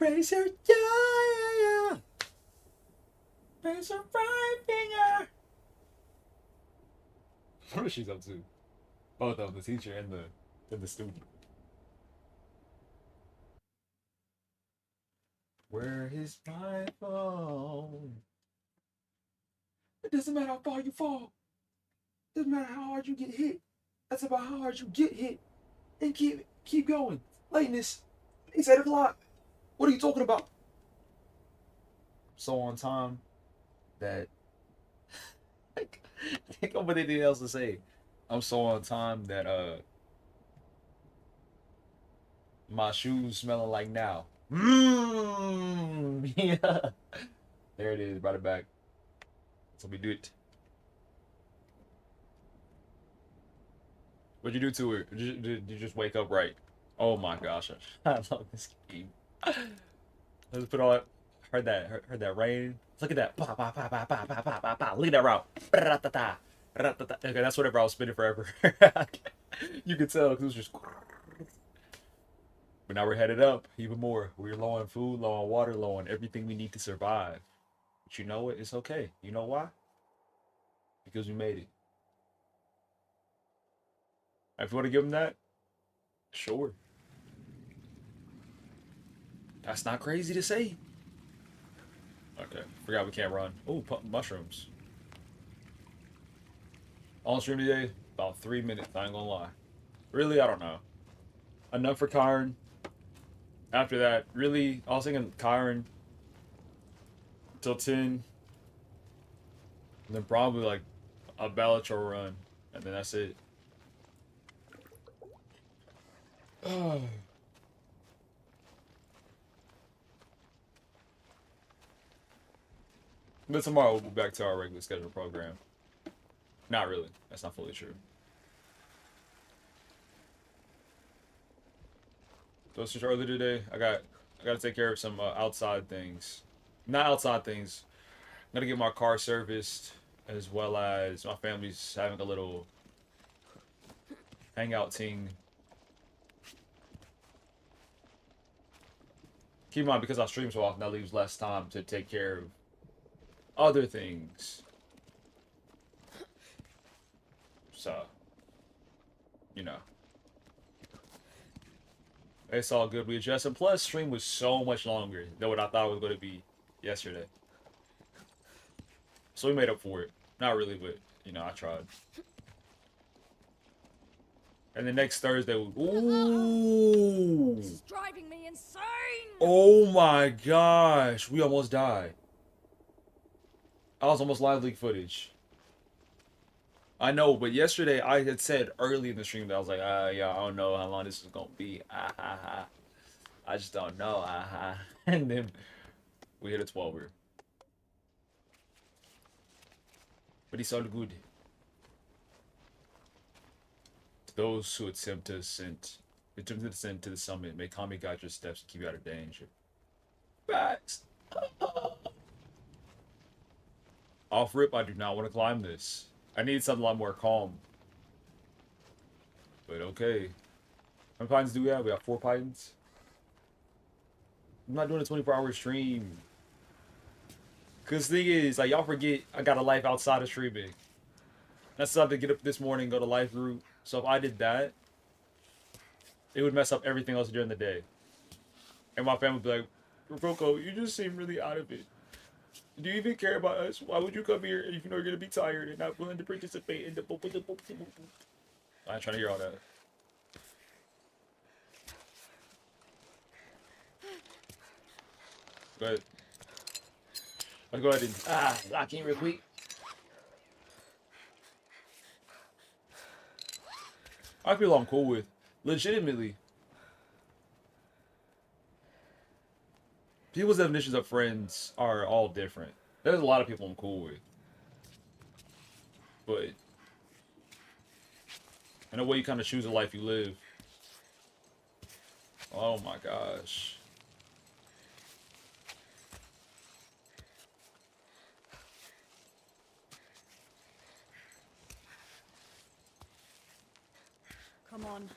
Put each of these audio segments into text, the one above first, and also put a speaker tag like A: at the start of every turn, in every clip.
A: raise your yeah. Raise your right finger. What is she up to? Both of them, the teacher and the student. Where is my phone? It doesn't matter how far you fall. It doesn't matter how hard you get hit. That's about how hard you get hit. And keep going. Lateness. It's 8 o'clock. What are you talking about? So on time that I can't come up with anything else to say. I'm so on time that my shoes smelling like now. Yeah. There it is. Brought it back. So we do it. What'd you do to her? Did you just wake up right? Oh my gosh, I love this game. Let's put all. Heard that rain. Look at that. Look at that route. Okay, that's whatever I was spinning forever. You could tell because it was just. But now we're headed up even more. We're low on food, low on water, low on everything we need to survive. But you know what? It's okay. You know why? Because we made it. If you want to give them that, sure. That's not crazy to say. Okay, forgot we can't run. Oh, mushrooms. On stream today, about 3 minutes. I ain't gonna lie. Really, I don't know. Enough for Kyron. After that, really, I was thinking Kyron till 10. And then probably like a BALATRO run. And then that's it. But tomorrow we'll be back to our regular scheduled program. Not really. That's not fully true. So it's just early today. I gotta take care of some outside things. Not outside things. I'm gonna get my car serviced, as well as my family's having a little hangout thing. Keep in mind, because I stream so often, that leaves less time to take care of other things. So, you know. It's all good. We adjusted. Plus, stream was so much longer than what I thought it was going to be yesterday. So we made up for it. Not really, but, you know, I tried. And the next Thursday, ooh!
B: This is driving me insane!
A: Oh my gosh! We almost died. I was almost live leak footage. I know, but yesterday I had said early in the stream that I was like, yeah, I don't know how long this is gonna be. I just don't know. And then we hit a 12er. But it's all good. To those who attempt to ascend to the summit, may Kami guide your steps and keep you out of danger. Facts. Off rip, I do not want to climb this. I need something a lot more calm. But okay. How many pythons do we have? We have 4 pythons. I'm not doing a 24-hour stream. Cause the thing is, like, y'all forget I got a life outside of streaming. That's something to get up this morning, go to life route. So if I did that, it would mess up everything else during the day. And my family would be like, Rocco, you just seem really out of it. Do you even care about us? Why would you come here if you know you're gonna be tired and not willing to participate in the I ain't trying to hear all that. Go ahead. Let's go ahead and lock in real quick. I feel I'm cool with. Legitimately. People's definitions of friends are all different. There's a lot of people I'm cool with. But in a way you kind of choose the life you live. Oh my gosh.
B: Come on.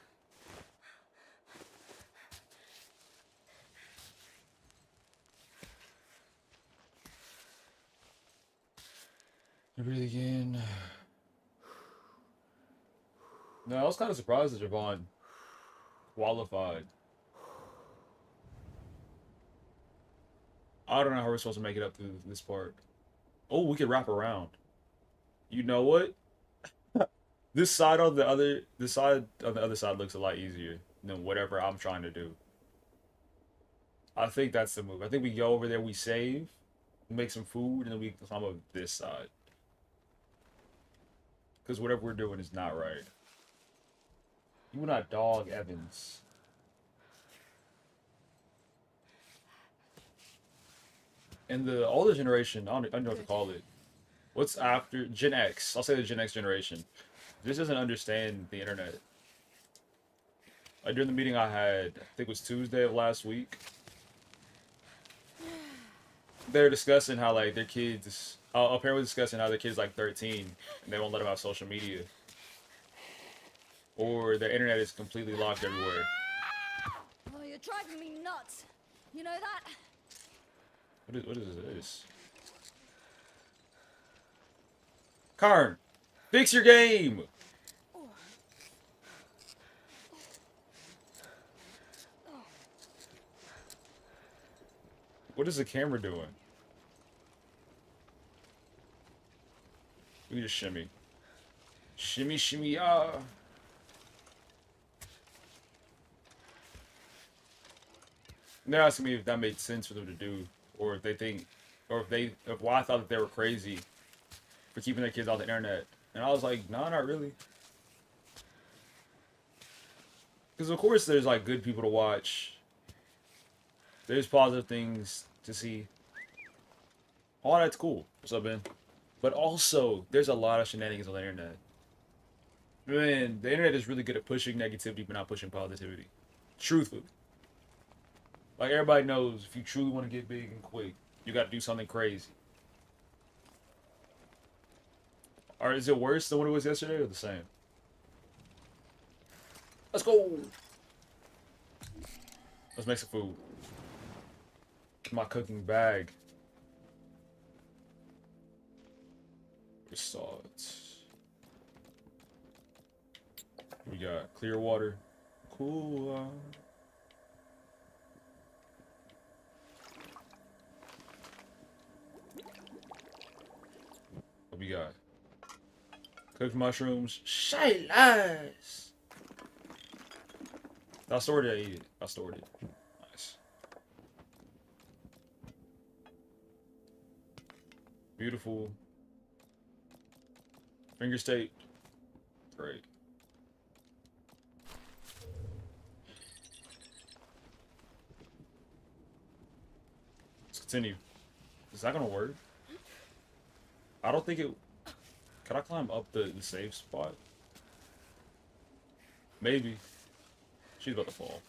A: Breathe again. No, I was kind of surprised that Javon qualified. I don't know how we're supposed to make it up through this part. Oh, we could wrap around. You know what? This side on the other side looks a lot easier than whatever I'm trying to do. I think that's the move. I think we go over there, we save, make some food, and then we climb up this side. Because whatever we're doing is not right. You will not dog Evans. And the older generation, I don't know what to call it. What's after Gen X? I'll say the Gen X generation. This doesn't understand the internet. Like during the meeting I had, I think it was Tuesday of last week, they're discussing how like their kids, apparently discussing how their kids like 13 and they won't let them have social media, or their internet is completely locked everywhere.
B: Oh, you're driving me nuts. You know that?
A: What is this? Karn, fix your game. What is the camera doing? We just shimmy. Shimmy, shimmy, ah. They're asking me if that made sense for them to do, or if they think, if why I thought that they were crazy for keeping their kids off the internet. And I was like, nah, not really. Because of course there's like good people to watch. There's positive things to see. All that's cool. What's up, Ben? But also, there's a lot of shenanigans on the internet. Man, the internet is really good at pushing negativity, but not pushing positivity. Truthfully. Like, everybody knows, if you truly want to get big and quick, you got to do something crazy. Or is it worse than what it was yesterday, or the same? Let's go! Let's make some food. My cooking bag. Salt. We got clear water. Cool. What we got? Cooked mushrooms. Shaylas! I stored it, I ate it. I stored it. Nice. Beautiful. Finger steak. Great. Let's continue. Is that gonna work? I don't think it... Can I climb up the safe spot? Maybe. She's about to fall.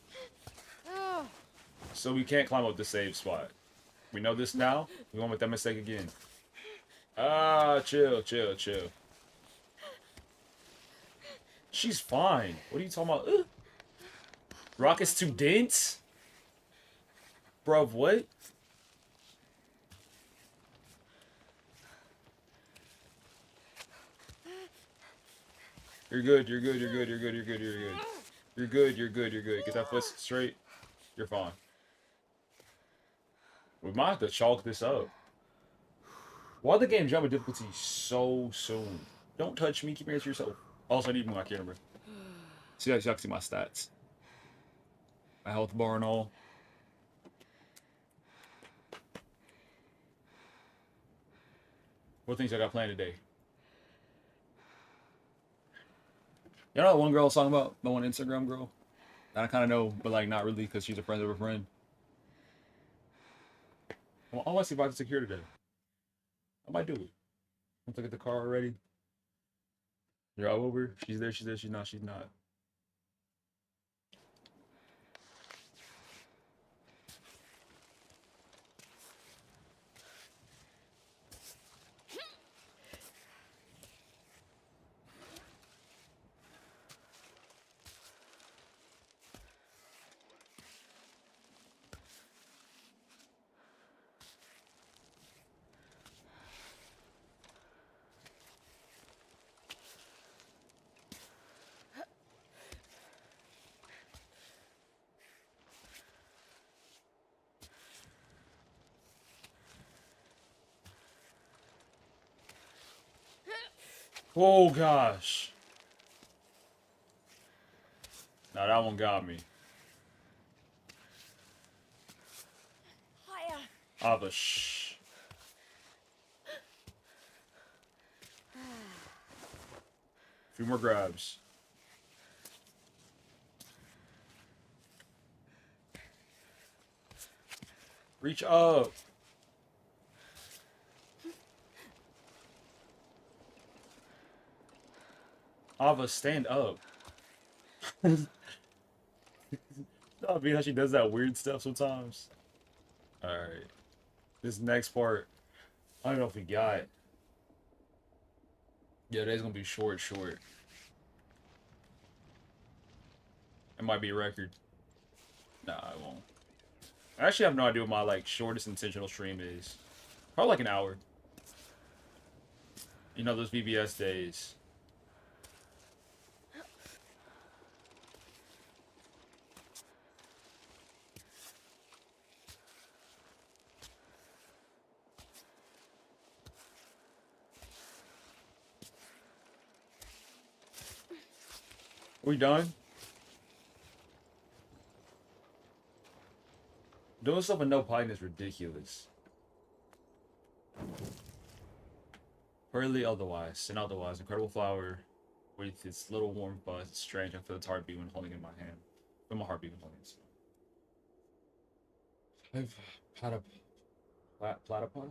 A: So we can't climb up the save spot. We know this now. We won't make that mistake again. Ah, chill, chill, chill. She's fine. What are you talking about? Rocket's too dense? Bruv, what? You're good, you're good, you're good, you're good, you're good, you're good. You're good, you're good, you're good. Get that foot straight. You're fine. We might have to chalk this up. Why the game jumping difficulty so soon? Don't touch me, keep your hands to yourself. Also, I need my camera. See, I can see my stats. My health bar and all. What things I got planned today? You know that one girl I was talking about? The one Instagram girl? That I kind of know, but like not really because she's a friend of a friend. Well, I want to see if I can secure today. I might do it. Once I get the car already. You're all over. She's there, she's there, she's not, she's not. Oh gosh. Now that one got me.
B: Higher.
A: Ava, shh. A few more grabs. Reach up. Ava, stand up. I mean how she does that weird stuff sometimes. Alright. This next part, I don't know if we got it. Yeah, today's gonna be short. It might be a record. Nah, I won't. I actually have no idea what my like shortest intentional stream is. Probably like an hour. You know those VBS days. We done? Doing stuff with no pine is ridiculous. Hurley otherwise, and otherwise, incredible flower with its little warm buzz. It's strange. I feel its heartbeat when holding it in my hand. Feel my heartbeat when holding it. I've had a platypod.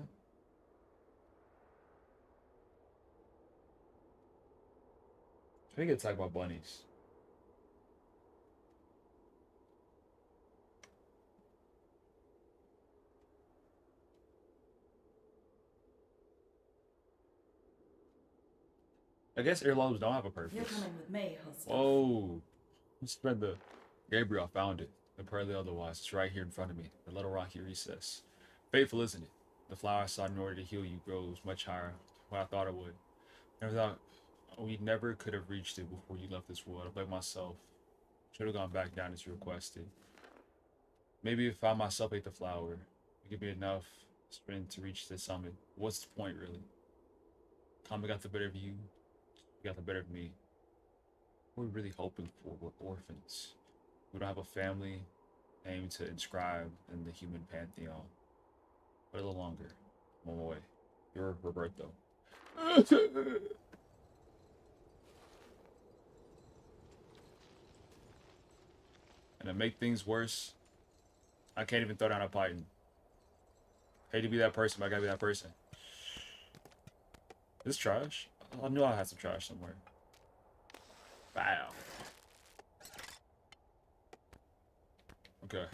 A: I get attacked by bunnies. I guess earlobes don't have a purpose.
C: You're coming with me, husband.
A: Whoa. Spread the... Gabriel, found it. Apparently otherwise. It's right here in front of me. The little rocky recess. Fateful, isn't it? The flower I sought in order to heal you grows much higher than what I thought it would. Never thought we never could have reached it before you left this world. I blame myself. Should have gone back down as you requested. Maybe if I myself ate the flower, it could be enough sprint to reach the summit. What's the point, really? Karma got the better of you. You got the better of me. What are we really hoping for? We're orphans. We don't have a family name to inscribe in the human pantheon. Wait a little longer. I'm on my way. You're Roberto. And to make things worse, I can't even throw down a python. Hate to be that person, but I gotta be that person. This trash? I knew I had some trash somewhere. Wow. Okay.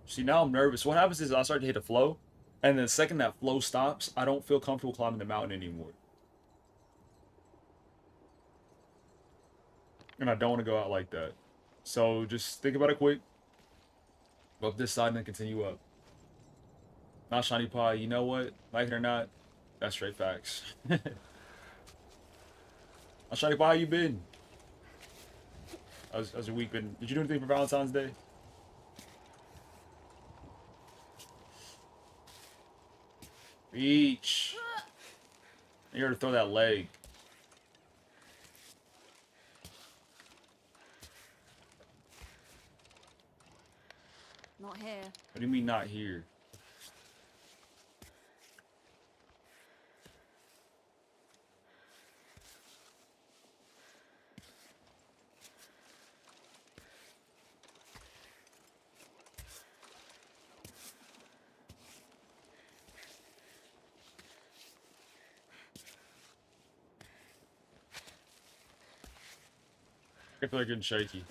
A: See, now I'm nervous. What happens is I start to hit a flow, and the second that flow stops, I don't feel comfortable climbing the mountain anymore. And I don't want to go out like that. So just think about it quick. Go up this side and then continue up. Not shiny pie. You know what? Like it or not, that's straight facts. Not shiny pie. How you been? How's your week been? Did you do anything for Valentine's Day? Reach. You gotta throw that leg.
B: Not here.
A: What do you mean not here? I feel like getting shaky.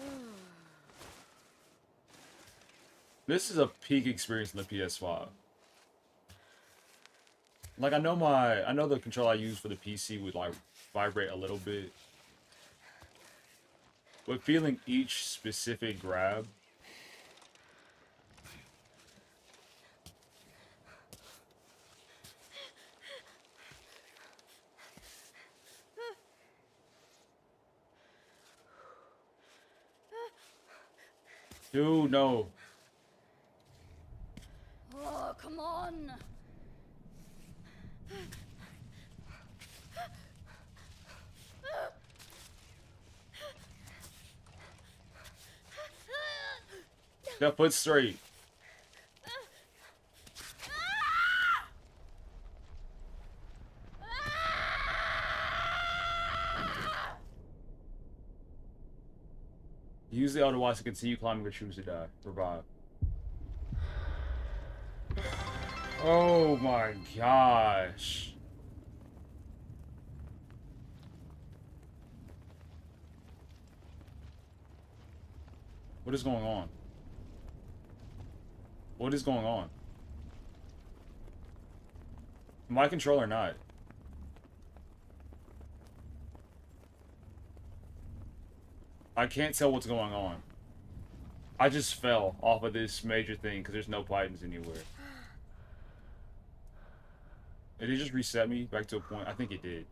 A: This is a peak experience in the PS5. Like I know the controller I use for the PC would like vibrate a little bit. But feeling each specific grab. Dude, no.
B: Oh, come on.
A: That foot straight. Use the Elder Wise to continue climbing or choose to die. Revive. Oh my gosh. What is going on? What is going on? Am I control or not? I can't tell what's going on. I just fell off of this major thing because there's no items anywhere. Did it just reset me back to a point? I think it did.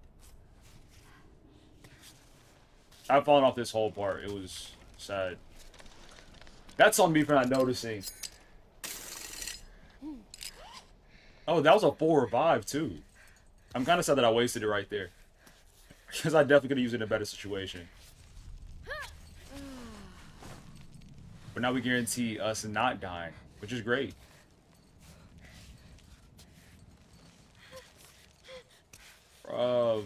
A: I've fallen off this whole part. It was sad. That's on me for not noticing. Oh, that was a 4 revive too. I'm kind of sad that I wasted it right there. Because I definitely could have used it in a better situation. But now we guarantee us not dying, which is great. Bruv.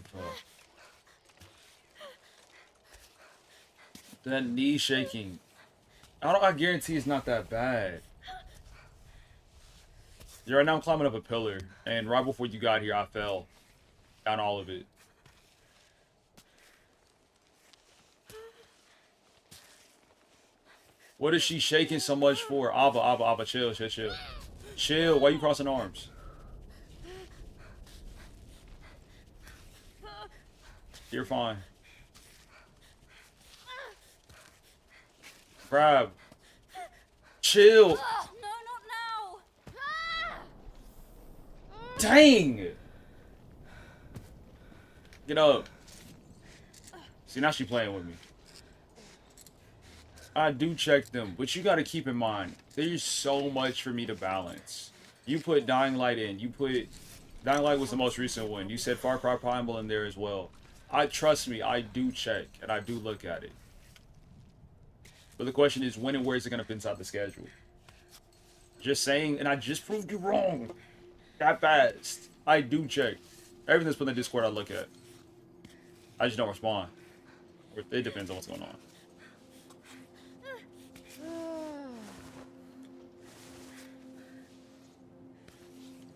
A: That knee shaking. I guarantee it's not that bad. Yeah, right now I'm climbing up a pillar, and right before you got here, I fell down all of it. What is she shaking so much for? Abba, chill. Chill, why are you crossing arms? You're fine. Crab. Chill.
B: Oh, no, not now.
A: Dang! Get up. See, now she playing with me. I do check them, but you gotta keep in mind, there's so much for me to balance. You put Dying Light in. Dying Light was the most recent one. You said Far Cry Primal in there as well. Trust me, I do check, and I do look at it. But the question is, when and where is it gonna fit inside the schedule? Just saying, and I just proved you wrong. That fast. I do check. Everything that's put in the Discord, I look at. I just don't respond. It depends on what's going on.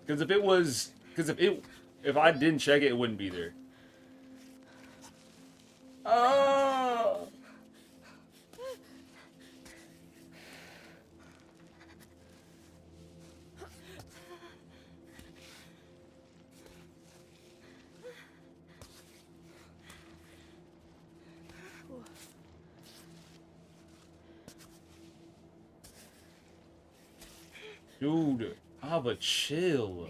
A: Because if I didn't check it, it wouldn't be there. Oh. Dude, Ava, chill.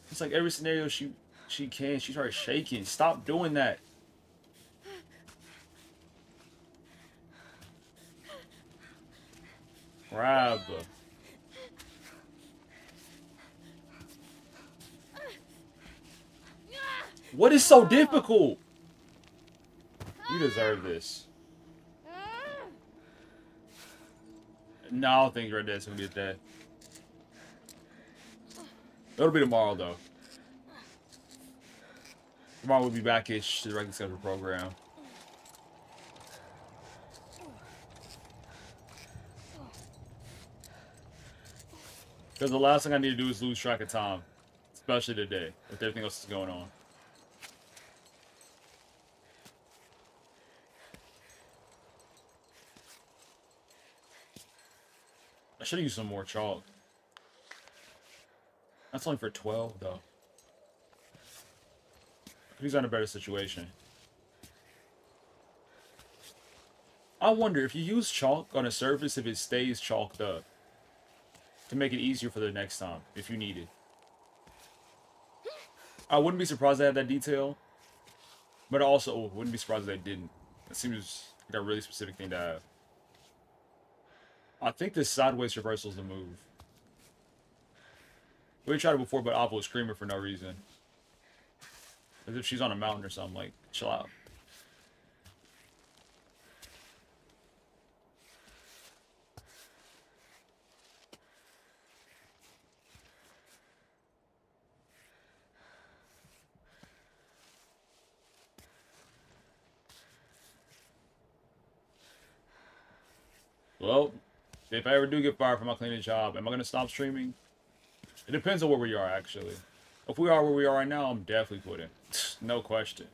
A: It's like every scenario she starts shaking. Stop doing that. Grab. What is so difficult? You deserve this. No, I don't think Red Dead's gonna be a day. It'll be tomorrow, though. Tomorrow we'll be back-ish to the regular scheduled program. Because the last thing I need to do is lose track of time. Especially today, with everything else that's going on. I should have used some more chalk. That's only for 12, though. He's in a better situation. I wonder if you use chalk on a surface, if it stays chalked up. To make it easier for the next time, if you need it. I wouldn't be surprised they had that detail. But I also wouldn't be surprised if they didn't. It seems like a really specific thing to have. I think this sideways reversal is the move. We tried it before, but Ava was screaming for no reason. As if she's on a mountain or something. Like, chill out. Well, if I ever do get fired from my cleaning job, am I gonna stop streaming? It depends on where we are, actually. If we are where we are right now, I'm definitely quitting. No question.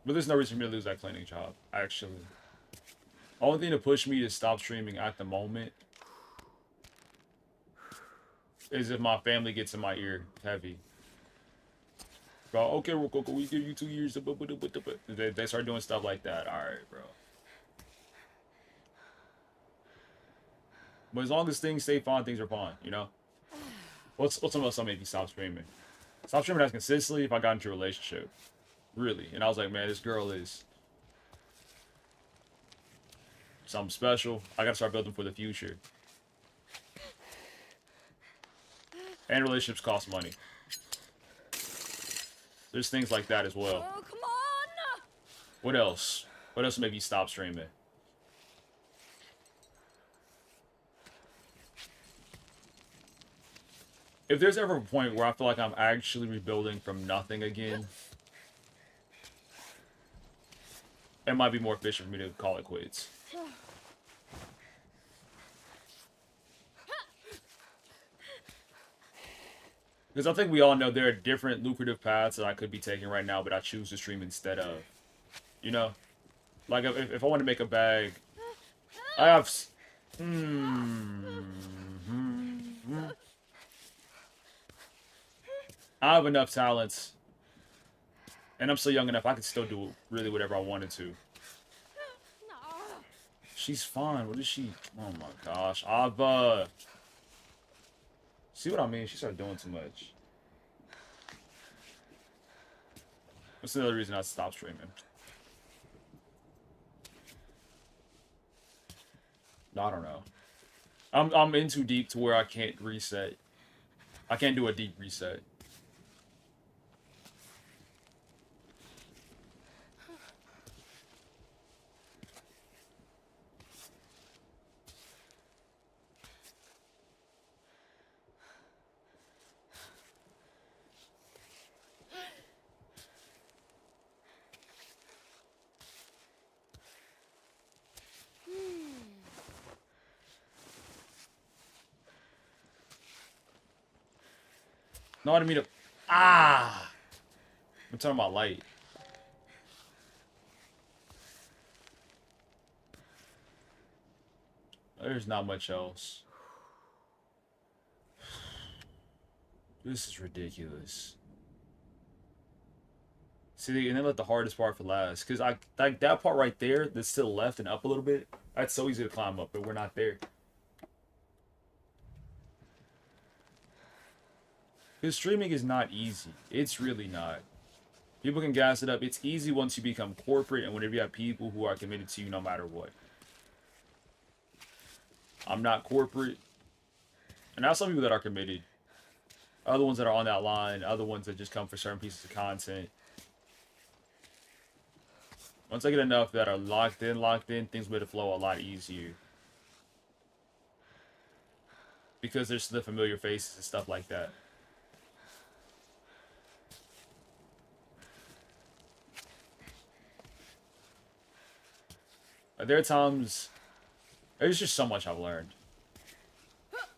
A: But there's no reason for me to lose that cleaning job, actually. Only thing to push me to stop streaming at the moment is if my family gets in my ear heavy. Bro, okay, Rococo, we give you 2 years. They start doing stuff like that. Alright, bro. But as long as things stay fine, things are fine, you know? What's something else that made me stop streaming? Stop streaming as consistently if I got into a relationship. Really. And I was like, man, this girl is something special. I gotta start building for the future. And relationships cost money. There's things like that as well.
B: Oh, come on!
A: What else? What else made you stop streaming? If there's ever a point where I feel like I'm actually rebuilding from nothing again, it might be more efficient for me to call it quits. Because I think we all know there are different lucrative paths that I could be taking right now, but I choose to stream instead of. You know? Like, if I want to make a bag, I have... I have enough talents, and I'm still young enough, I could still do really whatever I wanted to. She's fine. What is she? Oh my gosh. See what I mean? She started doing too much. That's another reason I stopped streaming. I don't know. I'm in too deep to where I can't reset. I can't do a deep reset. No, I didn't mean to. Ah! I'm talking about light. There's not much else. This is ridiculous. See, and then let the hardest part for last. Because like that part right there that's to the left and up a little bit, that's so easy to climb up, but we're not there. Because streaming is not easy. It's really not. People can gas it up. It's easy once you become corporate and whenever you have people who are committed to you no matter what. I'm not corporate. And now some people that are committed. Other ones that are on that line. Other ones that just come for certain pieces of content. Once I get enough that are locked in, things will flow a lot easier. Because there's the familiar faces and stuff like that. There are times... There's just so much I've learned.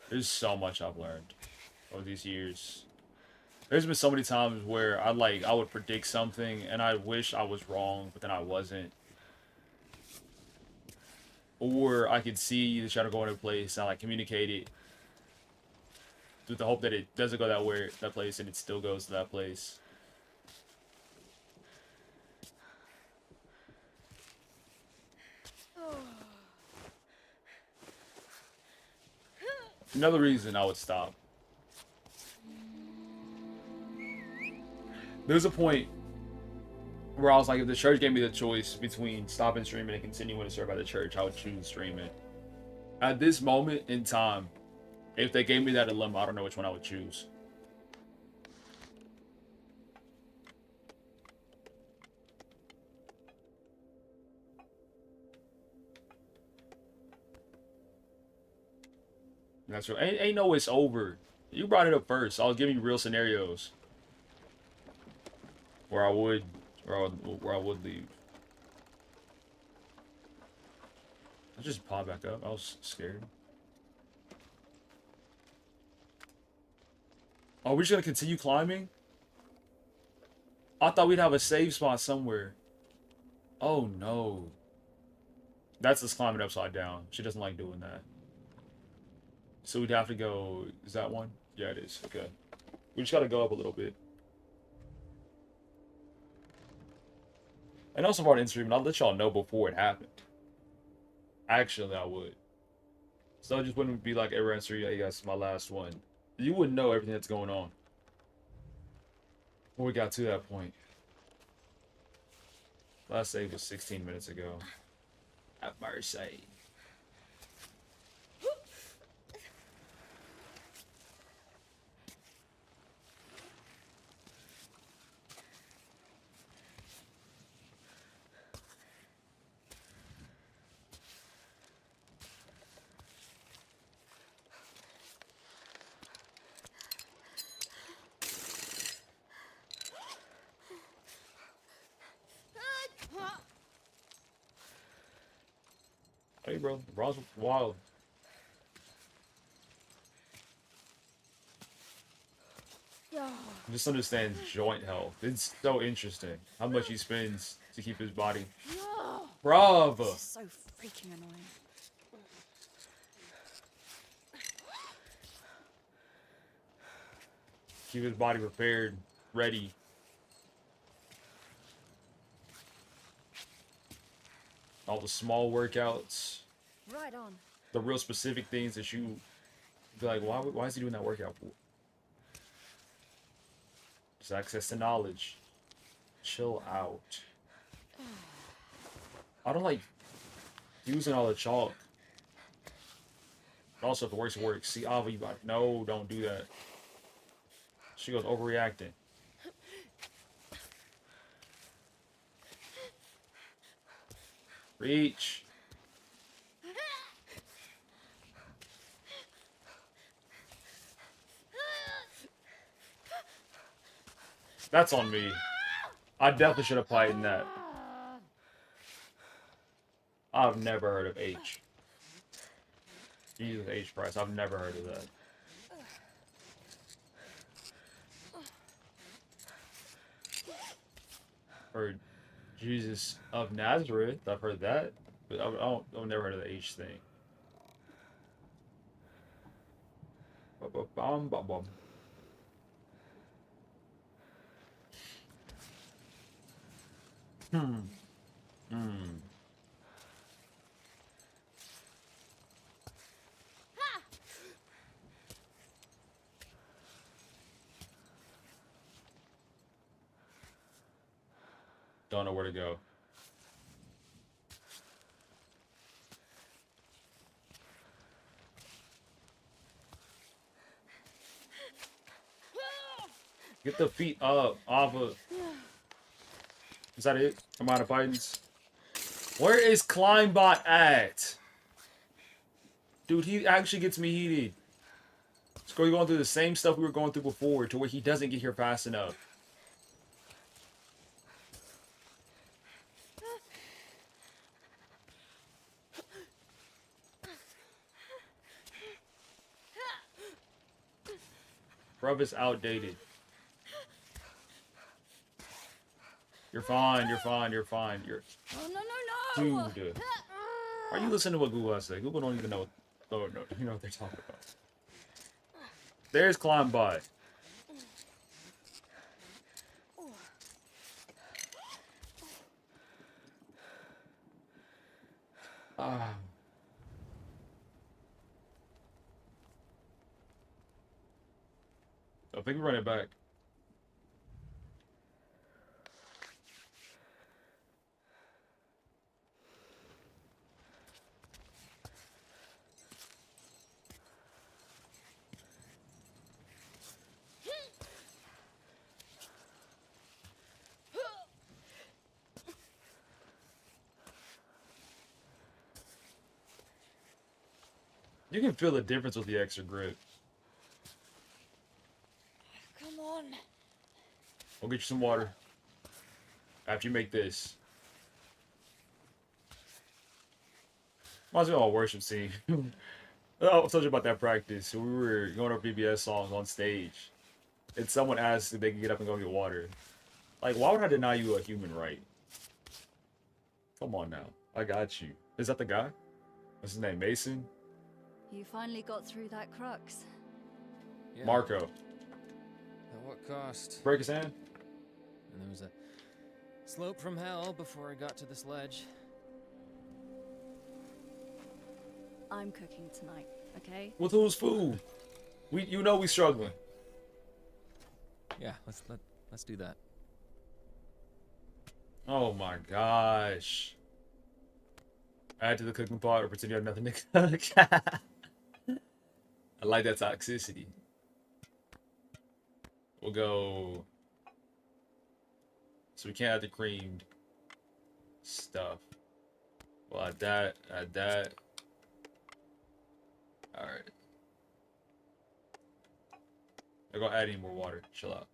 A: There's so much I've learned over these years. There's been so many times where I would predict something and I wish I was wrong, but then I wasn't. Or I could see the shadow go into place and I communicate it with the hope that it doesn't go that place and it still goes to that place. Another reason I would stop. There's a point where I was like, if the church gave me the choice between stopping streaming and continuing to serve by the church, I would choose streaming. At this moment in time, if they gave me that dilemma, I don't know which one I would choose. That's right. Ain't no it's over. You brought it up first. I was giving you real scenarios where I would leave. I just popped back up. I was scared. Are we just gonna continue climbing? I thought we'd have a save spot somewhere. Oh no. That's us climbing upside down. She doesn't like doing that. So we'd have to go. Is that one? Yeah, it is. Okay. We just gotta go up a little bit. And also about Instagram, and I'll let y'all know before it happened. Actually, I would. So I just wouldn't be like every answer. Yeah, guys, my last one. You wouldn't know everything that's going on. When we got to that point. Last save was 16 minutes ago. Have mercy. Hey, bro. Bron's wild.
B: Yeah.
A: Just understands joint health. It's so interesting how much he spends to keep his body.
B: No.
A: Bruv!
B: This is so freaking annoying.
A: Keep his body prepared, ready. All the small workouts,
B: Right on.
A: the real specific things that you be like, why is he doing that workout for? Just access to knowledge. Chill out. I don't like using all the chalk. And also, if it works, it works. See, Ava, you got no, don't do that. She goes overreacting. Reach. That's on me. I definitely should have played in that. I've never heard of H. Jesus H. Price. I've never heard of that. Heard Jesus of Nazareth. I've heard that, but I've never heard of the H thing. Ba-ba-bum, ba-bum. Hmm. Don't know where to go. Get the feet up, Ava. Is that it? I'm out of Bidens. Where is Climbot at? Dude, he actually gets me heated. We're going through the same stuff we were going through before to where he doesn't get here fast enough. Bruv is outdated. You're fine, you're fine, you're fine. You're...
B: Oh, no, no, no!
A: Dude. Are you listening to what Google has to say? Google don't even know what... Oh, no, you know what they're talking about. There's Climbot. Ah. I think we run it back. You can feel the difference with the extra grip.
B: Come on.
A: I'll get you some water. After you make this. Reminds me of a worship scene. I was talking about that practice. We were going over BBS songs on stage, and someone asked if they could get up and go get water. Like, why would I deny you a human right? Come on now. I got you. Is that the guy? What's his name? Mason?
B: You finally got through that crux.
C: Yeah.
A: Marco.
C: At what cost?
A: Break his hand?
C: And there was a slope from hell before I got to this ledge.
B: I'm cooking tonight, okay?
A: With whose food? You know we struggling.
C: Yeah, let's do that.
A: Oh my gosh. Add to the cooking pot or pretend you have nothing to cook. I like that toxicity. We'll go. So we can't add the creamed stuff. We'll add that, add that. Alright. I'm gonna add any more water. Chill out.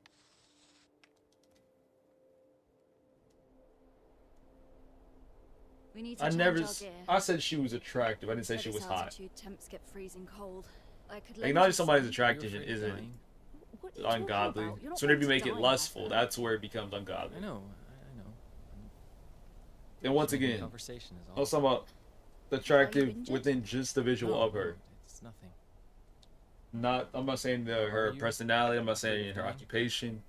B: We need to
A: I
B: change
A: never.
B: our gear.
A: I said she was attractive. I didn't say she was hot.
B: Altitude, temps get freezing cold. I could
A: Acknowledge somebody's
B: You're
A: attractive
C: You're afraid of
A: isn't
C: dying?
B: What are you talking
A: ungodly.
B: about? You're not
A: So whenever you
B: going
A: make
B: to
A: it
B: die,
A: lustful,
B: Marco.
A: that's where it becomes ungodly.
C: I know.
A: And once
C: Just making
A: again,
C: conversation is
A: I
C: all.
A: was talking about the attractive
B: injured?
A: within just the visual
C: No,
A: of her.
C: It's nothing.
A: Not. I'm not saying her
C: Are you
A: personality. I'm not
C: afraid
A: saying
C: of
A: her
C: dying?
A: occupation.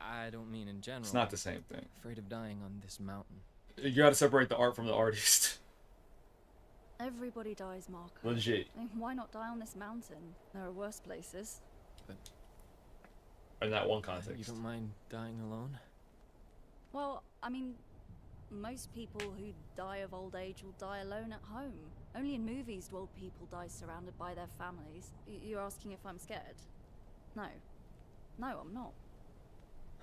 C: I don't mean in general.
A: It's not the same thing.
C: Afraid of dying on this mountain.
A: You gotta separate the art from the artist.
B: Everybody dies, Marco.
A: Legit.
B: I mean, why not die on this mountain? There are worse places.
A: In that one
C: You
A: context.
C: don't mind dying alone?
B: Well, I mean, most people who die of old age will die alone at home. Only in movies do old people die surrounded by their families. You're asking if I'm scared? No. No, I'm not.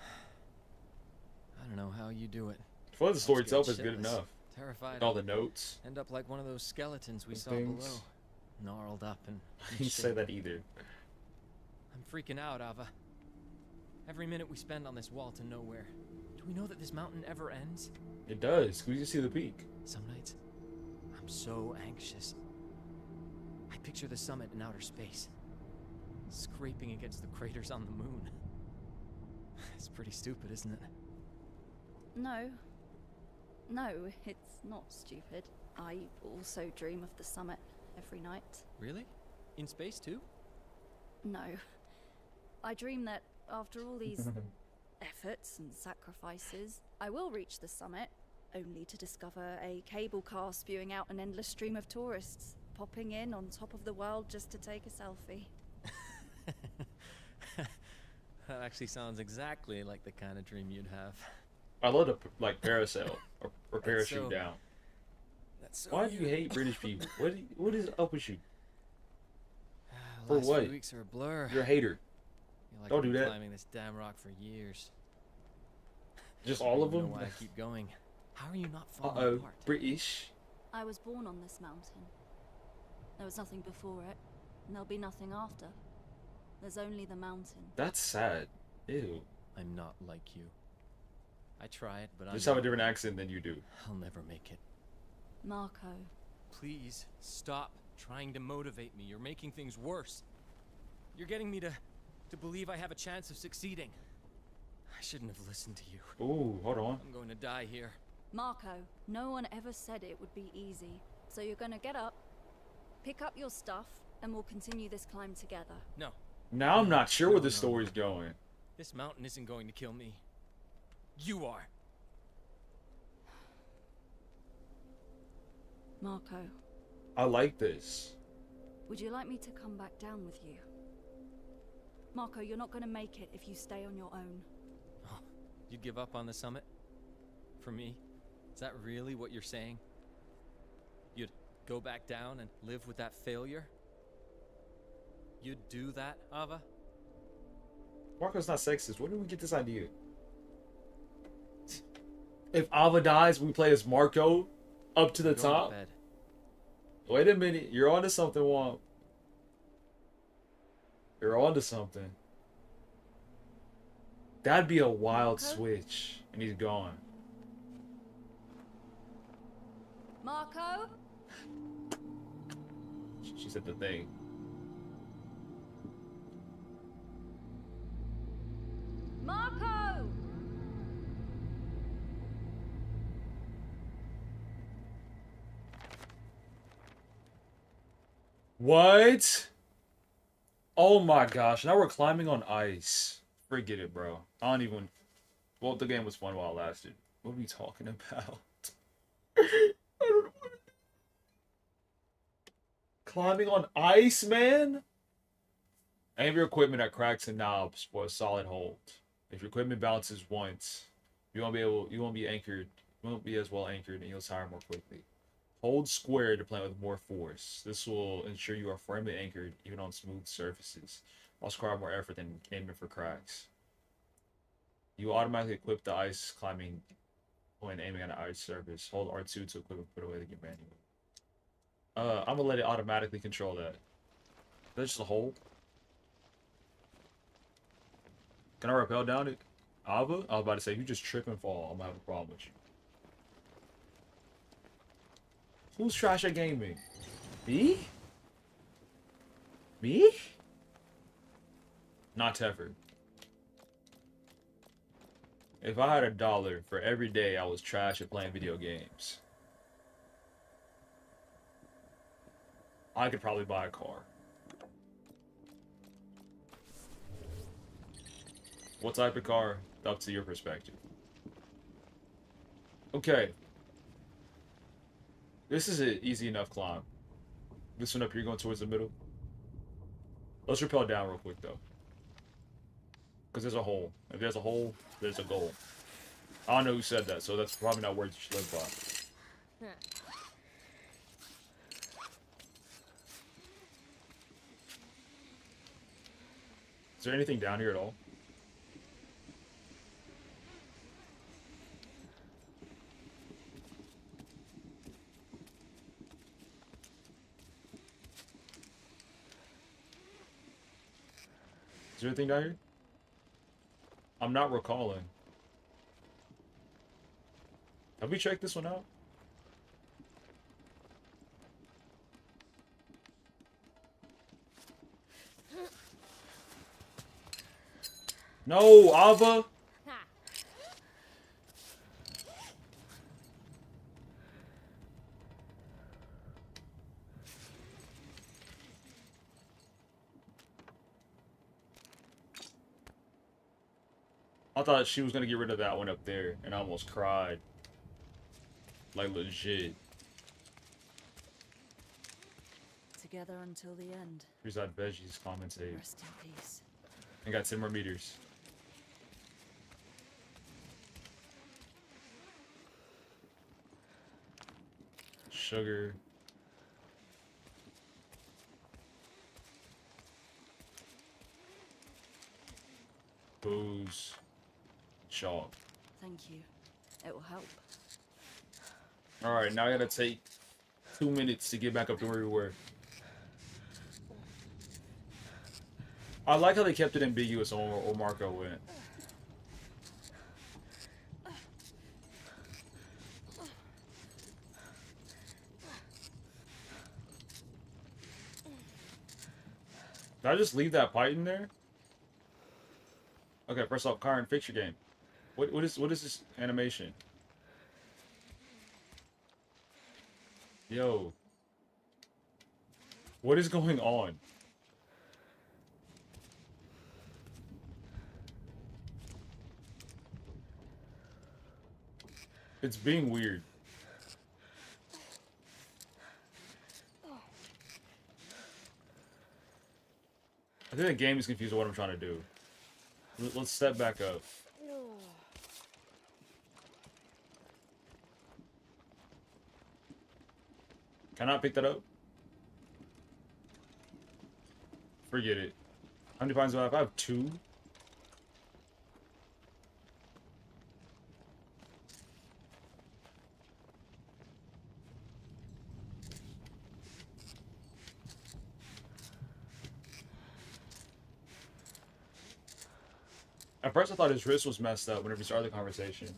C: I don't know how you do it.
A: For the story
C: I'm scared
A: itself is good
C: shitless.
A: enough.
C: Terrified.
A: All the notes.
C: End up like one of those skeletons we
A: and
C: saw
A: things.
C: below. Gnarled up and
A: I didn't say that either.
C: I'm freaking out, Ava. Every minute we spend on this wall to nowhere. Do we know that this mountain ever ends?
A: It does. We can see the peak.
C: Some nights, I'm so anxious. I picture the summit in outer space, scraping against the craters on the moon. It's pretty stupid, isn't it?
B: No. No, it's not stupid. I also dream of the summit every night.
C: Really? In space too?
B: No. I dream that after all these efforts and sacrifices, I will reach the summit, only to discover a cable car spewing out an endless stream of tourists, popping in on top of the world just to take a selfie.
C: That actually sounds exactly like the kind of dream you'd have.
A: I love to like parasail or parachute
C: so-
A: down.
C: That's so
A: Why do you hate British people? What is up with you? For
C: Last
A: what?
C: few weeks are a blur.
A: You're a hater.
C: Feel like
A: Don't
C: I've
A: do
C: been
A: that.
C: Climbing this damn rock for years.
A: Just
C: I
A: all
C: don't
A: of
C: even
A: them?
C: know why I keep going. How are you not falling
A: Uh-oh.
C: apart?
A: British.
B: I was born on this mountain. There was nothing before it, and there'll be nothing after. There's only the mountain.
A: That's sad. Ew.
C: I'm not like you. I tried, but
A: Just have a different accent than you do.
C: I'll never make it.
B: Marco,
C: Please stop trying to motivate me. You're making things worse. You're getting me to believe I have a chance of succeeding. I shouldn't have listened to you.
A: Ooh, hold on.
C: I'm going to die here.
B: Marco, no one ever said it would be easy. So you're gonna get up, pick up your stuff, and we'll continue this climb together.
C: No,
A: Now I'm not sure where
C: No,
A: this
C: no.
A: story's going.
C: this mountain isn't going to kill me. You are.
B: Marco,
A: I like this.
B: would you like me to come back down with you? Marco, you're not gonna make it if you stay on your own.
C: Oh, you'd give up on the summit? For me? Is that really what you're saying? You'd go back down and live with that failure? You'd do that, Ava?
A: Marco's not sexist. Where did we get this idea? If Ava dies, we play as Marco up to the
C: Go
A: top.
C: bed.
A: Wait a minute. You're onto something, Womp. You're onto something. That'd be a wild
B: Marco?
A: switch. And he's gone.
B: Marco?
A: She said the thing.
B: Marco!
A: What? Oh my gosh, now we're climbing on ice. Forget it, bro. I don't even... Well, the game was fun while it lasted. What are we talking about? I don't know. Climbing on ice, man? Aim your equipment at cracks and knobs for a solid hold. If your equipment bounces once, you won't be anchored. You won't be as well anchored and you'll tire more quickly. Hold square to plant with more force. This will ensure you are firmly anchored even on smooth surfaces. Also require more effort than aiming for cracks. You will automatically equip the ice climbing when aiming at an ice surface. Hold R2 to equip and put away the game manually. I'm gonna let it automatically control that. That's just a hold. Can I rappel down it? Ava? I was about to say, if you just trip and fall, I'm gonna have a problem with you. Who's trash at gaming? Me? Me? Not Teffer. If I had $1 for every day I was trash at playing video games, I could probably buy a car. What type of car? Up to your perspective. Okay. This is an easy enough climb. This one up here going towards the middle. Let's rappel down real quick though. Because there's a hole. If there's a hole, there's a goal. I don't know who said that, so that's probably not words you should live by. Is there anything down here at all? Is there anything down here? I'm not recalling. Have we checked this one out? No, Ava! I thought she was gonna get rid of that one up there, and I almost cried. Like, legit.
B: Together until the end.
A: Here's that veggies commentate.
B: Rest in peace.
A: I got 10 more meters. Sugar. Booze. Chalk.
B: Thank you. It will help.
A: Alright, now I gotta take 2 minutes to get back up to where we were. I like how they kept it ambiguous on where Marco went. Did I just leave that pipe in there? Okay, first off, Karen, fix your game. What is this animation? Yo. What is going on? It's being weird. I think the game is confused with what I'm trying to do. Let's step back up. Can I pick that up? Forget it. How many pines do I have? I have 2. At first I thought his wrist was messed up whenever we started the conversation.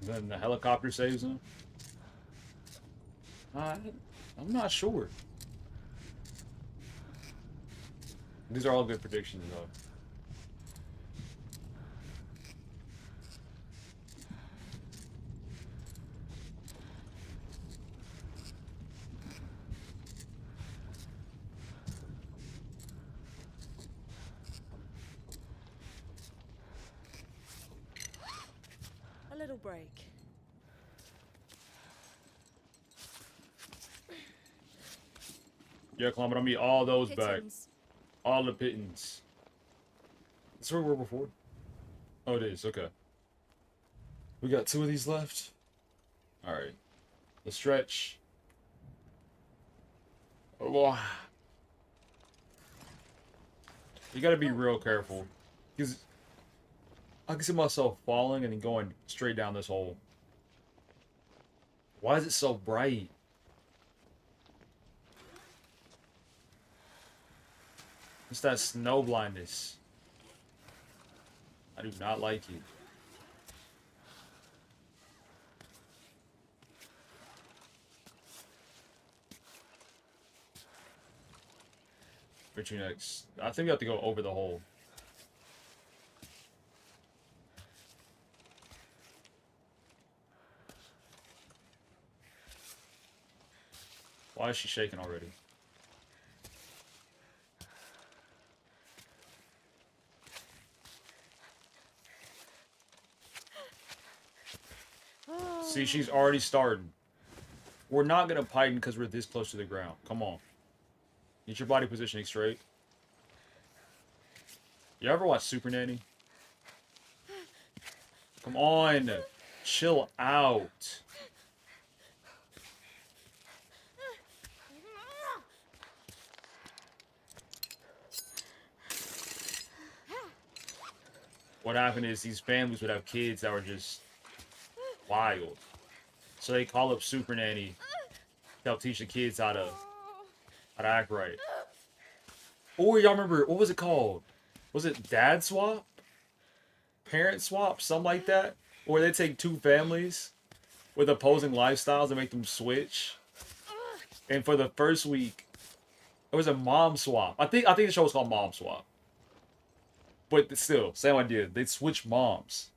A: Then the helicopter saves him. I'm not sure. These are all good predictions, though.
B: A little break.
A: Yeah, Clem, I'm gonna meet all those back.
B: Kittens.
A: All the pittance. That's where we were before. Oh, it is. Okay. We got 2 of these left. All right. The stretch. Oh, boy. You gotta be real careful, because I can see myself falling and then going straight down this hole. Why is it so bright? It's that snow blindness. I do not like it. Where to next? I think we have to go over the hole. Why is she shaking already? See, she's already starting. We're not gonna Python because we're this close to the ground. Come on. Get your body positioning straight. You ever watch Super Nanny? Come on. Chill out. What happened is these families would have kids that were just wild. So they call up Super Nanny to help teach the kids how to act right. Or y'all remember, what was it called? Was it Dad Swap? Parent Swap? Something like that? Or they take 2 families with opposing lifestyles and make them switch. And for the first week, it was a mom swap. I think the show was called Mom Swap. But still, same idea. They'd switch moms.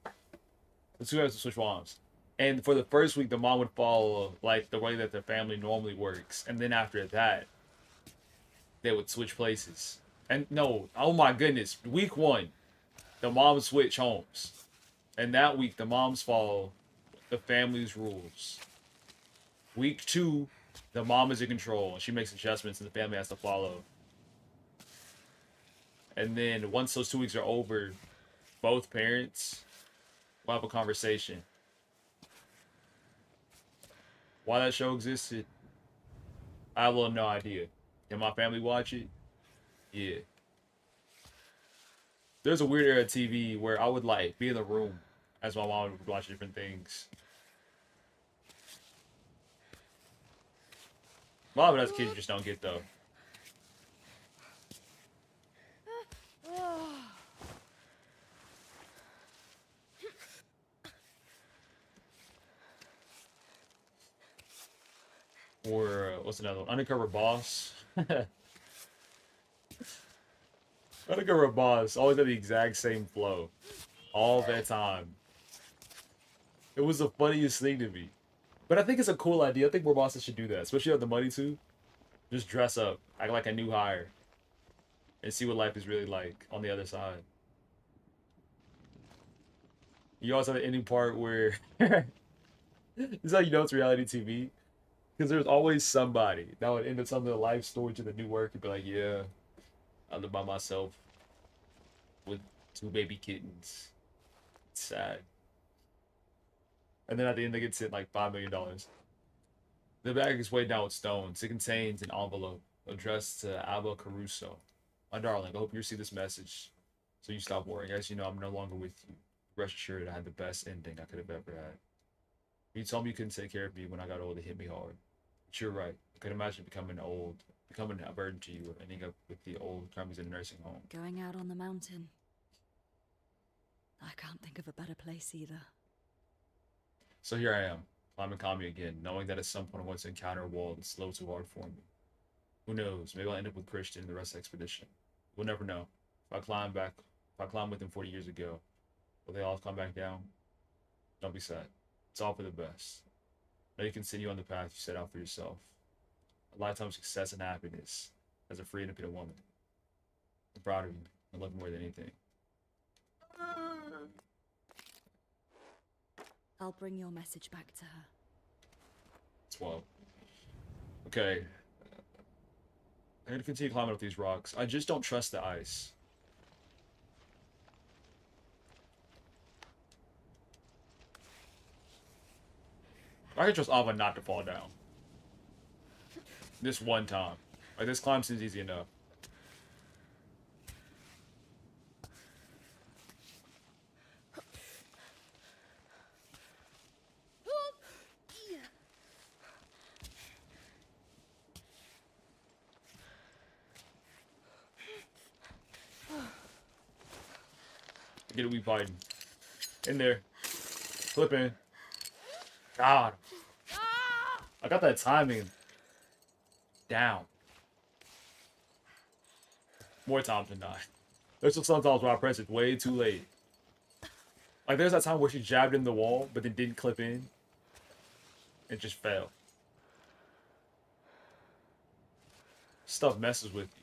A: The 2 guys would switch moms. And for the first week, the mom would follow like the way that their family normally works. And then after that, they would switch places. And no, oh my goodness. Week 1, the moms switch homes. And that week, the moms follow the family's rules. Week 2, the mom is in control. And she makes adjustments and the family has to follow. And then once those 2 weeks are over, both parents will have a conversation. Why that show existed, I have no idea. Can my family watch it? Yeah. There's a weird era of TV where I would like be in the room as my mom would watch different things. A lot of it as kids you just don't get though. Or what's another one? Undercover Boss. Undercover Boss always had the exact same flow all that time. It was the funniest thing to me. But I think it's a cool idea. I think more bosses should do that, especially if you have the money to. Just dress up, act like a new hire, and see what life is really like on the other side. You also have the ending part where this is how you know it's reality TV. Because there's always somebody that would end up telling their life story to the new work and be like, yeah, I live by myself with 2 baby kittens. It's sad. And then at the end, they get sent like $5 million. The bag is weighed down with stones. It contains an envelope addressed to Abba Caruso. My darling, I hope you receive this message so you stop worrying. As you know, I'm no longer with you. Rest assured, I had the best ending I could have ever had. You told me you couldn't take care of me when I got old. It hit me hard. But you're right. I could imagine becoming a burden to you, or ending up with the old crummies in a nursing home.
B: Going out on the mountain. I can't think of a better place either.
A: So here I am. Climbing calmly again, knowing that at some point I'm going to encounter a wall that's a little too hard for me. Who knows? Maybe I'll end up with Christian and the rest of the expedition. We'll never know. If I climb with him 40 years ago, will they all come back down? Don't be sad. It's all for the best. Now you continue on the path you set out for yourself. A lifetime of success and happiness as a free, independent woman. I'm proud of you. I love you more than anything.
B: I'll bring your message back to her.
A: 12. Okay. I'm gonna continue climbing up these rocks. I just don't trust the ice. I can trust Ava not to fall down. This one time. Like, this climb seems easy enough. Get a wee Biden. In there. Flip in. God. I got that timing down. More times than not. There's just sometimes where I press it way too late. Like, there's that time where she jabbed in the wall, but then didn't clip in. It just fell. Stuff messes with you.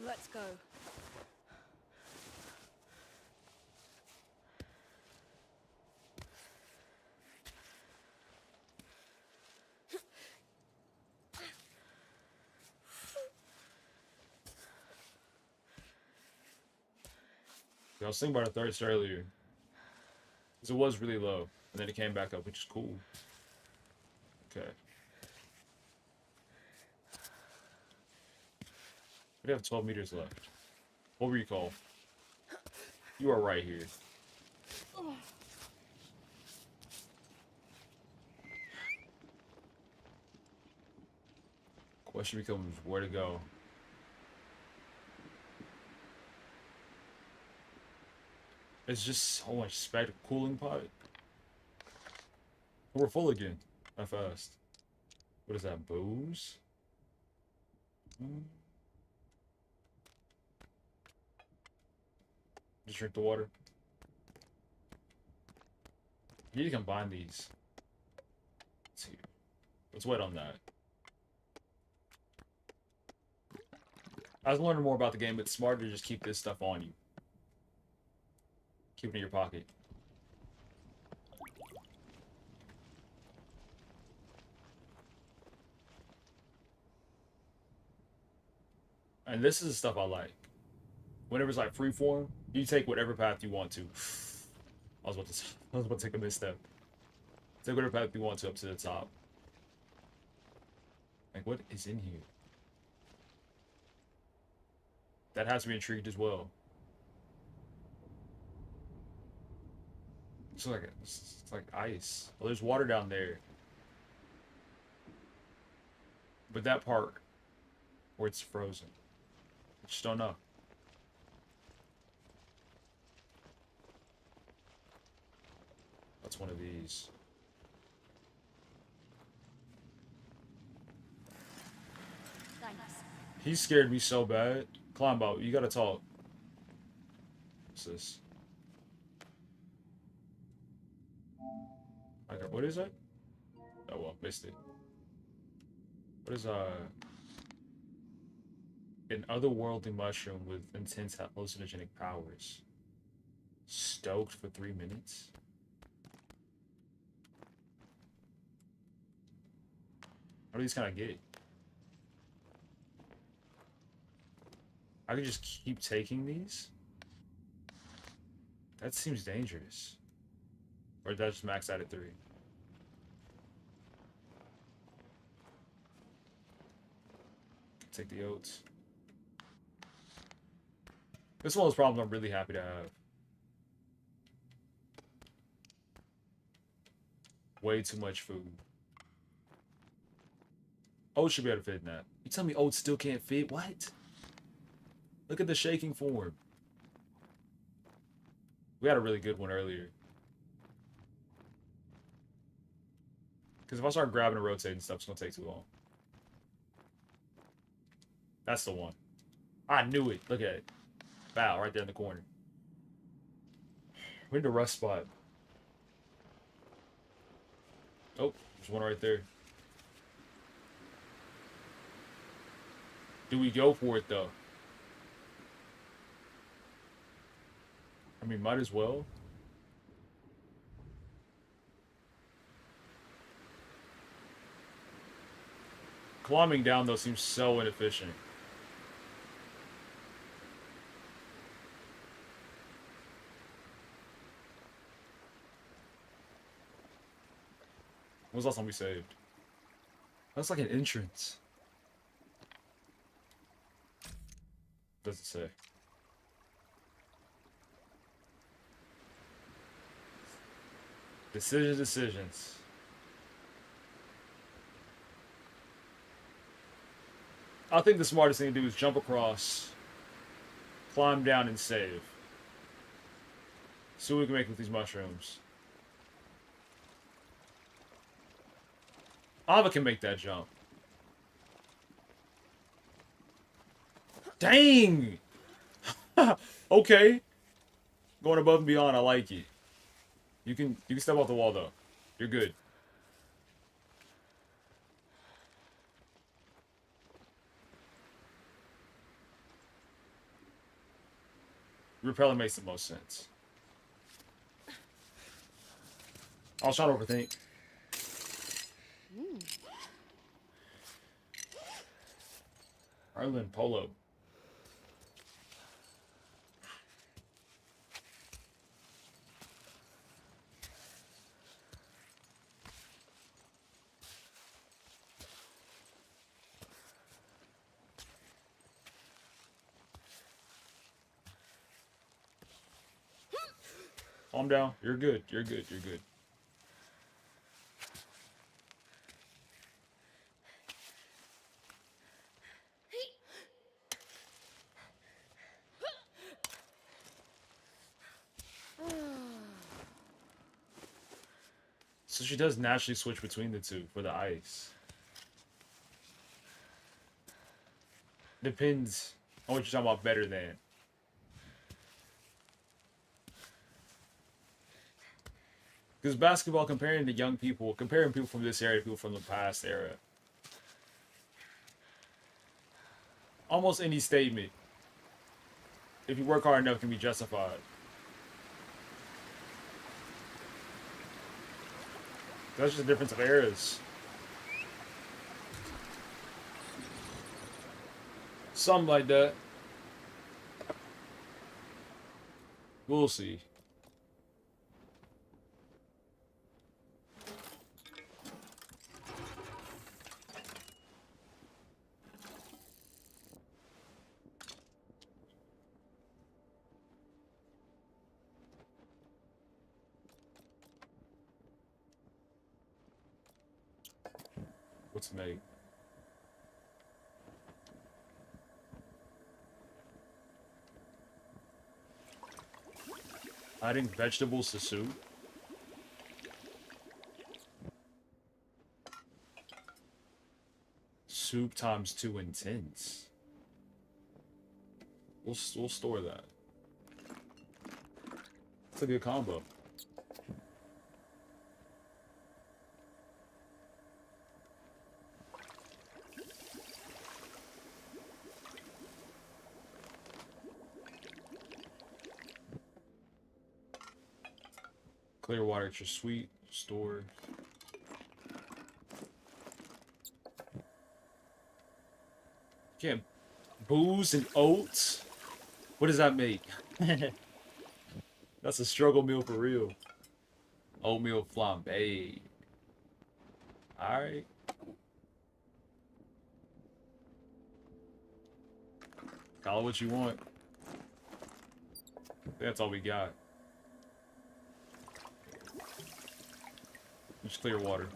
B: Let's go.
A: I was thinking about a thirst earlier. Because it was really low. And then it came back up, which is cool. Okay. We have 12 meters left. What recall? You are right here. Question becomes where to go. It's just so much spec cooling pot. We're full again. That fast. What is that? Booze? Just drink the water. You need to combine these. Let's see. Let's wait on that. I was learning more about the game, but it's smarter to just keep this stuff on you. Keep it in your pocket. And this is the stuff I like. Whenever it's like freeform, you take whatever path you want to. I was about to take a misstep. Take whatever path you want to up to the top. Like, what is in here? That has me intrigued as well. It's like ice. Well, there's water down there. But that part where it's frozen, I just don't know. That's one of these.
B: Thanks.
A: He scared me so bad. Climb out. You gotta talk. What's this? Okay, what is that? Oh well, missed it. What is an otherworldly mushroom with intense hallucinogenic powers? Stoked for 3 minutes? How do these kind of get? I could just keep taking these? That seems dangerous. Or did that just max out at 3? Take the oats. This one of those problems I'm really happy to have. Way too much food. Oats should be able to fit in that. You tell me oats still can't fit? What? Look at the shaking form. We had a really good one earlier. Because if I start grabbing and rotating stuff, it's going to take too long. That's the one. I knew it. Look at it. Bow, right there in the corner. We're in the rust spot. Oh, there's one right there. Do we go for it, though? I mean, might as well. Climbing down, though, seems so inefficient. When was the last time we saved? That's like an entrance. What does it say? Decisions. I think the smartest thing to do is jump across, climb down, and save. See what we can make with these mushrooms. Ava can make that jump. Dang! Okay. Going above and beyond, I like it. You can step off the wall though. You're good. Repelling makes the most sense. I was trying to overthink. Arlen Polo. Calm down. You're good. You're good. You're good. So she does naturally switch between the two for the ice. Depends on what you're talking about better than. Because basketball, comparing to young people, comparing people from this era to people from the past era. Almost any statement, if you work hard enough, can be justified. That's just a difference of eras. Something like that. We'll see. What's made? Adding vegetables to soup? Soup times 2 intense. We'll store that. It's a good combo. Clear water, extra sweet, store. Can't booze and oats? What does that make? That's a struggle meal for real. Oatmeal flambe. Alright. Call it what you want. That's all we got. Just clear water.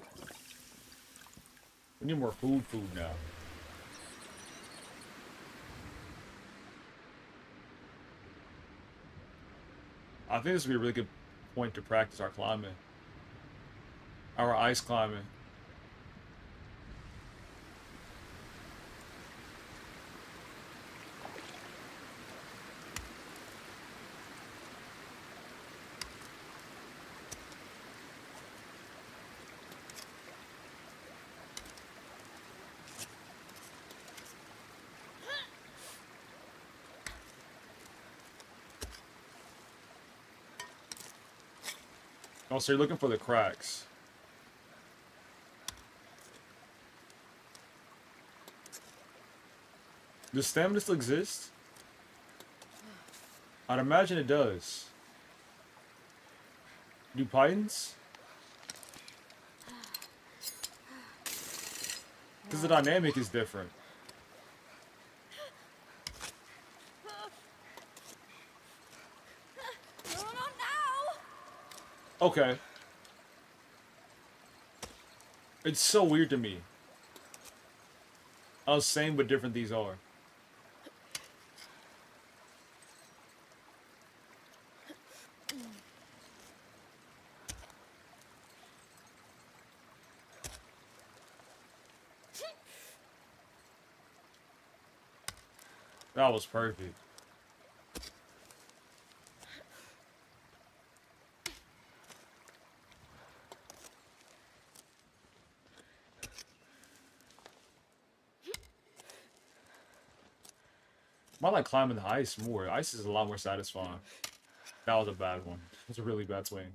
A: We need more food now. I think this would be a really good point to practice our climbing. Our ice climbing. Oh, so you're looking for the cracks. Does stamina still exist? I'd imagine it does. Do pythons? Because the dynamic is different.
B: No, not now!
A: Okay. It's so weird to me how same but different these are. That was perfect. I like climbing the ice more. Ice is a lot more satisfying. That was a bad one. It was a really bad swing.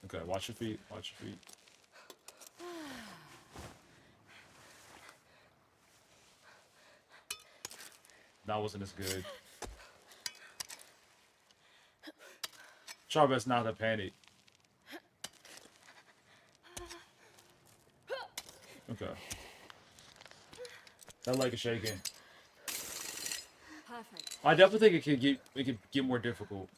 A: Okay, watch your feet. Watch your feet. That wasn't as good. Try our best not to panic. Okay. That leg is shaking.
B: Perfect.
A: I definitely think it could get more difficult.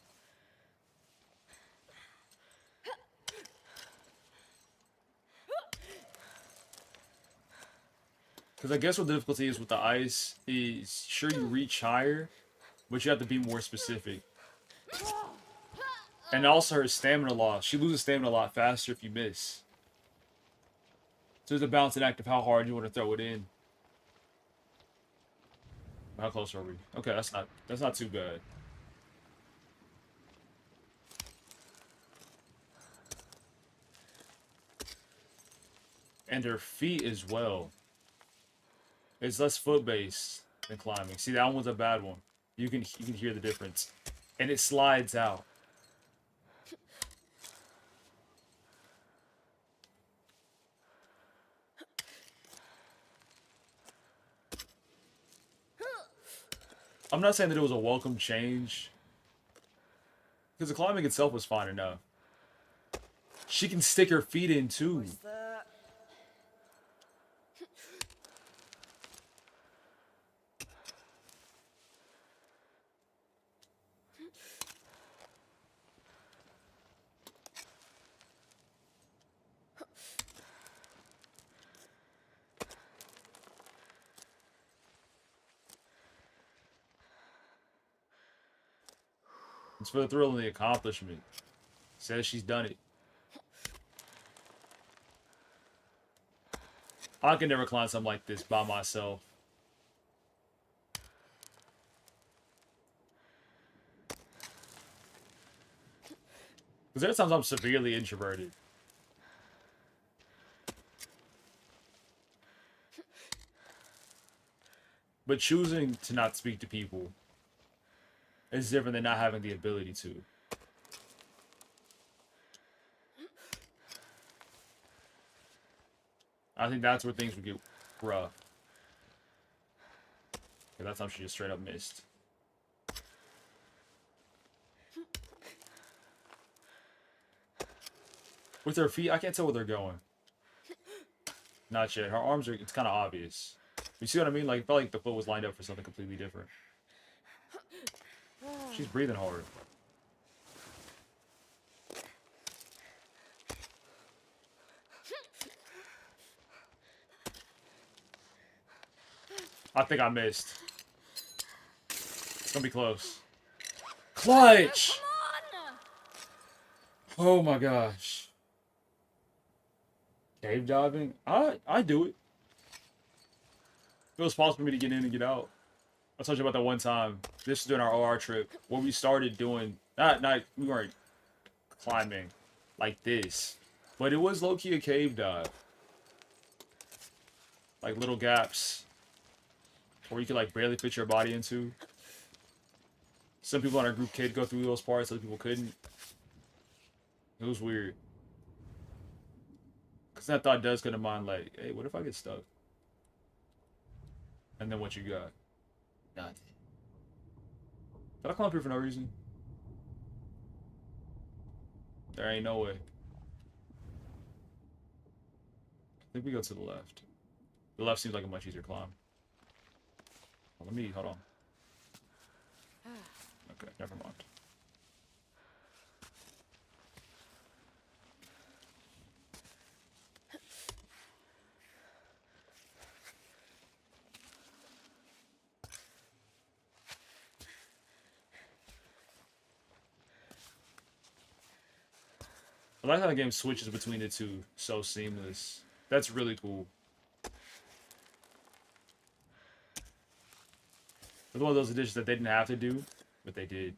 A: Because I guess what the difficulty is with the ice is, sure, you reach higher, but you have to be more specific. And also her stamina loss. She loses stamina a lot faster if you miss. So there's a balancing act of how hard you want to throw it in. How close are we? Okay, that's not too bad. And her feet as well. It's less foot based than climbing. See, that one's a bad one. You can hear the difference. And it slides out. I'm not saying that it was a welcome change. Because the climbing itself was fine enough. She can stick her feet in too.
B: What's that?
A: It's for the thrill and the accomplishment. Says she's done it. I can never climb something like this by myself. Because there are times I'm severely introverted. But choosing to not speak to people is different than not having the ability to. I think that's where things would get rough. Okay, that time she just straight up missed. With her feet, I can't tell where they're going. Not yet. Her arms are, it's kind of obvious. You see what I mean? Like, it felt like the foot was lined up for something completely different. She's breathing hard. I think I missed. It's gonna be close. Clutch!
B: Come on!
A: Oh my gosh. Cave diving? I do it. It was possible for me to get in and get out. I told you about that one time. This is during our OR trip where we started doing not we weren't climbing like this, but it was low key a cave dive, like little gaps where you could like barely fit your body into. Some people on our group could go through those parts, other people couldn't. It was weird. Cause that thought does come to mind, like, hey, what if I get stuck? And then what you got? Nothing. Did I climb up here for no reason? There ain't no way. I think we go to the left. The left seems like a much easier climb. Oh, let me, hold on. Okay, never mind. I like how the game switches between the two so seamless. That's really cool. It's one of those additions that they didn't have to do, but they did.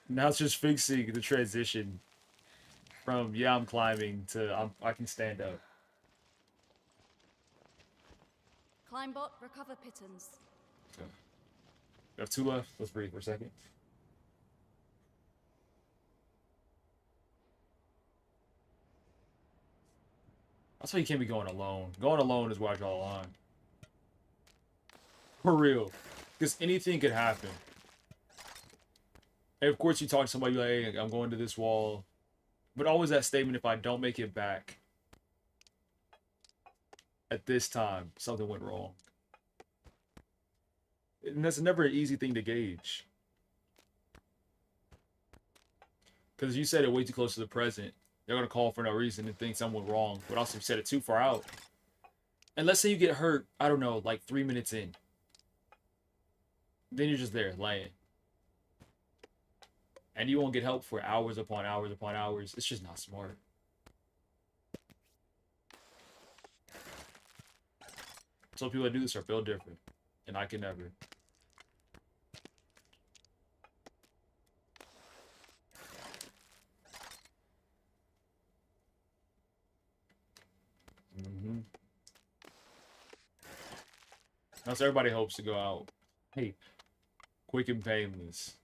A: Now it's just fixing the transition from, yeah, I'm climbing to I can stand up.
B: Climbot, recover pittance.
A: Okay. We have 2 left. Let's breathe for a second. That's why you can't be going alone. Going alone is where I draw the line. For real. Because anything could happen. And of course you talk to somebody like, hey, I'm going to this wall. But always that statement, if I don't make it back at this time, something went wrong. And that's never an easy thing to gauge. Because you said it way too close to the present. They're going to call for no reason and think something went wrong. But also you said it too far out. And let's say you get hurt, I don't know, like 3 minutes in. Then you're just there, laying. And you won't get help for hours upon hours upon hours. It's just not smart. So people that do this are built different. And I can never. Now, so everybody hopes to go out. Hey, quick and painless.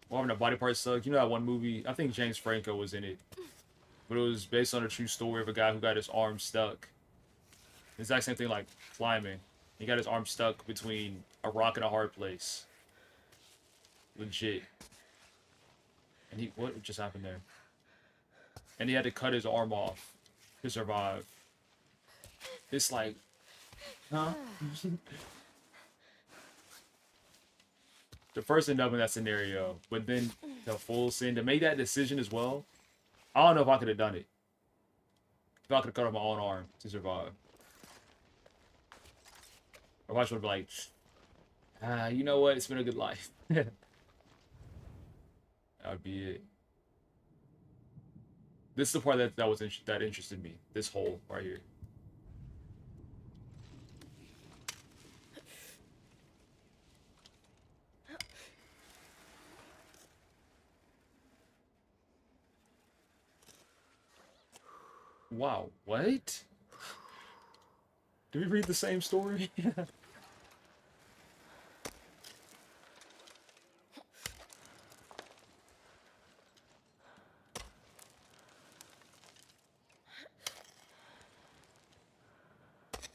A: Well, having a body part suck. You know that one movie? I think James Franco was in it. But it was based on a true story of a guy who got his arm stuck. The exact same thing like climbing. He got his arm stuck between a rock and a hard place. Legit. And he, what just happened there? And he had to cut his arm off to survive. It's like, huh? The first end up in that scenario, but then the full sin to make that decision as well. I don't know if I could have done it. If I could have cut off my own arm to survive. Or if I should have been like, you know what? It's been a good life. That would be it. This is the part that interested me. This hole right here. Wow, what? Did we read the same story?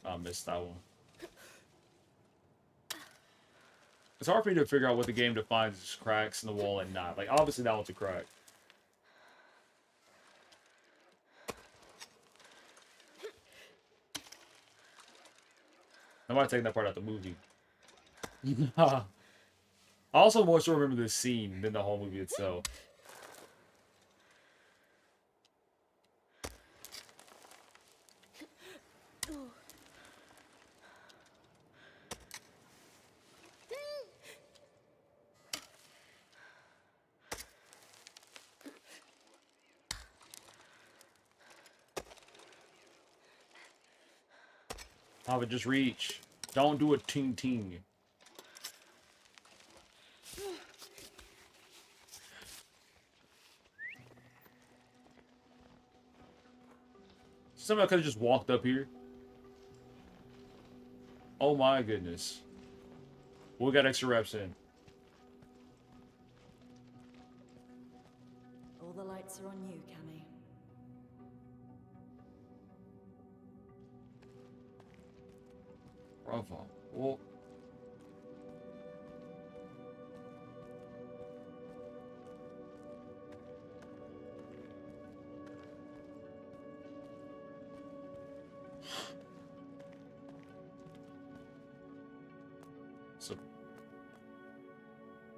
A: I missed that one. It's hard for me to figure out what the game defines as cracks in the wall and not. Like, obviously that one's a crack. I might have taken that part out of the movie. I also more so remember this scene than the whole movie itself. Have it just reach. Don't do a ting ting. Somebody could have just walked up here. Oh my goodness. We got extra reps in.
B: All the lights are on you, Cammy.
A: Bravo. Well. So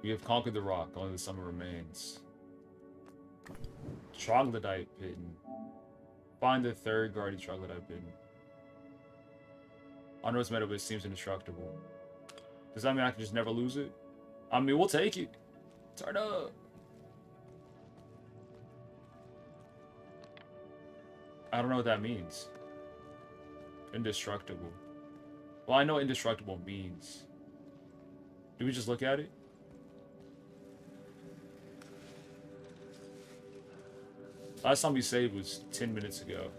A: we have conquered the rock, only the summer remains. Troglodyte pin. Find the third guardian troglodyte pin. I know it's meta, but it seems indestructible. Does that mean I can just never lose it? I mean, we'll take it. Turn up. I don't know what that means. Indestructible. Well, I know what indestructible means. Do we just look at it? Last time we saved was 10 minutes ago.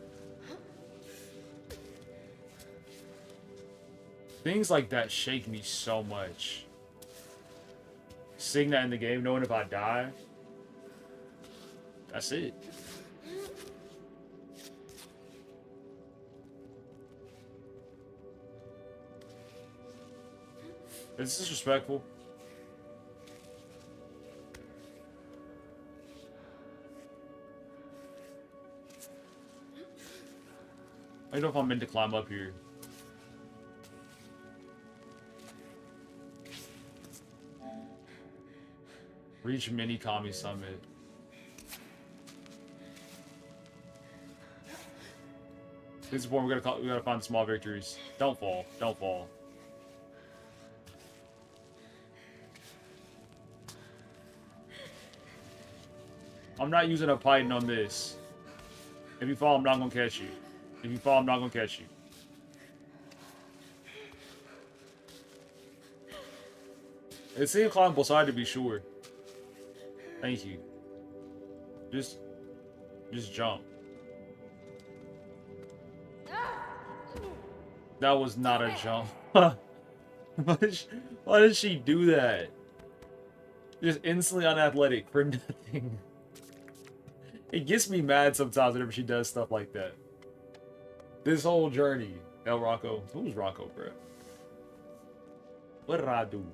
A: Things like that shake me so much. Seeing that in the game, knowing if I die, that's it. It's disrespectful. I don't know if I'm meant to climb up here. Reach Mini Kami Summit. This is where we gotta find small victories. Don't fall. Don't fall. I'm not using a Python on this. If you fall, I'm not gonna catch you. If you fall, I'm not gonna catch you. It seemed climbable side to be sure. Thank you. Just jump. That was not a jump. Why did she do that? Just instantly unathletic for nothing. It gets me mad sometimes whenever she does stuff like that. This whole journey. El Rocco. Who's Rocco, bro? What did I do?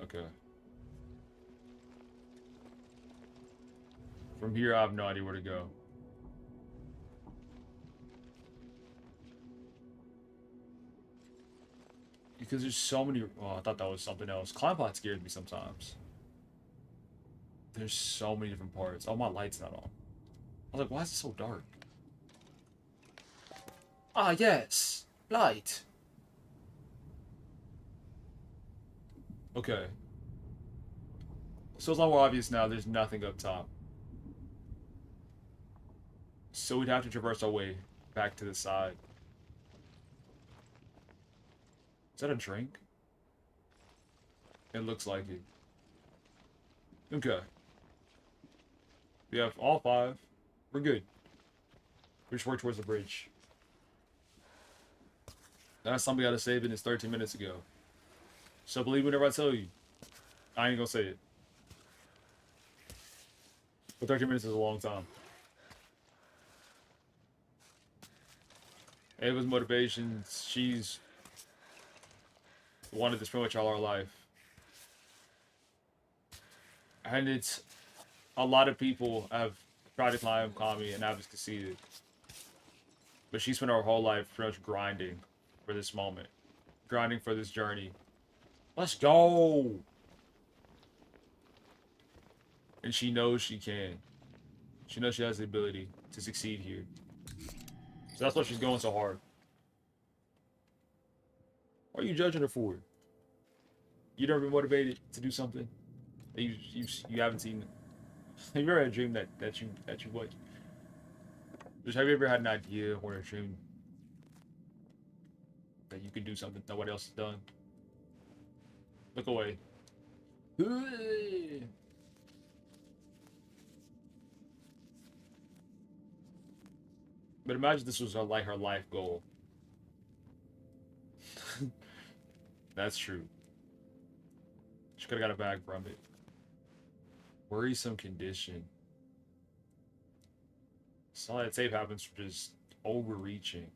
A: Okay. From here, I have no idea where to go. Because there's so many... Oh, I thought that was something else. Climbot scared me sometimes. There's so many different parts. Oh, my light's not on. I was like, why is it so dark? Ah, yes. Light. Okay. So it's a lot more obvious now. There's nothing up top. So we'd have to traverse our way back to the side. Is that a drink? It looks like it. Okay. We have all 5. We're good. We just work towards the bridge. Last time we got to save it is 13 minutes ago. So believe whenever I tell you. I ain't gonna say it. But 13 minutes is a long time. Ava's motivations, she's wanted this pretty much all our life. And it's a lot of people have tried to climb Kami and have succeeded. But she spent her whole life pretty much grinding for this moment. Grinding for this journey. Let's go! And she knows she can. She knows she has the ability to succeed here. So that's why she's going so hard. What are you judging her for? You never been motivated to do something? that you haven't seen. Have you ever had a dream that you what? Just have you ever had an idea or a dream that you could do something nobody else has done? Look away. But imagine this was her life goal. That's true. She could have got a bag from it. Worrisome condition. All that tape happens for just overreaching.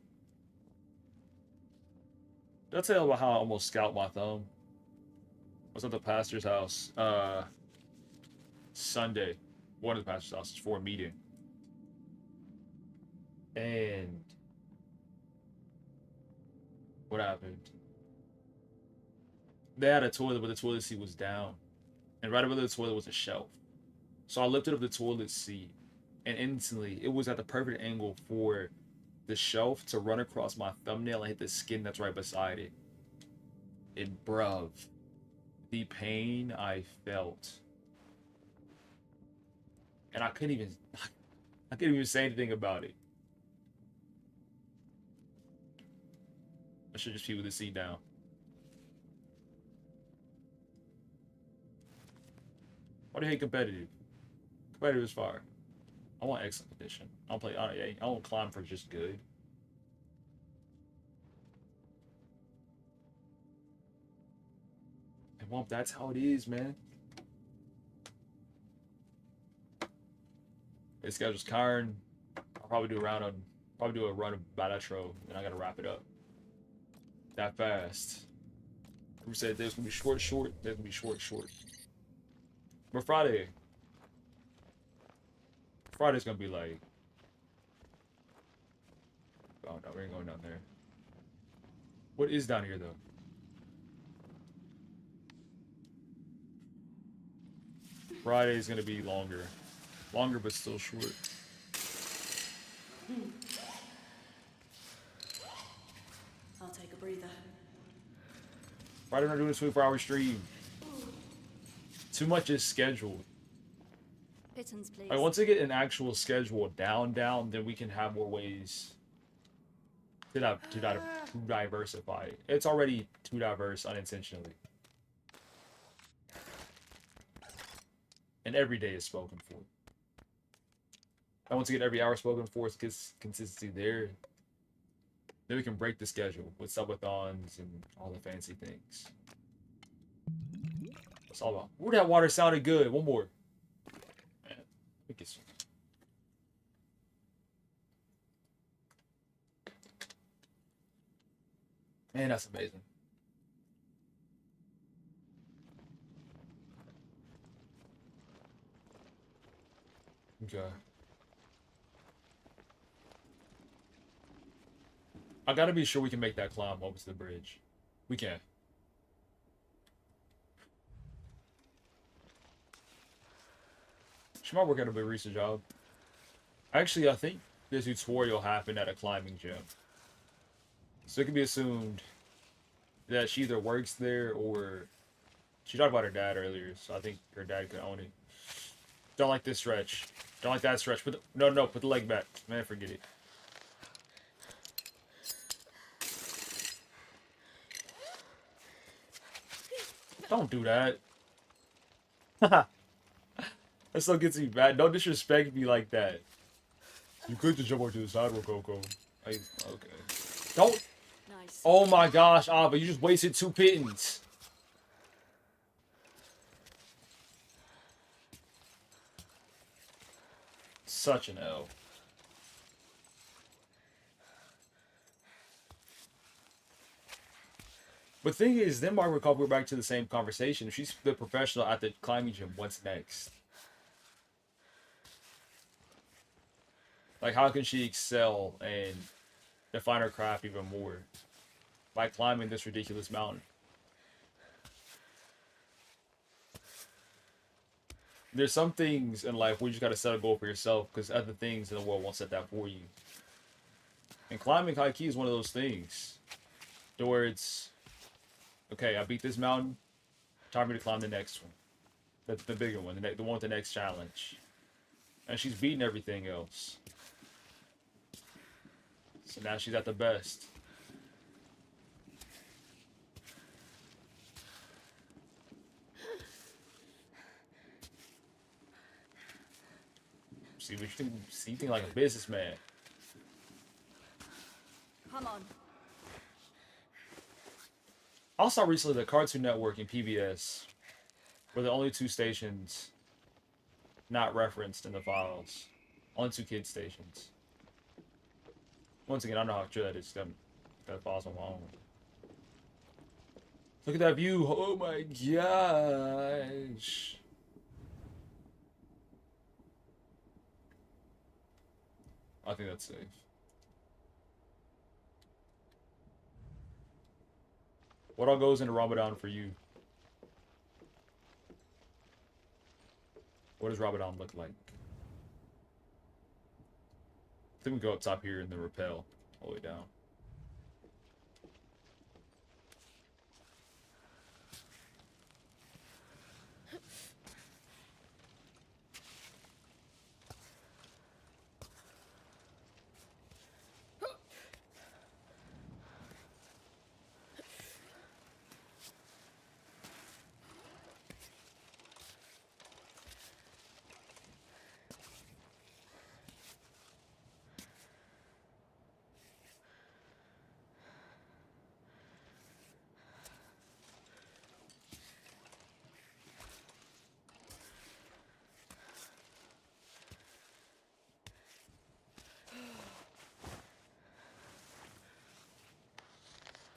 A: Did I tell you about how I almost scalped my thumb? I was at the pastor's house Sunday. One of the pastor's houses for a meeting. And what happened? They had a toilet, but the toilet seat was down. And right above the toilet was a shelf. So I lifted up the toilet seat, and instantly it was at the perfect angle for the shelf to run across my thumbnail and hit the skin that's right beside it. And bruv, the pain I felt. And I couldn't even say anything about it. I should just pee with the seat down. Why do you hate competitive? Competitive is fire. I want excellent condition. I don't climb for just good. And well, that's how it is, man. This guy was Karen. I'll probably do a run of BALATRO, then I gotta wrap it up. That fast. Who said there's gonna be short, there's gonna be short. But Friday's gonna be like, oh no, we ain't going down there. What is down here though? Friday's gonna be longer but still short.
B: I'll take a breather.
A: Friday we're not doing a 24-hour stream. Too much is scheduled.
B: Pittance, please.
A: Like once I get an actual schedule down, then we can have more ways to diversify. It's already too diverse unintentionally. And every day is spoken for. I want to get every hour spoken for, it gets consistency there. Then we can break the schedule with subathons and all the fancy things. It's all about. Ooh, that water sounded good. One more. Man, we get some. Man, that's amazing. Okay. I gotta be sure we can make that climb over to the bridge. We can. She might work at a barista job. Actually, I think this tutorial happened at a climbing gym. So it can be assumed that she either works there or... She talked about her dad earlier, so I think her dad could own it. Don't like this stretch. Don't like that stretch. No, put the leg back. Man, forget it. Don't do that. That still gets me bad. Don't disrespect me like that. You could just jump over to the side, Rococo. Okay. Don't.
B: Nice.
A: Oh my gosh, Ava, you just wasted 2 pittance. Such an L. But the thing is, then Margaret we're back to the same conversation. If she's the professional at the climbing gym, what's next? Like, how can she excel and define her craft even more by climbing this ridiculous mountain? There's some things in life where you just gotta set a goal for yourself because other things in the world won't set that for you. And climbing high key is one of those things to where it's, okay, I beat this mountain, time for me to climb the next one. the bigger one, the one with the next challenge. And she's beating everything else. So now she's at the best. See what you think? See, you think like a businessman.
B: Come on.
A: I saw recently the Cartoon Network and PBS were the only two stations not referenced in the files. Only two kids stations. Once again, I don't know how true that is. That files on my own. Look at that view! Oh my gosh! I think that's safe. What all goes into Ramadan for you? What does Ramadan look like? I think we go up top here and then rappel all the way down.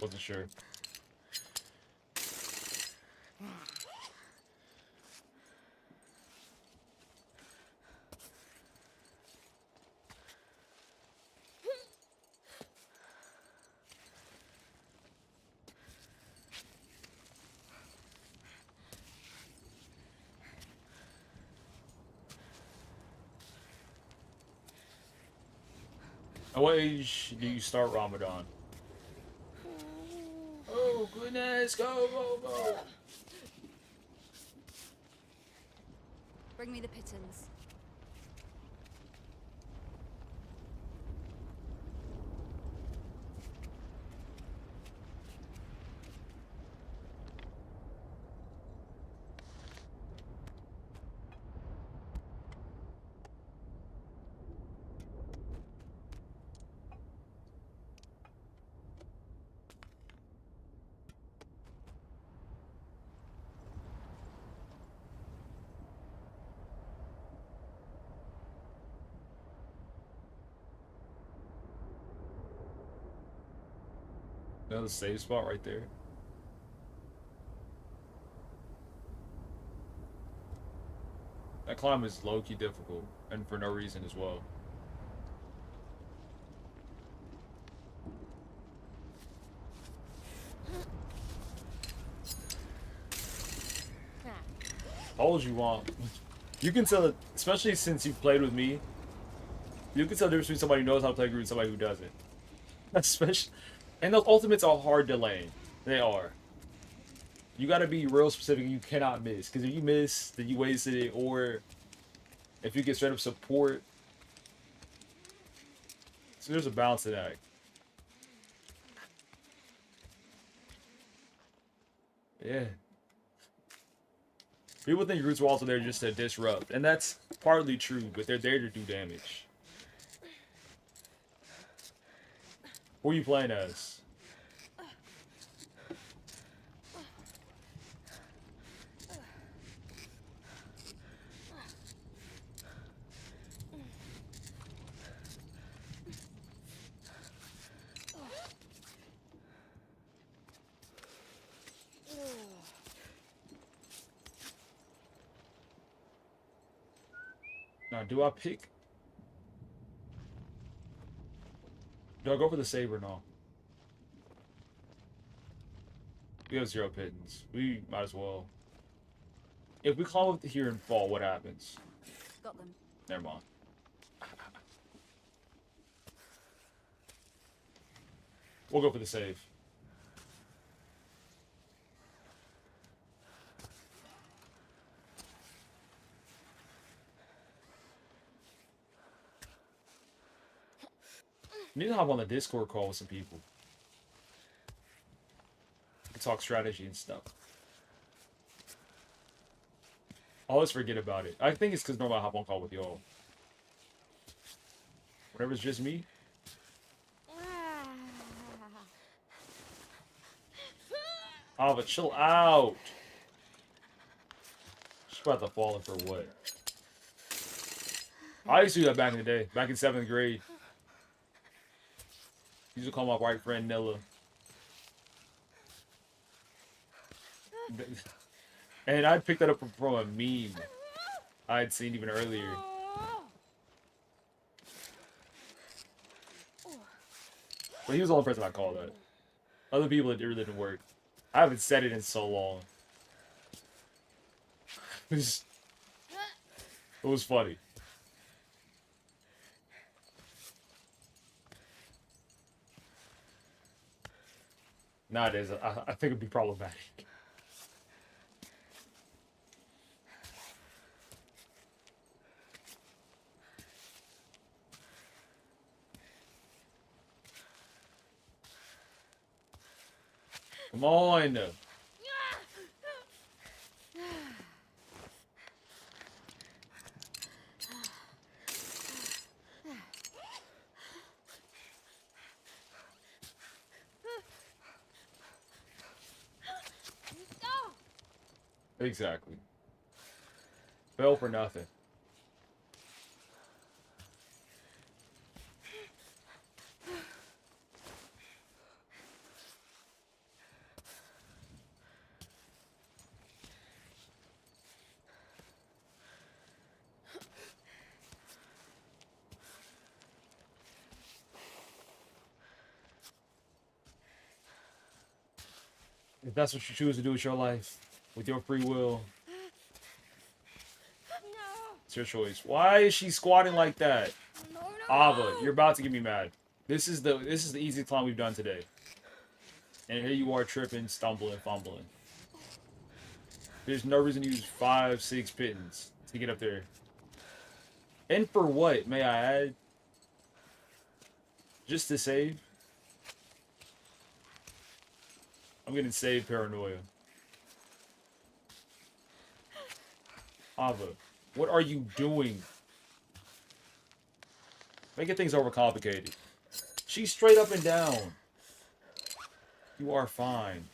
A: Wasn't sure. At what age do you start Ramadan? Oh goodness, go, go, go!
B: Bring me the pittance.
A: Another save spot right there. That climb is low-key difficult, and for no reason as well. How old you want? You can tell, especially since you've played with me, you can tell the difference between somebody who knows how to play Groot and somebody who doesn't. Especially, and those ultimates are hard to lane. They are. You gotta be real specific. You cannot miss, because if you miss, then you wasted it. Or if you get straight up support, so there's a balance to that. Yeah. People think Groot's walls are there just to disrupt, and that's partly true, but they're there to do damage. Who are you playing as? Now, do I pick? Do I go for the saber? No. We have 0 pittance. We might as well. If we climb up here and fall, what happens?
B: Got them.
A: Never mind. We'll go for the save. Need to hop on the Discord call with some people. We can talk strategy and stuff. I always forget about it. I think it's because normally I hop on call with y'all. Whenever it's just me. Oh, but chill out. She's about to fall in for what? I used to do that back in the day. Back in 7th grade. Used to call my white friend Nilla. And I picked that up from a meme I had seen even earlier. But he was the only person I called that. Other people, it really didn't work. I haven't said it in so long. It was funny. Nowadays, I think it'd be problematic. Come on. Exactly. Fell for nothing. If that's what you choose to do with your life, with your free will, it's your choice. Why is she squatting like that? Ava, you're about to get me mad. This is the easiest climb we've done today. And here you are tripping, stumbling, fumbling. There's no reason to use 5, 6 pittons to get up there. And for what, may I add? Just to save? I'm getting save paranoia. Ava, what are you doing? Making things overcomplicated. She's straight up and down. You are fine.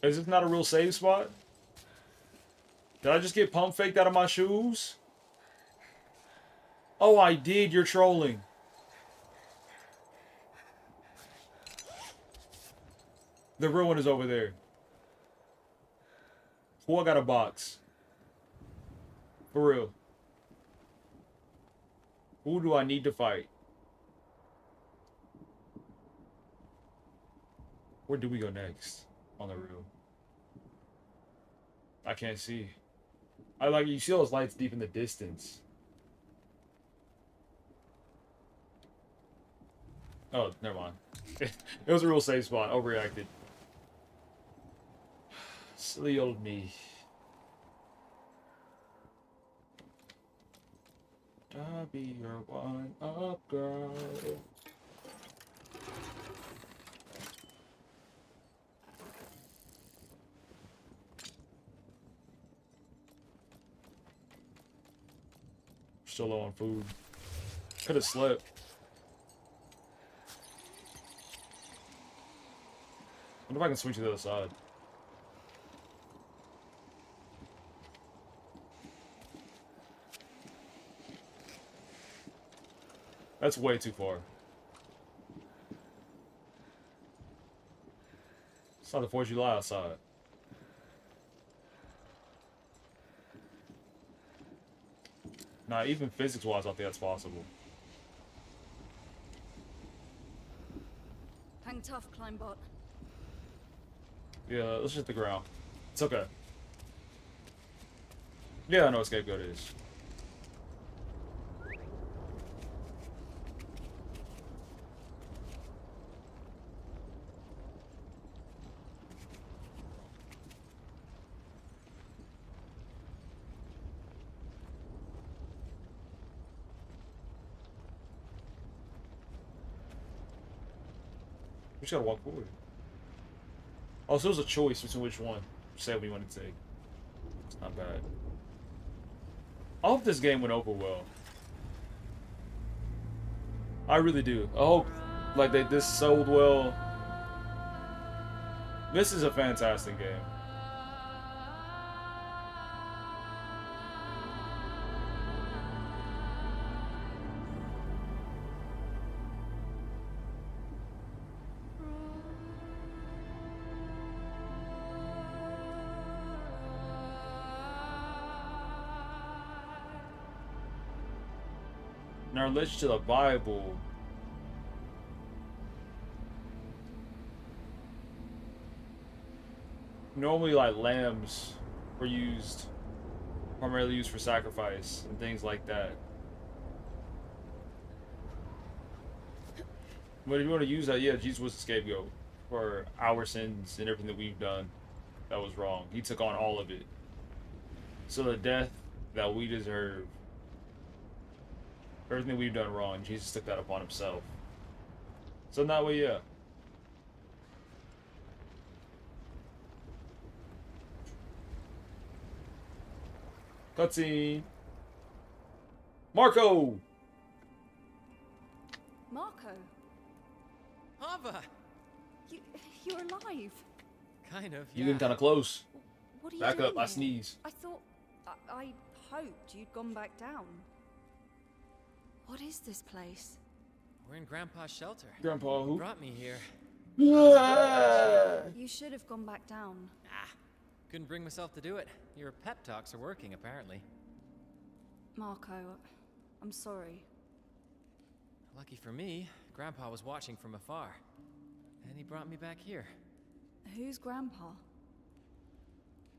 A: Is this not a real save spot? Did I just get pump faked out of my shoes? Oh, I did. You're trolling. The real one is over there. Who I got a box? For real. Who do I need to fight? Where do we go next? On the real. I can't see. I like you see those lights deep in the distance. Oh, never mind. It was a real safe spot. Overreacted. Silly old me. I'll be your one up girl. Still low on food. Could have slept. Wonder if I can switch to the other side. That's way too far. It's not the 4th of July outside. Nah, even physics-wise, I don't think that's possible.
B: Hang tough, Climbot.
A: Yeah, let's hit the ground. It's okay. Yeah, I know what scapegoat is. We just gotta walk forward. Oh, so it was a choice between which one. Say we want to take. It's not bad. I hope this game went over well. I really do. I hope like this sold well. This is a fantastic game. In our relation to the Bible, normally like lambs were primarily used for sacrifice and things like that. But if you want to use that, yeah, Jesus was the scapegoat for our sins and everything that we've done that was wrong. He took on all of it. So the death that we deserve, everything we've done wrong, Jesus took that upon himself. So in that way, yeah. Cutscene. Marco!
B: Marco,
C: Ava!
B: you're alive.
C: Kind of,
A: You
C: yeah.
A: getting kind of close.
B: What are you
A: Back
B: doing
A: up, I
B: here?
A: sneeze.
B: I thought... I hoped you'd gone back down. What is this place?
C: We're in Grandpa's shelter.
A: Grandpa,
C: He
A: who?
C: brought me here.
B: You should have gone back down.
C: Couldn't bring myself to do it. Your pep talks are working, apparently.
B: Marco, I'm sorry.
C: Lucky for me, Grandpa was watching from afar. And he brought me back here.
B: Who's Grandpa?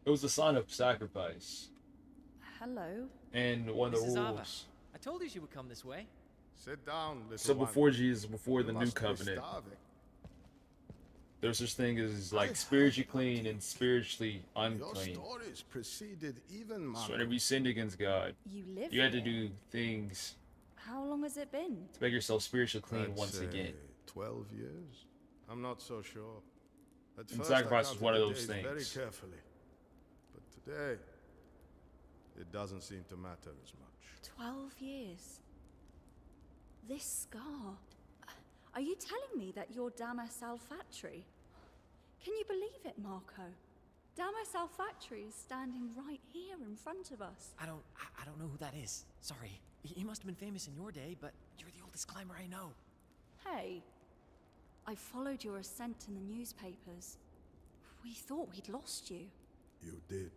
A: It was a sign of sacrifice.
B: Hello?
A: And one of
C: This
A: the
C: is Ava.
A: rules.
C: I told you she would come this way.
D: Sit down, little
A: So
D: one.
A: before Jesus, before
D: You
A: the new
D: must be
A: covenant,
D: starving.
A: there's such thing as like
D: I
A: spiritually
D: heard
A: clean
D: about
A: and spiritually
D: Your
A: unclean.
D: stories preceded even mine.
A: So whenever you sinned against God,
B: You live
A: you had to
B: here?
A: do things
B: How long has it been?
A: to make yourself spiritually clean
D: I'd
A: once
D: say
A: again.
D: 12 years? I'm not so sure. At
A: And
D: first
A: sacrifice
D: I
A: was one of
D: counted
A: those
D: the days
A: things.
D: very carefully. But today, it doesn't seem to matter as much.
B: 12 years. This scar. Are you telling me that you're Damas Alfatri? Can you believe it, Marco? Damas Alfatri is standing right here in front of us.
C: I don't know who that is. Sorry. He must have been famous in your day, but you're the oldest climber I know.
B: Hey, I followed your ascent in the newspapers. We thought we'd lost you.
D: You did.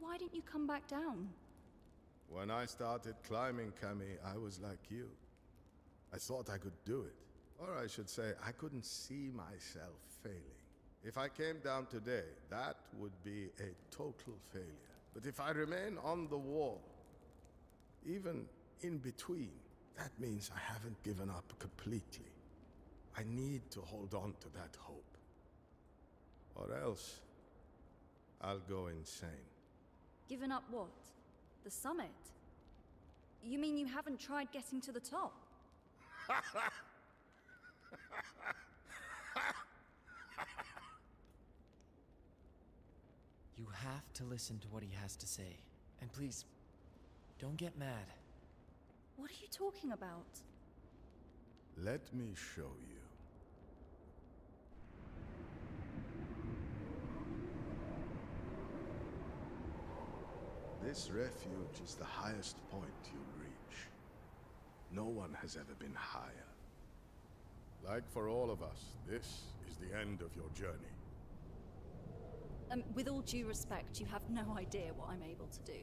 B: Why didn't you come back down?
D: When I started climbing, Cammy, I was like you. I thought I could do it. Or I should say, I couldn't see myself failing. If I came down today, that would be a total failure. But if I remain on the wall, even in between, that means I haven't given up completely. I need to hold on to that hope. Or else, I'll go insane.
B: Given up what? The summit? You mean you haven't tried getting to the top?
C: You have to listen to what he has to say. And please, don't get mad.
B: What are you talking about?
D: Let me show you. This refuge is the highest point you'll reach. No one has ever been higher. Like for all of us, this is the end of your journey.
B: With all due respect, you have no idea what I'm able to do.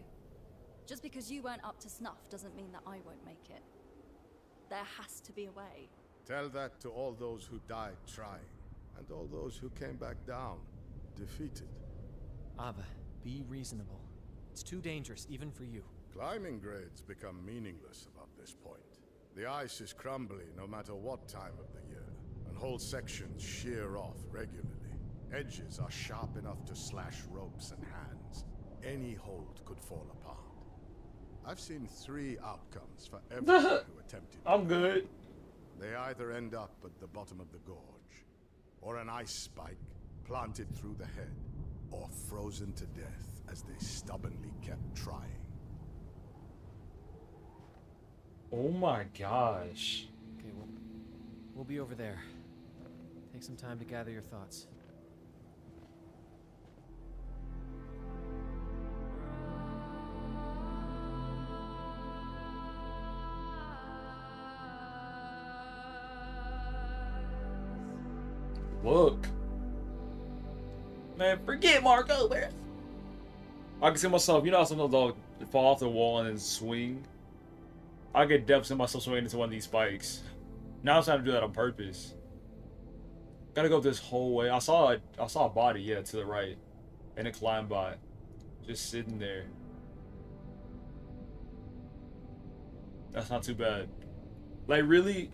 B: Just because you weren't up to snuff doesn't mean that I won't make it. There has to be a way.
D: Tell that to all those who died trying, and all those who came back down, defeated.
C: Ava, be reasonable. It's too dangerous, even for you.
D: Climbing grades become meaningless about this point. The ice is crumbly no matter what time of the year, and whole sections shear off regularly. Edges are sharp enough to slash ropes and hands. Any hold could fall apart. I've seen 3 outcomes for everyone who attempted.
A: I'm good.
D: They either end up at the bottom of the gorge, or an ice spike planted through the head, or frozen to death as they stubbornly kept trying.
A: Oh my gosh.
C: Okay, we'll be over there. Take some time to gather your thoughts.
A: Look. Man, forget Marco, man. I can see myself, you know how sometimes I'll fall off the wall and then swing? I could definitely see myself swinging into one of these spikes. Now I'm trying to do that on purpose. Gotta go this whole way. I saw a body, yeah, to the right. And it climbed by. Just sitting there. That's not too bad. Like, really?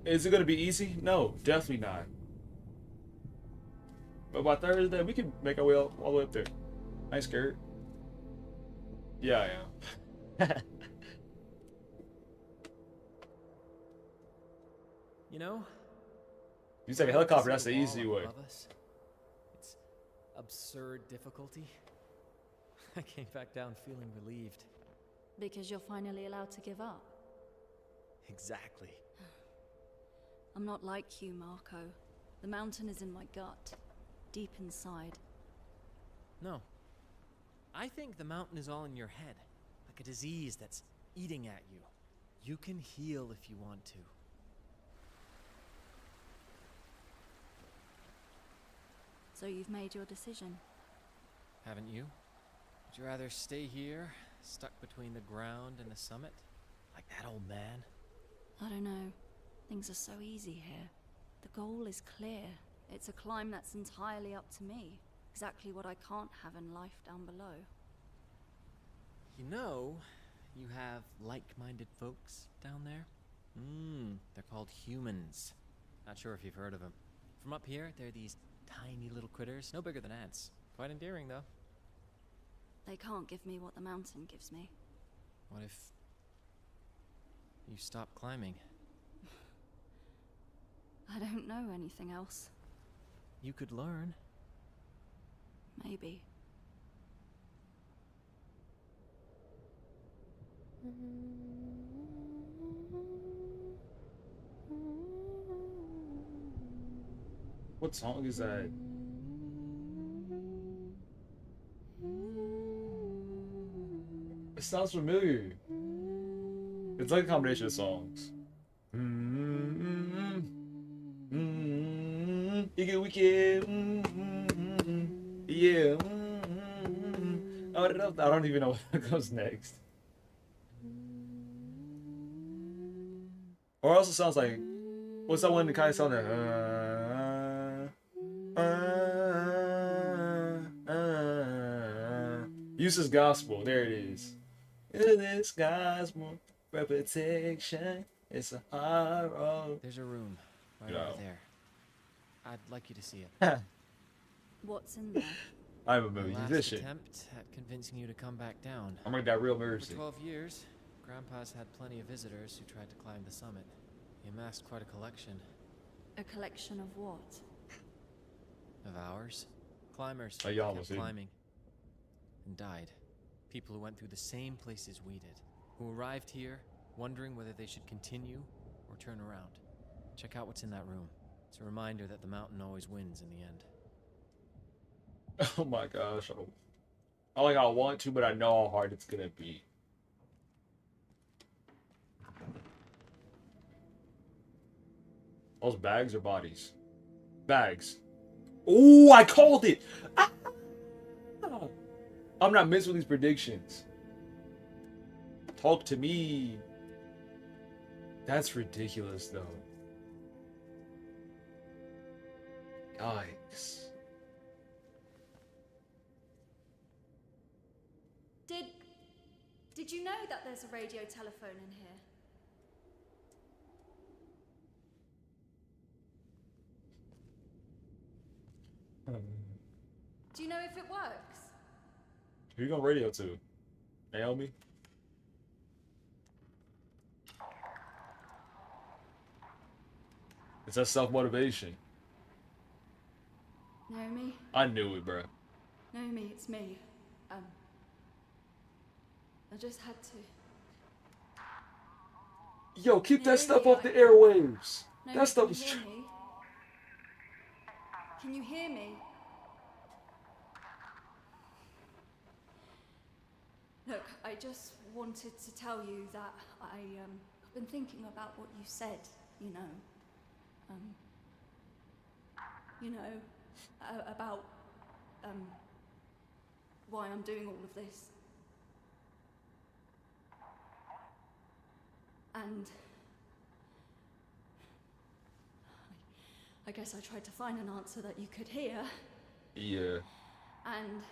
A: Is it gonna be easy? No, definitely not. But by Thursday, we can make our way all the way up there. I ain't scared. Yeah, I am.
C: You know?
A: You take a helicopter, that's the easy way.
C: It's absurd difficulty. I came back down feeling relieved.
B: Because you're finally allowed to give up.
C: Exactly.
B: I'm not like you, Marco. The mountain is in my gut. Deep inside.
C: No. I think the mountain is all in your head. Like a disease that's eating at you. You can heal if you want to.
B: So you've made your decision.
C: Haven't you? Would you rather stay here, stuck between the ground and the summit? Like that old man?
B: I don't know. Things are so easy here. The goal is clear. It's a climb that's entirely up to me. Exactly what I can't have in life down below.
C: You know, you have like-minded folks down there? They're called humans. Not sure if you've heard of them. From up here, they're these tiny little critters, no bigger than ants. Quite endearing, though.
B: They can't give me what the mountain gives me.
C: What if you stop climbing?
B: I don't know anything else.
C: You could learn.
B: Maybe.
A: What song is that? It sounds familiar. It's like a combination of songs. You get wicked. Yeah. I don't even know what comes next. Or also sounds like, what's that one that kind of sounds like? Use this gospel. There it is. This gospel reputation. It's a hard road.
C: There's a room right over there. I'd like you to see it.
B: What's in there?
A: I'm a
C: My last
A: musician.
C: attempt at convincing you to come back down.
A: I'm like that real
C: For
A: music.
C: 12 years, Grandpa's had plenty of visitors who tried to climb the summit. He amassed quite a collection.
B: A collection of what?
C: Of ours. Climbers
A: Oh,
C: who
A: you
C: kept
A: almost did.
C: climbing and died. People who went through the same places we did. Who arrived here wondering whether they should continue or turn around. Check out what's in that room. It's a reminder that the mountain always wins in the end.
A: Oh my gosh. I like I want to, but I know how hard it's gonna be. Those bags or bodies? Bags. Ooh, I called it. Ah! I'm not missing these predictions. Talk to me. That's ridiculous, though. Yikes.
B: Did you know that there's a radio telephone in here? Do you know if it works?
A: Who you gonna radio to? Naomi? It's that self-motivation.
B: Naomi?
A: I knew it, bro.
B: Naomi, it's me. I just had to.
A: Yo, keep that stuff
B: Naomi,
A: off the airwaves.
B: Naomi,
A: That stuff
B: can
A: is...
B: you hear me? Can you hear me? Look, I just wanted to tell you that I've been thinking about what you said, about why I'm doing all of this. And I guess I tried to find an answer that you could hear.
A: Yeah.
B: And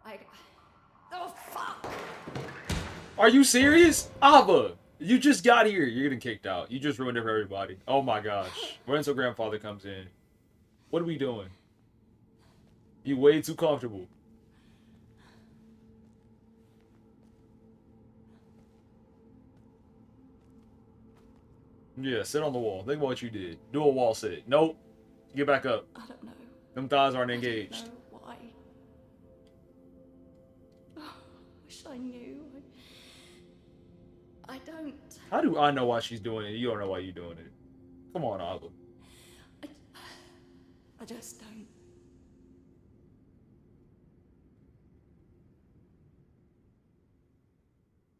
B: I oh fuck!
A: Are you serious? Ava, you just got here. You're getting kicked out. You just ruined it for everybody. Oh my gosh. Renzo grandfather comes in. What are we doing? You way too comfortable. Yeah, sit on the wall. Think about what you did. Do a wall sit. Nope. Get back up.
B: I don't know.
A: Them thighs aren't engaged.
B: I don't know why. Oh, wish I knew. I don't.
A: How do I know why she's doing it? You don't know why you're doing it. Come on, Ava.
B: I just don't.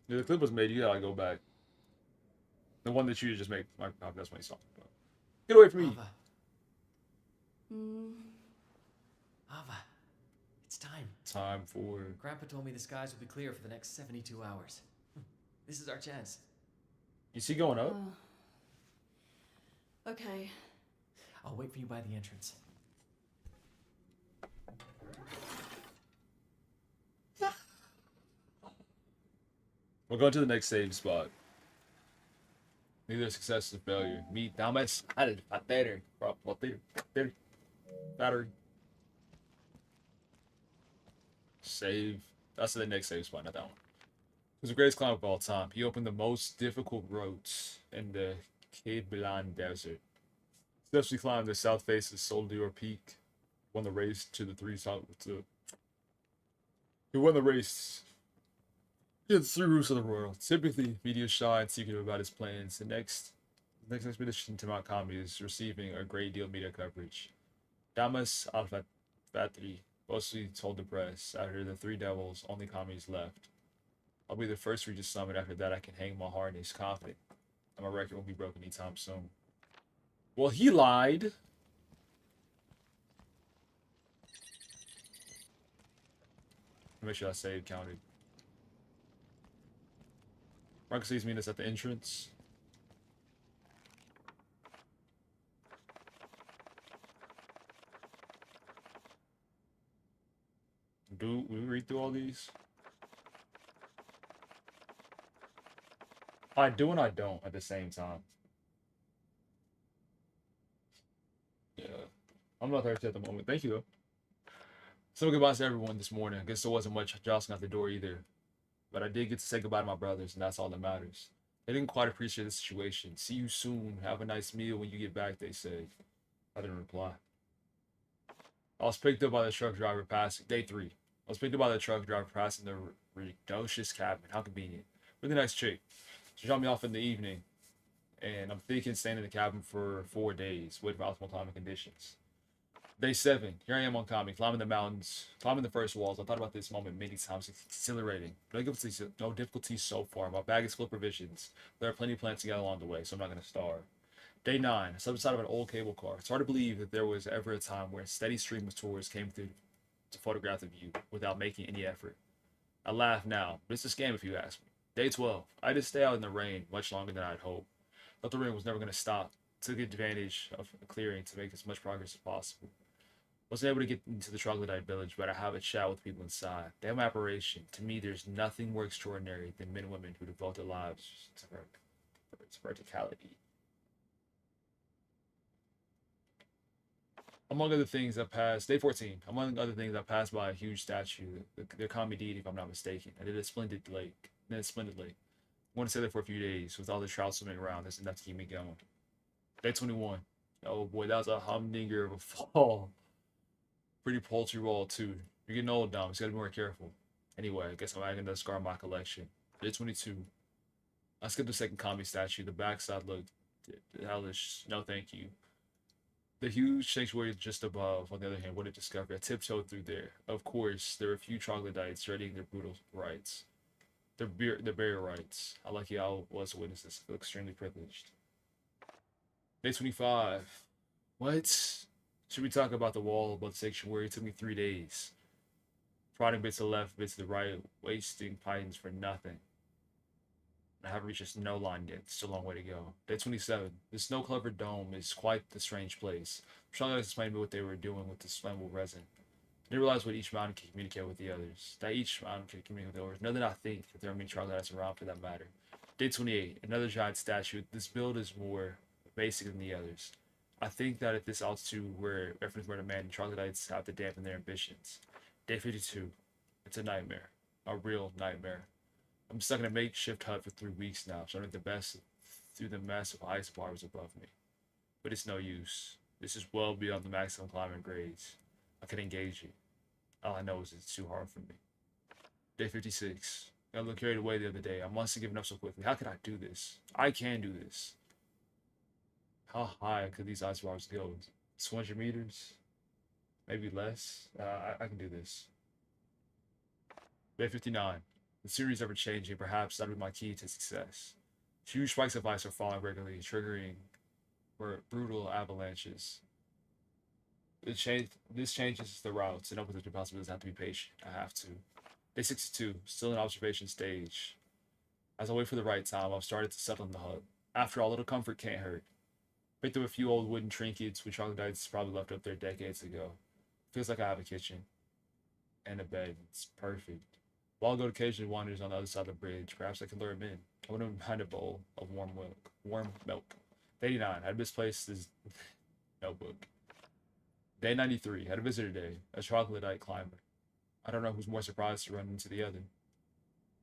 A: Yeah, the clip was made. You gotta go back. The one that you just made. That's my song. Get away from me.
C: Ava. Ava. It's time.
A: Time for...
C: Grandpa told me the skies will be clear for the next 72 hours. This is our chance.
A: You see going up?
B: Okay.
C: I'll wait for you by the entrance.
A: We'll go to the next save spot. Neither success or failure. Meet damas al battery. Battery. Save. That's the next save spot, not that one. He was the greatest climber of all time. He opened the most difficult roads in the Kiblan Desert. Successfully climbed the south face of Soldier Peak. Won the race to the three south. He won the race. He had 3 routes of the world. Typically, media shy and secretive about his plans. The next expedition to Mount Kami is receiving a great deal of media coverage. Damas al-Fatri mostly told the press, after the 3 devils, only Kami is left. I'll be the first to reach the summit. After that, I can hang my harness confident. And my record won't be broken anytime soon. Well, he lied. Make sure I save counted. Marcus sees me at the entrance. Do we read through all these? I do and I don't at the same time. Yeah. I'm not thirsty at the moment. Thank you, though. So goodbyes to everyone this morning. I guess there wasn't much jostling at the door either. But I did get to say goodbye to my brothers, and that's all that matters. They didn't quite appreciate the situation. See you soon. Have a nice meal when you get back, they said. I didn't reply. I was picked up by the truck driver passing. Day 3. I was picked up by the truck driver passing the precocious cabin. How convenient. Really nice chick. She dropped me off in the evening. And I'm thinking staying in the cabin for 4 days, waiting for optimal climate conditions. Day 7. Here I am on Kami, climbing the mountains, climbing the first walls. I thought about this moment many times. It's exhilarating. No difficulties so far. My bag is full of provisions. There are plenty of plans to get along the way, so I'm not going to starve. Day 9. I slept inside of an old cable car. It's hard to believe that there was ever a time where a steady stream of tourists came through to photograph the view without making any effort. I laugh now, but it's a scam if you ask me. Day 12. I just stay out in the rain much longer than I'd hoped. Thought the rain was never going to stop. Took advantage of a clearing to make as much progress as possible. Wasn't able to get into the troglodyte village, but I have a chat with people inside. They have my admiration. To me, there's nothing more extraordinary than men and women who devote their lives to verticality. Among other things, I passed day 14. Among other things, I passed by a huge statue, their kami deity, if I'm not mistaken. I did a splendid lake. I want to stay there for a few days with all the trout swimming around. That's enough to keep me going. Day 21. Oh boy, that was a humdinger of a fall. Pretty paltry roll too. You're getting old now. So gotta be more careful. Anyway, I guess I'm adding the scar in my collection. Day 22. I skipped the second kami statue. The backside looked hellish. No, thank you. The huge sanctuary just above, on the other hand, what a discovery. I tiptoed through there. Of course, there were a few troglodytes readying their brutal rites. Their burial rites. I lucky I was a witness this. I feel extremely privileged. Day 25. What? Should we talk about the wall above the sanctuary? It took me 3 days. Prodding bits to the left, bits to the right, wasting pythons for nothing. I haven't reached a snow line yet. It's still a long way to go. Day 27. The snow-covered dome is quite the strange place. Troglodytes explained to me what they were doing with this flammable resin. I didn't realize what each mountain can communicate with the others. That each mountain can communicate with the others. No, that I think that there are many troglodytes around for that matter. Day 28. Another giant statue. This build is more basic than the others. I think that at this altitude where everyone's murder man, troglodytes have to dampen their ambitions. Day 52. It's a nightmare. A real nightmare. I'm stuck in a makeshift hut for 3 weeks now, trying to make the best through the massive ice bars above me. But it's no use. This is well beyond the maximum climbing grades. I can engage it. All I know is it's too hard for me. Day 56. I got carried away the other day. I must have given up so quickly. How could I do this? I can do this. How high could these ice bars go? 200 meters? Maybe less? I can do this. Day 59. The series ever changing, perhaps that would be my key to success. Huge spikes of ice are falling regularly, triggering brutal avalanches. This changes the routes and opens up the possibilities. I have to be patient. I have to. Day 62. Still in observation stage. As I wait for the right time, I've started to settle in the hut. After all, a little comfort can't hurt. Picked up a few old wooden trinkets which troglodytes probably left up there decades ago. Feels like I have a kitchen. And a bed. It's perfect. While Goat occasionally wanders on the other side of the bridge, perhaps I can lure him in. I wouldn't mind a bowl of warm milk. Day 89. I had misplaced his notebook. Day 93. Had a visitor day. A troglodyte climber. I don't know who's more surprised to run into the other.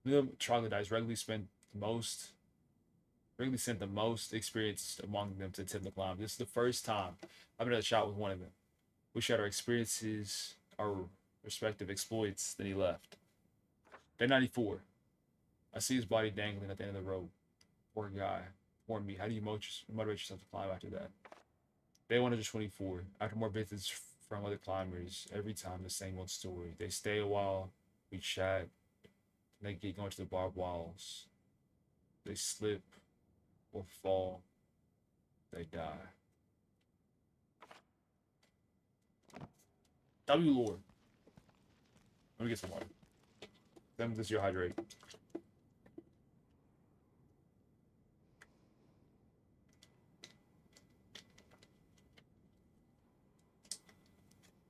A: The troglodytes regularly sent the most experienced among them to attempt the climb. This is the first time I've been at a shot with one of them. We shared our experiences, our respective exploits, then he left. Day 94. I see his body dangling at the end of the rope. Poor guy. Poor me. How do you motivate yourself to climb after that? Day 124. After more visits from other climbers, every time the same old story. They stay a while, we chat, they get going to the barbed walls. They slip or fall. They die. W Lord. Let me get some water. Then this your hydrate.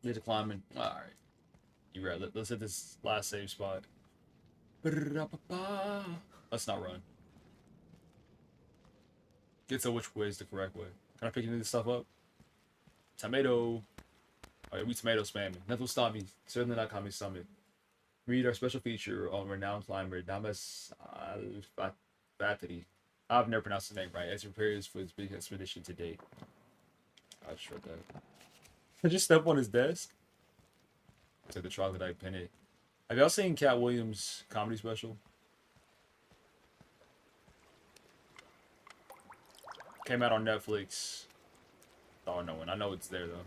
A: Need to climb in. Alright. You ready? Let's hit this last save spot. Let's not run. Get to which way is the correct way. Can I pick any of this stuff up? Tomato. Alright, we tomato spamming. Nothing will stop me. Certainly not Kami Summit. Read our special feature on renowned climber Damas Battery. I've never pronounced his name right as he prepares for his big expedition to date. I just read that. I just step on his desk. To the troglodyte pennant. Have y'all seen Cat Williams' comedy special? Came out on Netflix. Oh no one. I know it's there though.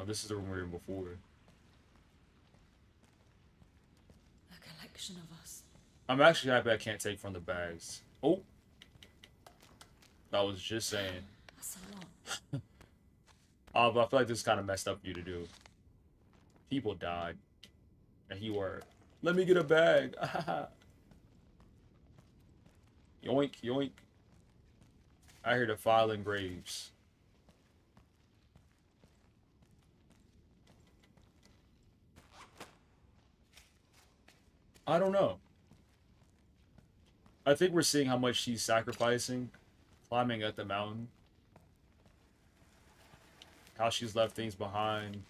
A: Oh, this is the room we were in before.
B: A collection of us.
A: I'm actually happy I can't take from the bags. Oh. I was just saying.
B: That's a lot.
A: But I feel like this is kind of messed up for you to do. People died. And he were, let me get a bag. Yoink, yoink. I hear the filing graves. I don't know. I think we're seeing how much she's sacrificing, climbing up the mountain. How she's left things behind.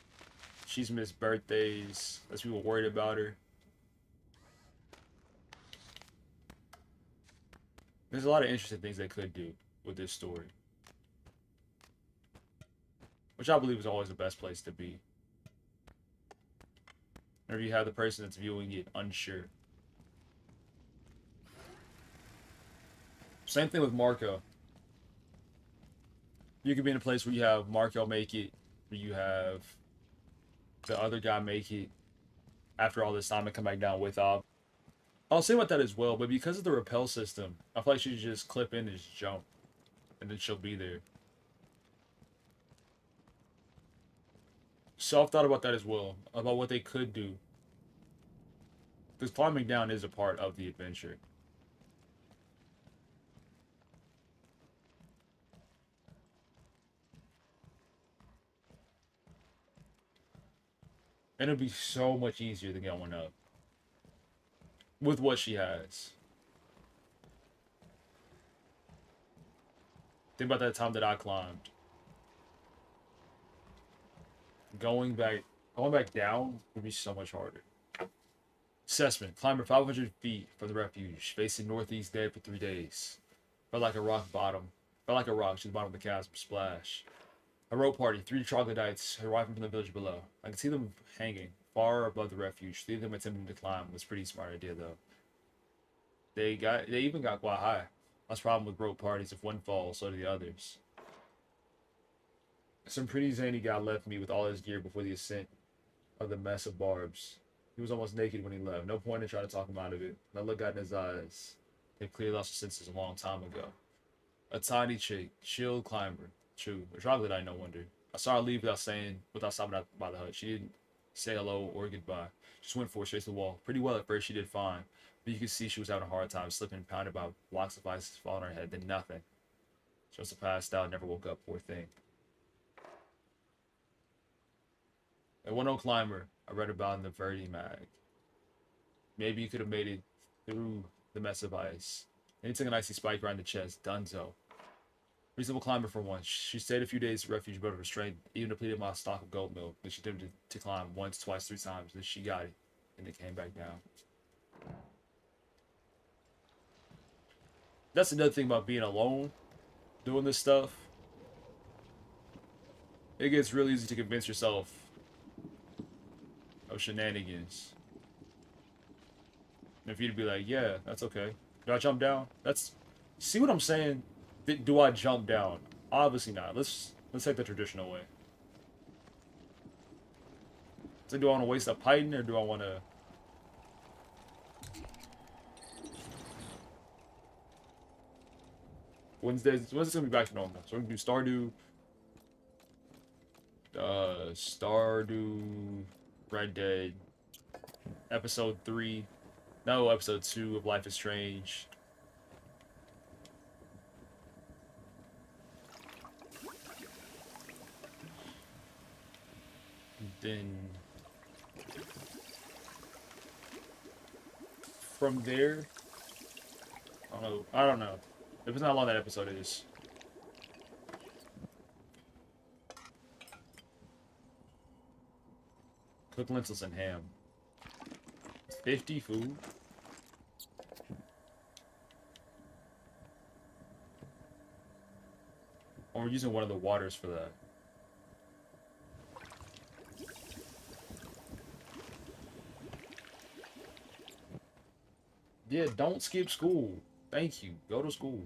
A: She's missed birthdays. As people worried about her. There's a lot of interesting things they could do with this story. Which I believe is always the best place to be. Whenever you have the person that's viewing it unsure. Same thing with Marco. You could be in a place where you have Marco make it, where you have the other guy make it after all this time and come back down with Ob. I'll say about that as well, but because of the rappel system, I feel like she should just clip in and just jump. And then she'll be there. So I've thought about that as well, about what they could do. Because climbing down is a part of the adventure. And it'll be so much easier than going up. With what she has. Think about that time that I climbed. Going back down would be so much harder. Assessment. Climbed 500 feet from the refuge, facing northeast dead for 3 days. Felt like a rock bottom. Felt like a rock to the bottom of the chasm. Splash. A rope party. 3 troglodytes arriving from the village below. I could see them hanging far above the refuge. 3 of them attempting to climb. Was a pretty smart idea though. They even got quite high. That's the problem with rope parties. If one falls, so do the others. Some pretty zany guy left me with all his gear before the ascent of the mess of barbs. He was almost naked when he left. No point in trying to talk him out of it. And I look out in his eyes. They clearly lost their senses a long time ago. A tiny chick, chilled climber. True, a troglodyte, no wonder. I saw her leave without stopping out by the hut. She didn't say hello or goodbye. Just went for it straight to the wall. Pretty well at first, she did fine. But you could see she was having a hard time, slipping, pounded by blocks of ice falling on her head. Then nothing. She must have passed out, never woke up, poor thing. A one-old climber I read about in the Verdi mag. Maybe you could have made it through the mess of ice. And he took an icy spike around the chest. Dunzo. Reasonable climber for once. She stayed a few days at refuge, but her strength even depleted my stock of goat milk. Then she attempted to climb once, twice, 3 times. Then she got it, and it came back down. That's another thing about being alone, doing this stuff. It gets really easy to convince yourself of shenanigans. And for you to be like, yeah, that's okay. Do I jump down? See what I'm saying? Do I jump down? Obviously not. Let's take the traditional way. So do I want to waste a python or do I want to... Wednesday's gonna be back to normal. So we're gonna do Stardew, Red Dead, episode 3. No, episode 2 of Life is Strange. Then from there, I don't know. Depends on how long that episode is. Cook lentils and ham. 50 food. Or we're using one of the waters for that. Yeah, don't skip school. Thank you. Go to school.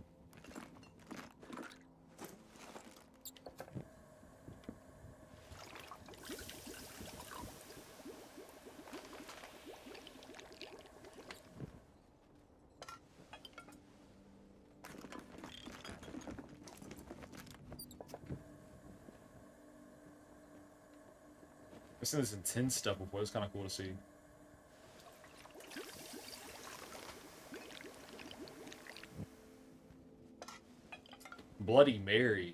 A: I've seen this intense stuff before. It's kind of cool to see. Bloody Mary.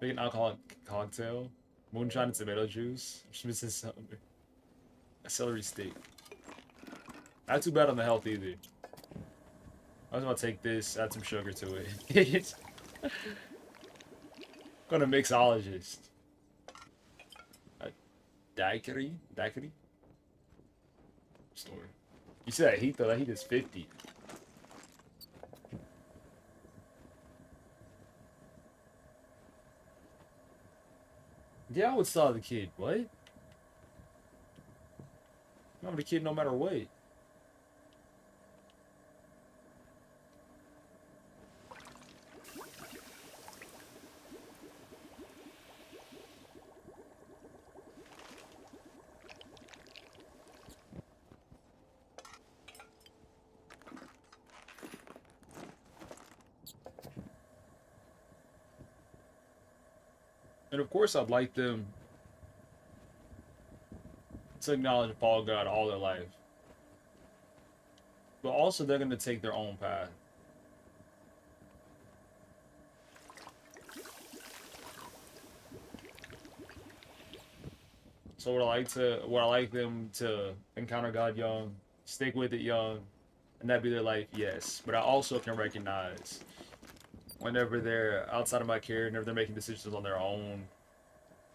A: Make an alcoholic cocktail. Moonshine and tomato juice. I'm just missing something. A celery steak. Not too bad on the health either. I was gonna take this, add some sugar to it. It's gonna mixologist. A daiquiri? Daiquiri? Store. You see that heat though? That heat is 50. Yeah, I would still have the kid. What? I'm having the kid no matter what. And of course, I'd like them to acknowledge and follow God all their life. But also, they're going to take their own path. So would I like them to encounter God young, stick with it young, and that be their life? Yes. But I also can recognize whenever they're outside of my care, whenever they're making decisions on their own,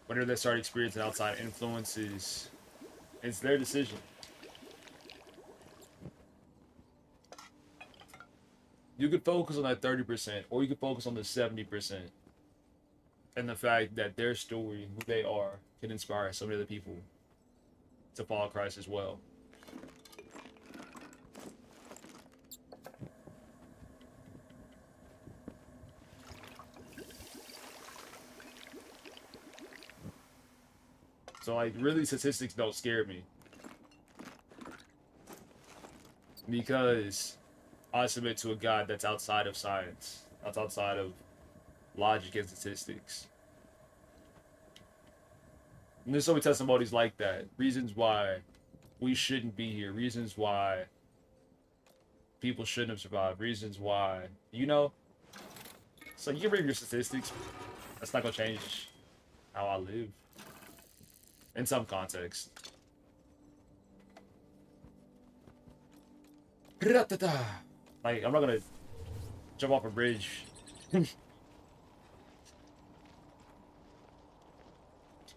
A: whenever they start experiencing outside influences, it's their decision. You could focus on that 30%, or you could focus on the 70%. And the fact that their story, who they are, can inspire so many other people to follow Christ as well. So, like, really, statistics don't scare me. Because I submit to a God that's outside of science, that's outside of logic and statistics. And there's so many testimonies like that. Reasons why we shouldn't be here. Reasons why people shouldn't have survived. Reasons why, you know? So you can bring your statistics. That's not going to change how I live. In some context. Like, I'm not going to jump off a bridge.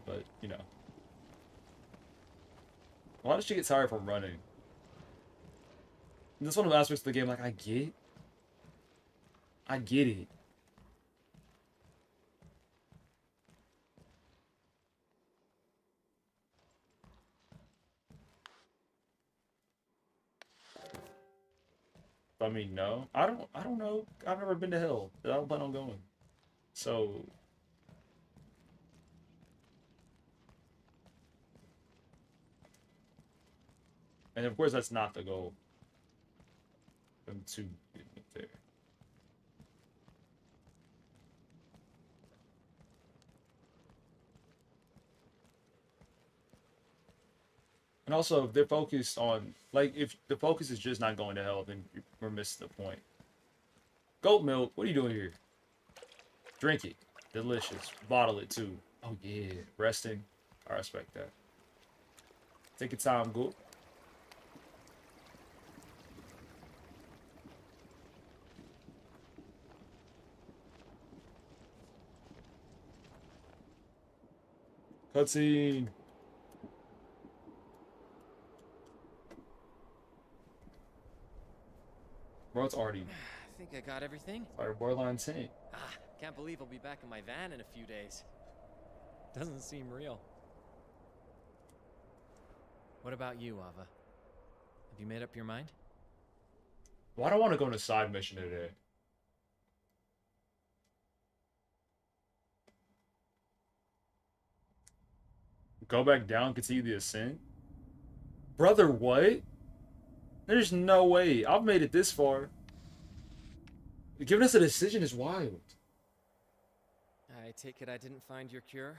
A: But, you know. Why does she get tired from running? And that's one of the aspects of the game, like, I get it. I mean, no. I don't know. I've never been to hell. I don't plan on going. So... And of course, that's not the goal. Them two there. And also, if they're focused on, like, if the focus is just not going to hell, then we're missing the point. Goat milk, what are you doing here? Drink it. Delicious. Bottle it too. Oh yeah, resting. I respect that. Take your time, go. Cutscene. Bro, it's already.
C: I think I got everything.
A: Fire borderline 10.
C: Can't believe I'll be back in my van in a few days. Doesn't seem real. What about you, Ava? Have you made up your mind?
A: Well, I don't want to go on a side mission today. Go back down, continue the ascent? Brother, what? There's no way. I've made it this far. Giving us a decision is wild.
C: I take it I didn't find your cure?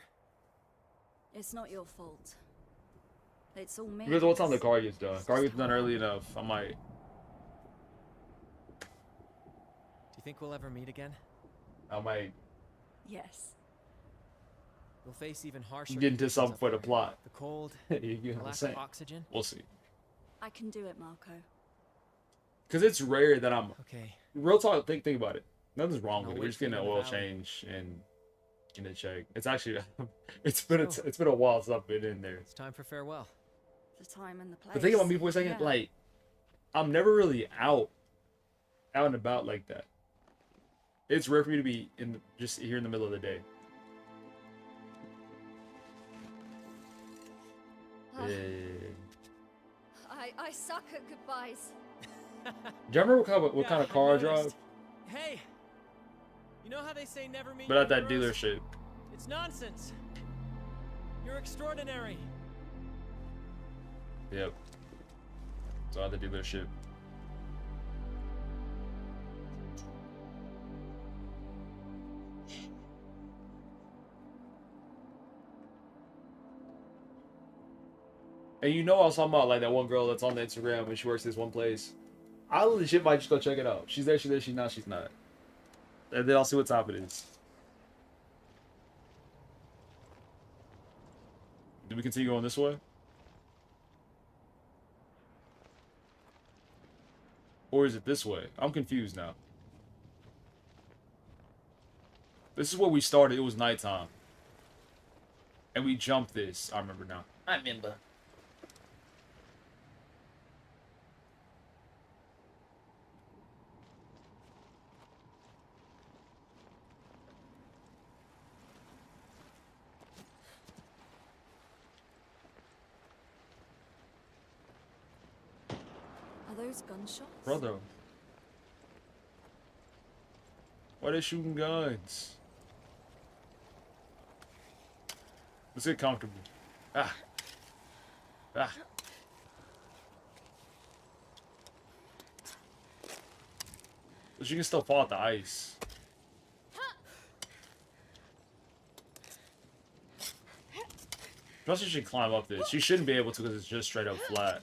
B: It's not your fault. It's all me.
A: Because what time the car gets done? Car gets done early enough. I might.
C: Do you think we'll ever meet again?
B: Yes.
C: We'll face even harsher
A: Get into
C: conditions
A: something
C: up
A: for the
C: there.
A: plot.
C: The cold,
A: You
C: the
A: know what I'm
C: lack
A: saying?
C: of oxygen.
A: We'll see.
B: I can do it, Marco.
A: Because it's rare that I'm.
C: Okay.
A: Real talk, think about it. Nothing's wrong
C: No
A: with it.
C: wait
A: We're just
C: for
A: getting an
C: you in the
A: oil
C: valley.
A: change and getting a check. It's actually. it's been a while since I've been in there.
C: It's time for farewell.
B: The time and the place.
A: But think about me for a second.
B: Yeah.
A: Like, I'm never really out and about like that. It's rare for me to be just here in the middle of the day.
B: Ah,
A: Yeah.
B: I suck at goodbyes.
A: Do you remember what kind of
C: Yeah,
A: car I
C: I
A: drive?
C: noticed. Hey, you know how they say never meet
A: But
C: your
A: at that
C: heroes?
A: dealership.
C: It's nonsense. You're extraordinary.
A: Yep. So at the dealership. And you know I was talking about like that one girl that's on the Instagram and she works this one place. I legit might just go check it out. She's there, she's not, she's not. And then I'll see what time it is. Do we continue going this way? Or is it this way? I'm confused now. This is where we started. It was nighttime. And we jumped this. I remember now. I remember.
B: Are those gunshots?
A: Brother. Why they shooting guns? Let's get comfortable. Ah. Ah. But you can still fall out the ice. Plus, you should climb up this. You shouldn't be able to because it's just straight up flat.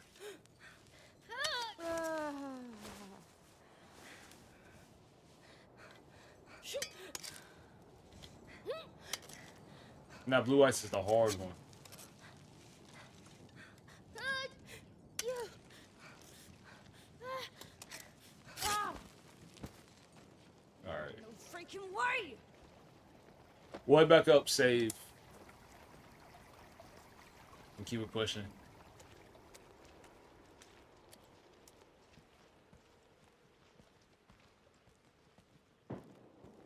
A: And that blue ice is the hard one. Alright.
B: No freaking way!
A: We'll head back up, save. And keep it pushing.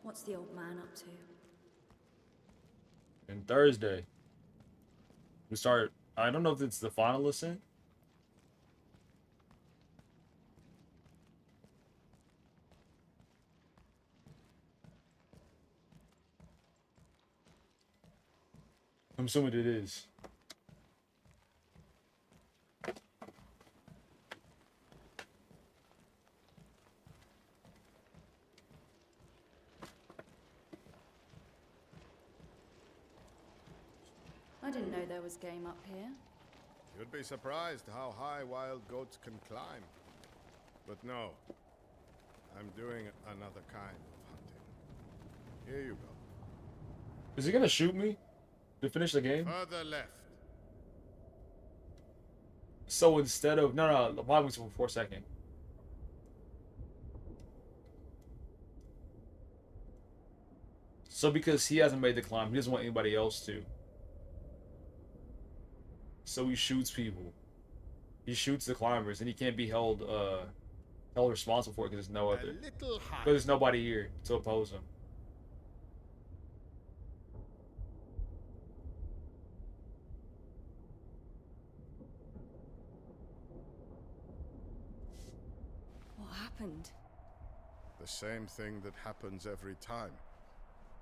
B: What's the old man up to?
A: And Thursday, we start. I don't know if it's the final ascent. I'm assuming it is.
B: I didn't know there was game up here.
D: You'd be surprised how high wild goats can climb. But no, I'm doing another kind of hunting. Here you go.
A: Is he gonna shoot me to finish the game?
D: Further left.
A: So instead of no, the bottom was for a second. So because he hasn't made the climb, he doesn't want anybody else to. So he shoots people. He shoots the climbers, and he can't be held responsible for it because there's no other.
D: A little high.
A: Because there's nobody here to oppose him.
B: What happened?
D: The same thing that happens every time.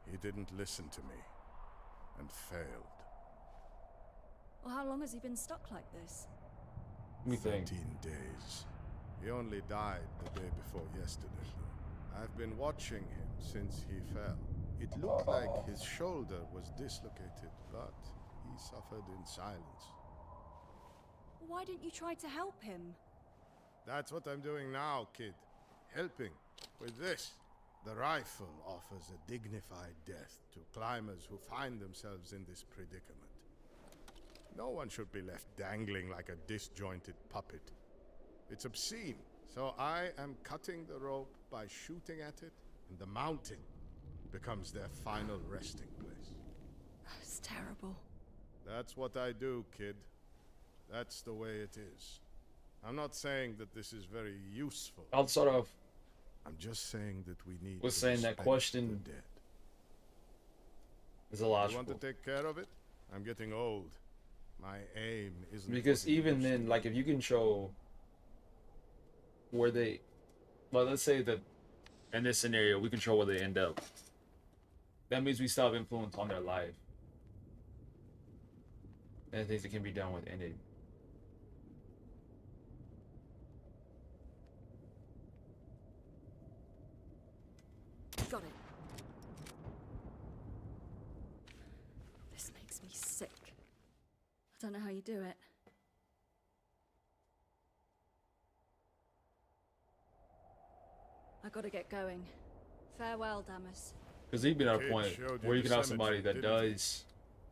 D: He didn't listen to me. And failed.
B: Well, how long has he been stuck like this?
A: Let me think.
D: 13 days. He only died the day before yesterday, though. I've been watching him since he fell. It looked like his shoulder was dislocated, but he he suffered in silence.
B: Why didn't you try to help him?
D: That's what I'm doing now, kid. Helping. With this. The rifle offers a dignified death to climbers who find themselves in this predicament. No one should be left dangling like a disjointed puppet. It's obscene. So I am cutting the rope by shooting at it, and the mountain becomes their final resting place.
B: It's terrible.
D: That's what I do, kid. That's the way it is. I'm not saying that this is very useful.
A: I'll sort of
D: I'm just saying that we need
A: was
D: to
A: saying that
D: respect
A: question
D: the dead.
A: is
D: You
A: illogical.
D: want to take care of it? I'm getting old. My aim isn't
A: Because
D: what it
A: even
D: used to
A: then,
D: be.
A: like if you can show where they, well, let's say that in this scenario we control where they end up. That means we still have influence on their life and things that can be done within it.
B: Got it. This makes me sick. I don't know how you do it. I gotta get going. Farewell, Damas.
A: Because you've been at a
D: Kid
A: point
D: showed you
A: where you
D: the
A: can have somebody
D: cemetery,
A: that
D: didn't he?
A: does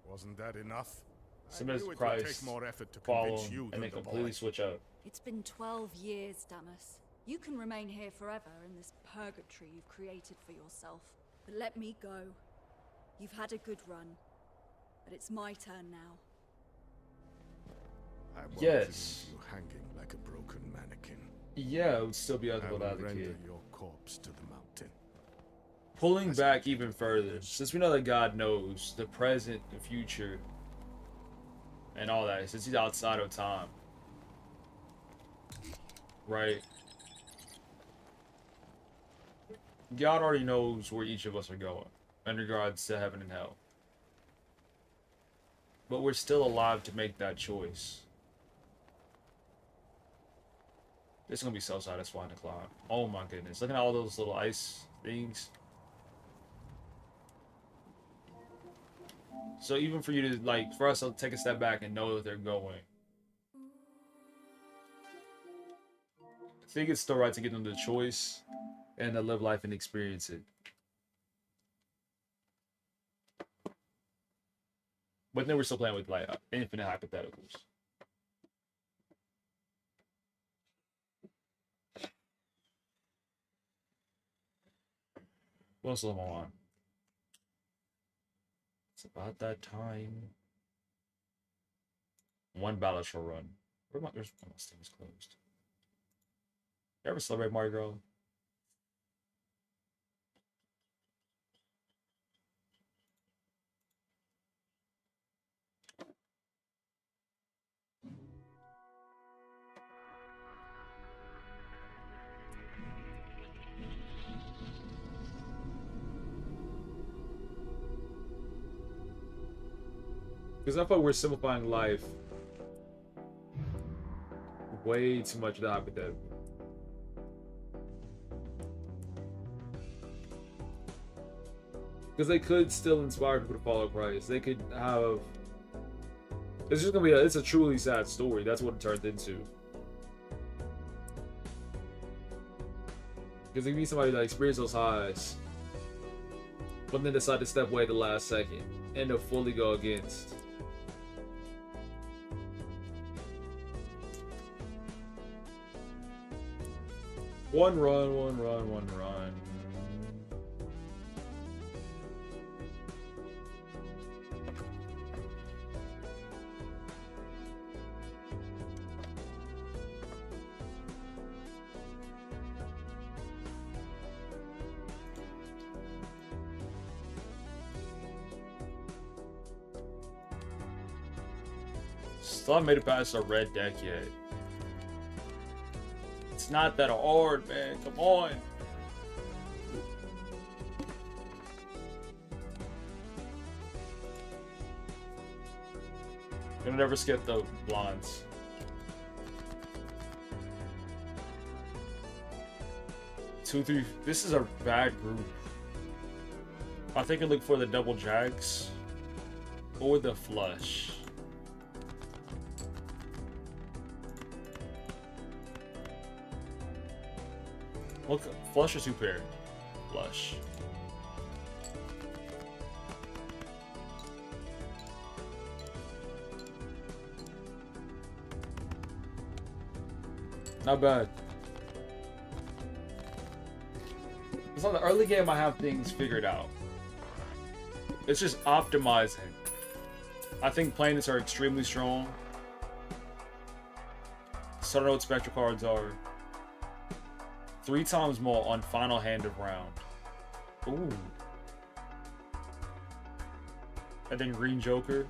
D: Wasn't that enough?
A: Submit
D: I
A: to
D: knew it would
A: Christ,
D: take more effort to
A: follow
D: convince you
A: him,
D: than
A: and then
D: the
A: completely
D: boy.
A: switch up.
B: It's been 12 years, Damas. You can remain here forever in this purgatory you've created for yourself. But let me go. You've had a good run. But it's my turn now.
D: I won't
A: Yes.
D: leave you hanging like a broken mannequin.
A: Yeah, it would still be
D: I
A: eligible
D: will
A: to have the
D: render
A: kid.
D: your corpse to the mountain.
A: Pulling
D: As
A: back
D: I
A: even
D: did
A: further, since we know that God knows the present, the future, and all that, since he's outside of time, right? God already knows where each of us are going in regards to heaven and hell. But we're still alive to make that choice. It's gonna be so satisfying to climb. Oh my goodness. Look at all those little ice things. So even for you to, like, for us to take a step back and know that they're going. I think it's still right to give them the choice and to live life and experience it. But then we're still playing with, like, infinite hypotheticals. What else is on my mind? It's about that time. One BALATRO run. Where's one of those things closed? You ever celebrate Mardi Gras? Because I thought we're simplifying life way too much of the hypothetical. Because they could still inspire people to follow Christ. They could have. It's just gonna be it's a truly sad story. That's what it turned into. Because it could be somebody that experienced those highs, but then decide to step away at the last second and to fully go against. One run, one run, one run. Still haven't made it past a red deck yet. It's not that hard, man. Come on. Gonna never skip the blondes. Two, three. This is a bad group. I think I look for the double jags. Or the flush. Look, flush or two pair? Flush. Not bad. It's not the early game I have things figured out. It's just optimizing. I think planets are extremely strong. So I don't know what spectral cards are. 3 times more on final hand of round. Ooh. And then green joker.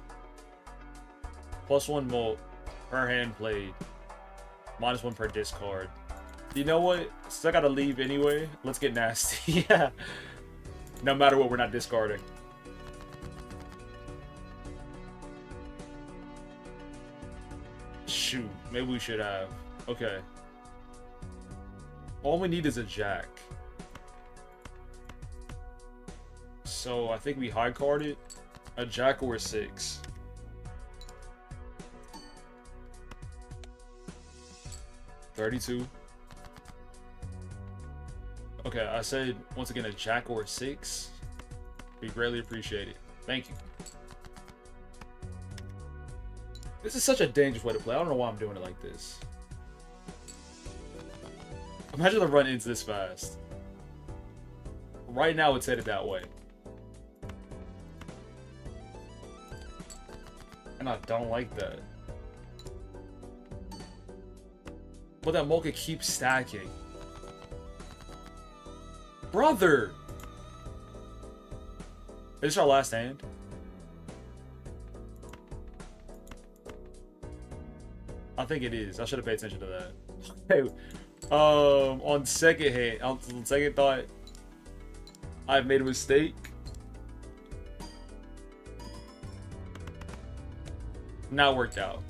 A: +1 more per hand played. -1 per discard. You know what? Still gotta leave anyway. Let's get nasty. Yeah. No matter what, we're not discarding. Shoot. Maybe we should have. Okay. All we need is a jack. So I think we high carded a jack or a 6. $32. Okay, I said once again a jack or a 6. We greatly appreciate it. Thank you. This is such a dangerous way to play. I don't know why I'm doing it like this. Imagine the run ends this fast. Right now it's headed that way. And I don't like that. But that Mocha keeps stacking. Brother! Is this our last hand? I think it is. I should have paid attention to that. Hey, on second hand, on second thought, I've made a mistake. Not worked out.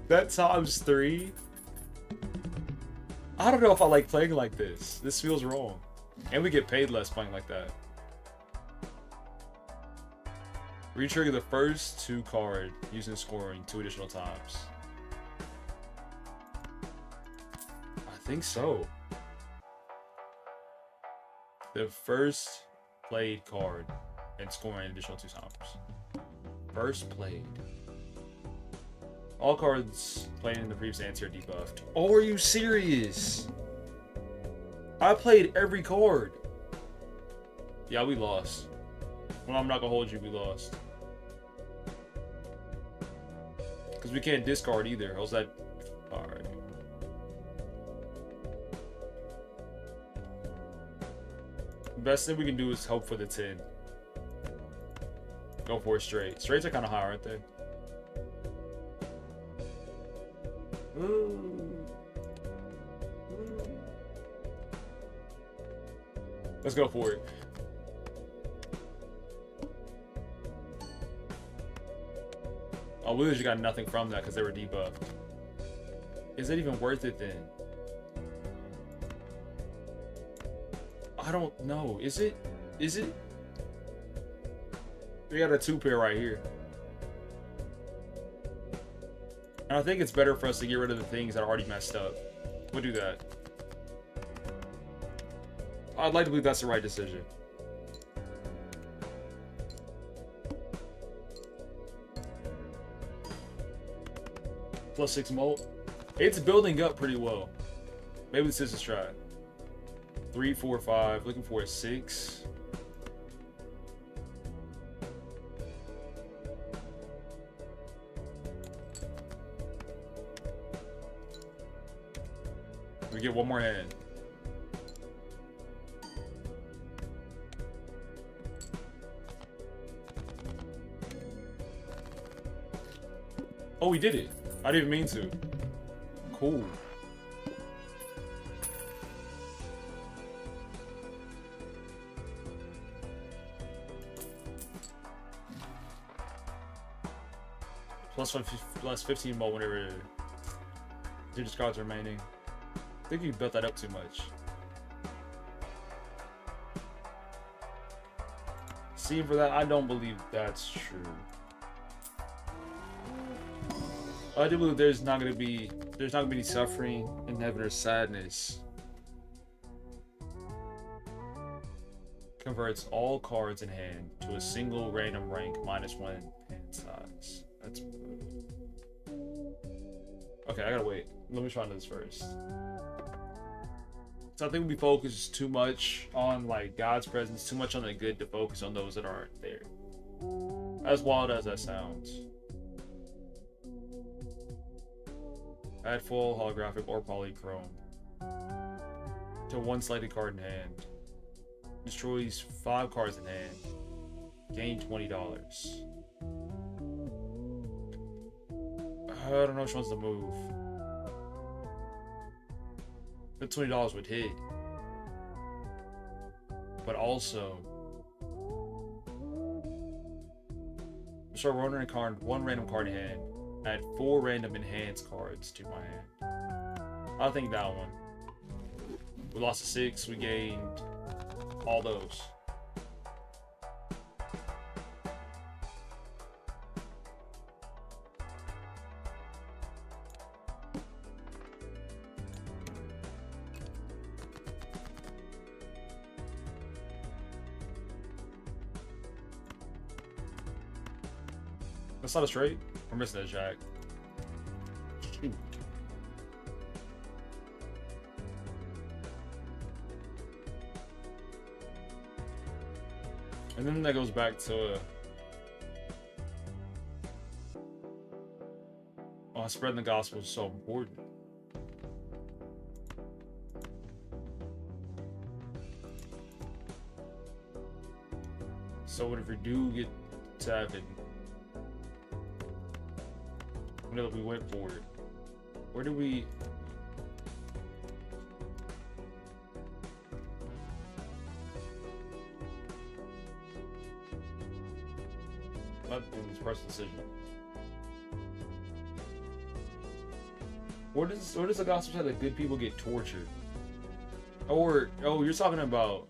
A: That times 3. I don't know if I like playing like this. This feels wrong. And we get paid less playing like that. Retrigger the first 2 card using scoring 2 additional times. I think so. The first played card and scoring an additional 2 times. First played. All cards played in the previous answer are debuffed. Oh, are you serious? I played every card. Yeah, we lost. Well, I'm not gonna hold you, we lost. Because we can't discard either. How's that? Alright. Best thing we can do is hope for the 10. Go for it straight. Straights are kind of high, aren't they? Let's go for it. Oh, we literally got nothing from that because they were debuffed. Is it even worth it then? I don't know. Is it? Is it? We got a 2 pair right here. And I think it's better for us to get rid of the things that are already messed up. We'll do that. I'd like to believe that's the right decision. +6 molt. It's building up pretty well. Maybe this is a strat. 3, 4, 5. Looking for a 6. We get one more hand. Oh, we did it. I didn't mean to. Cool. Plus 15 more whenever 2 discards remaining. I think you built that up too much. See, for that, I don't believe that's true. I do believe there's not gonna be any suffering in heaven or sadness. Converts all cards in hand to a single random rank -1 hand size. That's okay. I gotta wait. Let me try this first. So I think we focus too much on like God's presence, too much on the good to focus on those that aren't there. As wild as that sounds. Add full holographic or polychrome to one selected card in hand. Destroys 5 cards in hand. Gain $20. I don't know which one's the move. The $20 would hit. But also, start rolling a card, 1 random card in hand. Add 4 random enhanced cards to my hand. I think that one. We lost to 6. We gained all those. That's not a straight. We're missing a jack. Shoot. And then that goes back to spreading the gospel is so important. So what if we do get to heaven? We know that we went for it. Where do we? Not in this person's decision. Where does the gospel say that good people get tortured? Or you're talking about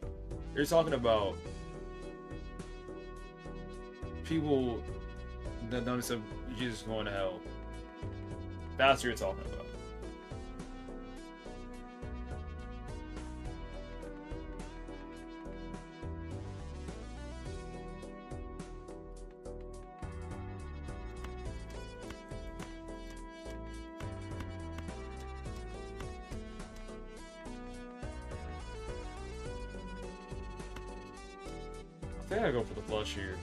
A: people that don't accept Jesus going to hell. That's what you're talking about. I think I go for the flush here.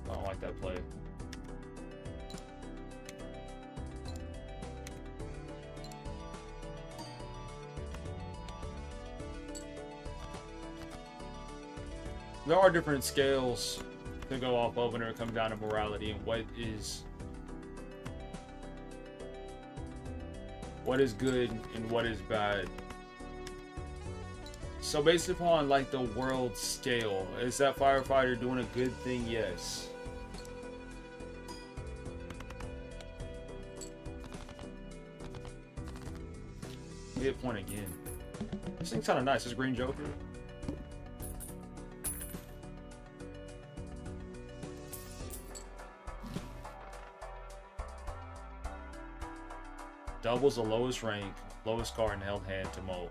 A: I don't like that play. There are different scales to go off of when it comes down to morality and what is good and what is bad. So based upon like the world scale, is that firefighter doing a good thing? Yes. Hit point again. This thing's kind of nice. This green Joker. Doubles the lowest rank, lowest card in held hand to mold.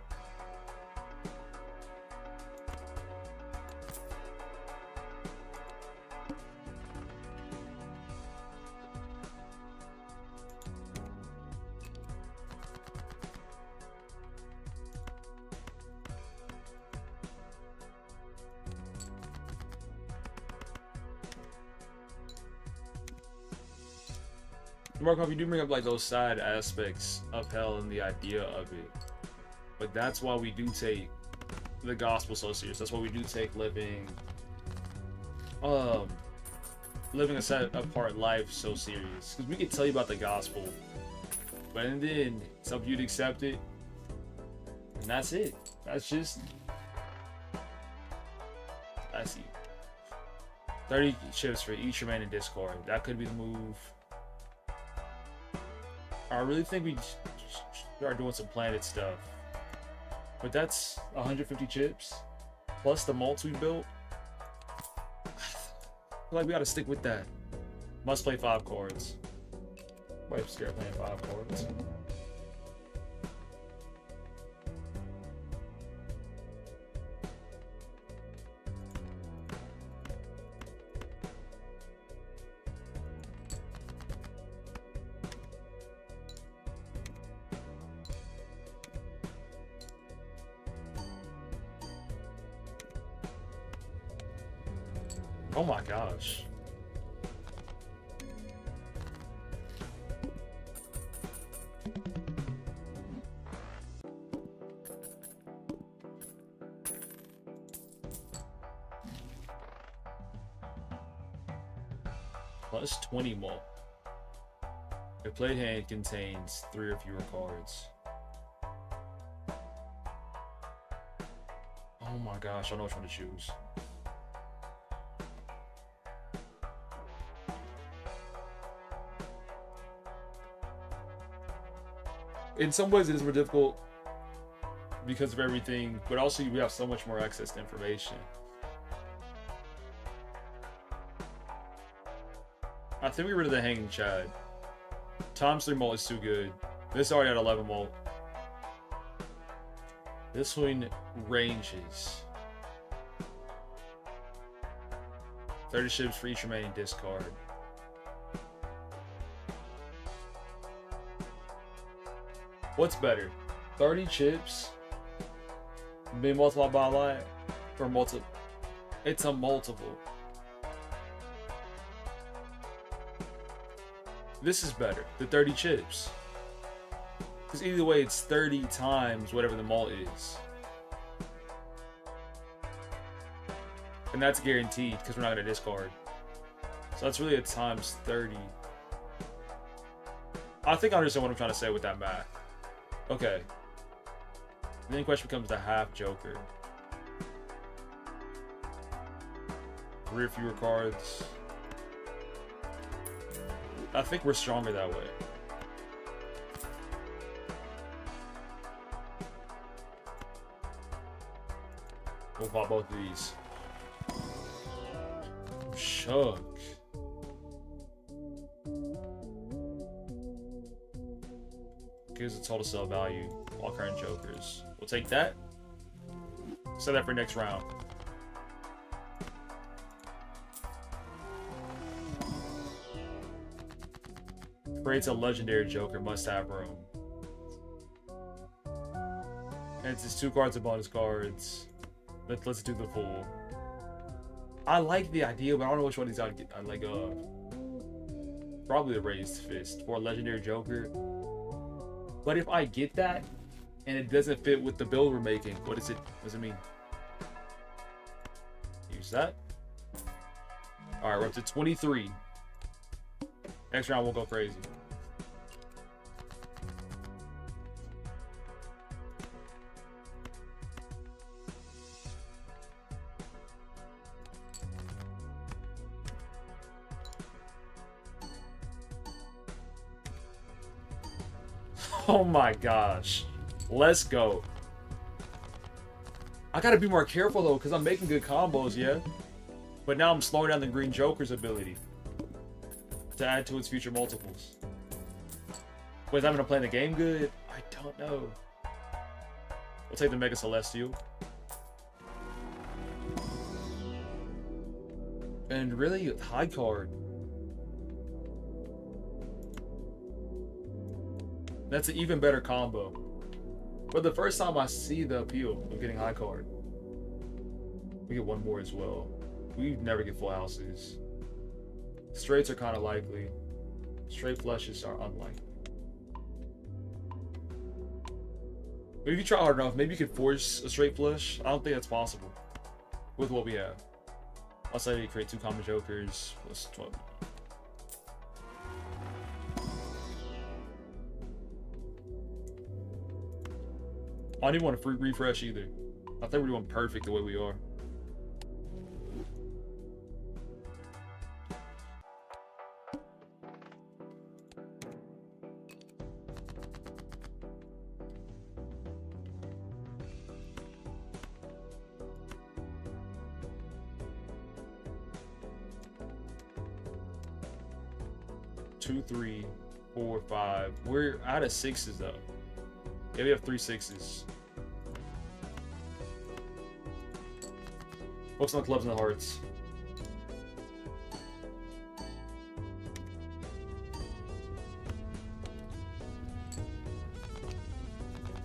A: Markov, you do bring up like those side aspects of hell and the idea of it, but that's why we do take the gospel so serious. That's why we do take living a set apart life so serious, because we can tell you about the gospel, but then it's up to you to accept it, and that's it. That's just I see. 30 chips for each remaining discard. That could be the move. I really think we start doing some planet stuff. But that's 150 chips plus the malts we built. I feel like we gotta stick with that. Must play 5 cards. Wife's scared playing 5 cards. Oh my gosh. Plus 20 malt. Your played hand contains 3 or fewer cards. Oh my gosh, I don't know which one to choose. In some ways, it is more difficult because of everything, but also we have so much more access to information. I think we get rid of the Hanging Chad. Times 3 malt is too good. This already had 11 malt. This one ranges. 30 ships for each remaining discard. What's better? 30 chips being multiplied by a lot, or multiple? It's a multiple. This is better, the 30 chips. Because either way, it's 30 times whatever the malt is. And that's guaranteed, because we're not going to discard. So that's really a times 30. I think I understand what I'm trying to say with that math. Okay. Then the question becomes the half Joker. 3 or fewer cards. I think we're stronger that way. We'll pop both of these. Shook. Gives a total sell value, all current jokers. We'll take that. Set that for next round. Creates a legendary joker, must have room. And it's just 2 cards of bonus cards. Let's do the full. I like the idea, but I don't know which one he's I'd like. Probably the raised fist for a legendary joker. But if I get that and it doesn't fit with the build we're making, what does it mean? Use that. All right, we're up to 23. Next round we'll go crazy. Oh my gosh. Let's go. I gotta be more careful though, because I'm making good combos, yeah? But now I'm slowing down the Green Joker's ability to add to its future multiples. Wait, I'm gonna play the game good? I don't know. We'll take the Mega Celestial. And really, high card. That's an even better combo. For the first time I see the appeal of getting high card. We get one more as well. We never get full houses. Straights are kind of likely. Straight flushes are unlikely. But if you try hard enough, maybe you could force a straight flush. I don't think that's possible with what we have. I'll say you create 2 common jokers plus 12. I don't even want to refresh either. I think we're doing perfect the way we are. 2, 3, 4, 5. We're out of sixes though. Yeah, we have 3 sixes. Focus on the clubs and the hearts.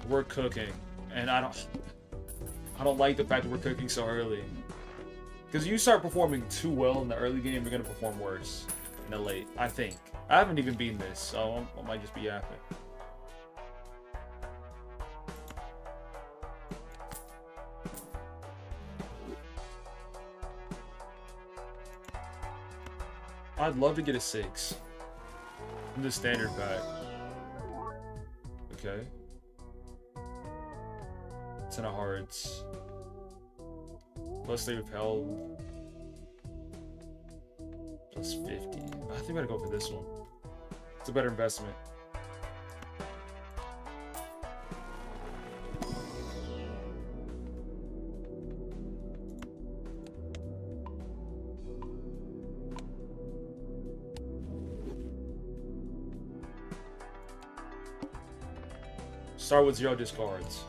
A: We're cooking, and I don't like the fact that we're cooking so early. Because you start performing too well in the early game, you're gonna perform worse in the late. I think. I haven't even beaten this, so I might just be yapping. I'd love to get a 6 in the standard pack. Okay. 10 of hearts. Plus they repelled. Plus 50. I think I'm gonna go for this one. It's a better investment. Start with 0 discards.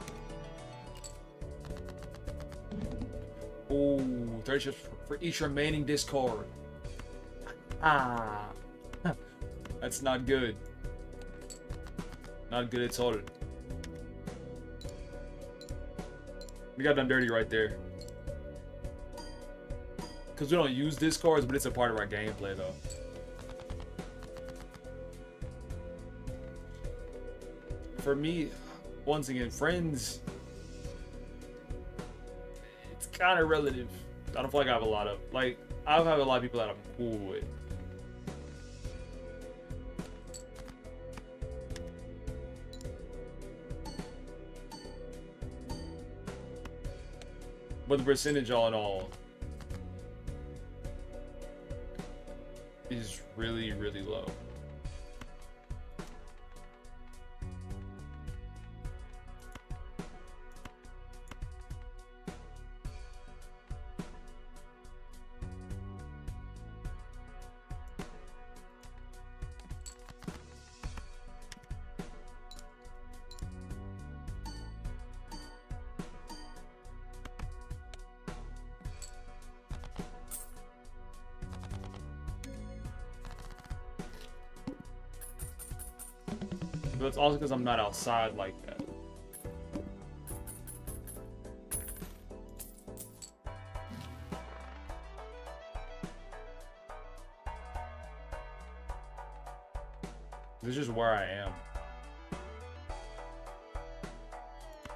A: Ooh, 30 chips for each remaining discard. Ah. That's not good. Not good at all. We got done dirty right there. Because we don't use discards, but it's a part of our gameplay, though. For me, once again, friends, it's kind of relative. I don't feel like I have a lot of, like, I have a lot of people that I'm cool with. But the percentage all in all is really, really low. But it's also because I'm not outside like that. This is just where I am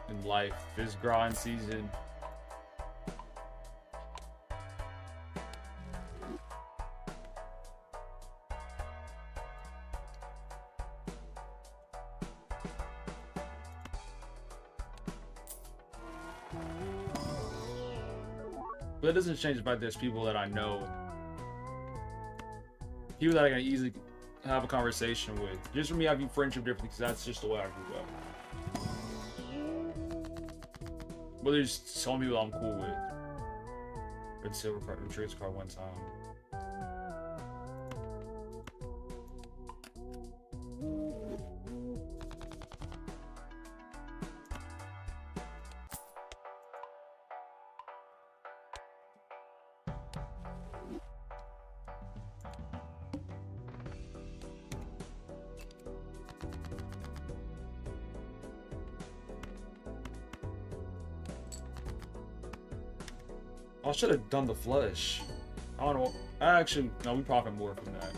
A: in life. This grind season. But it doesn't change the fact there's people that I know. People that I can easily have a conversation with. Just for me, I view friendship differently because that's just the way I grew up. But there's some people I'm cool with. Red silver card, trades card one time. I should have done the flush. I don't know. Actually, no, we profit more from that.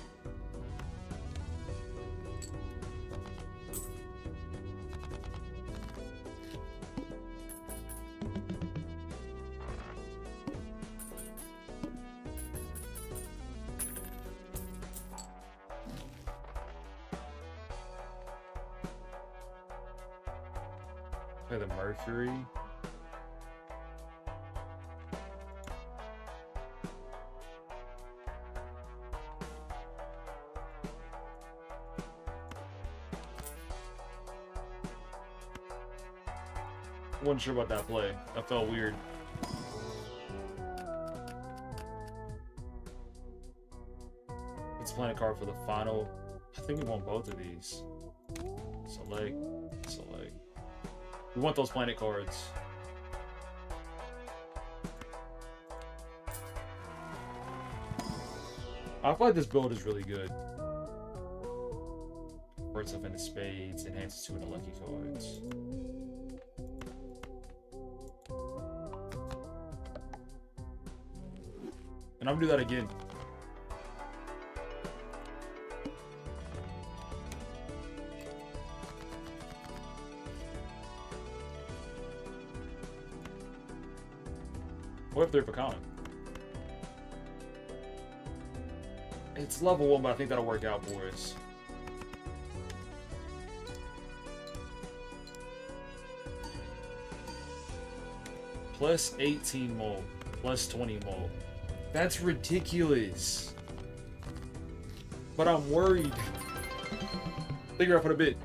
A: Play the Mercury. Wasn't sure about that play. That felt weird. Let's play a card for the final I think we want both of these. Select, select. We want those planet cards. I feel like this build is really good. Works up into spades, enhances 2 of the lucky cards. And I'm gonna do that again. What if they're pecan? It's level 1, but I think that'll work out for us. Plus 18 mole, plus 20 mole. That's ridiculous. But I'm worried. Figure out for a bit.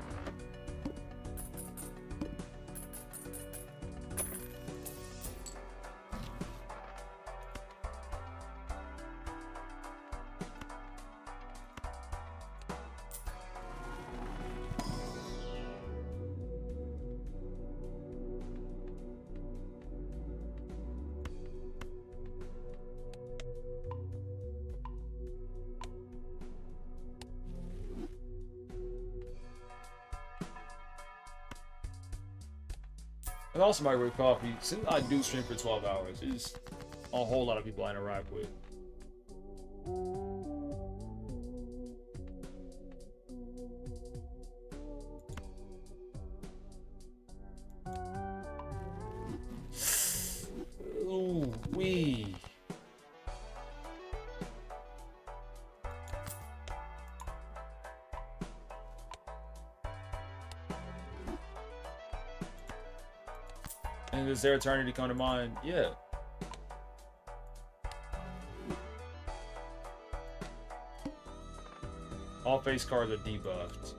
A: And also microwave coffee, since I do stream for 12 hours, there's a whole lot of people I interact with. Ooh, wee. And does their eternity come to mind? Yeah. All face cards are debuffed.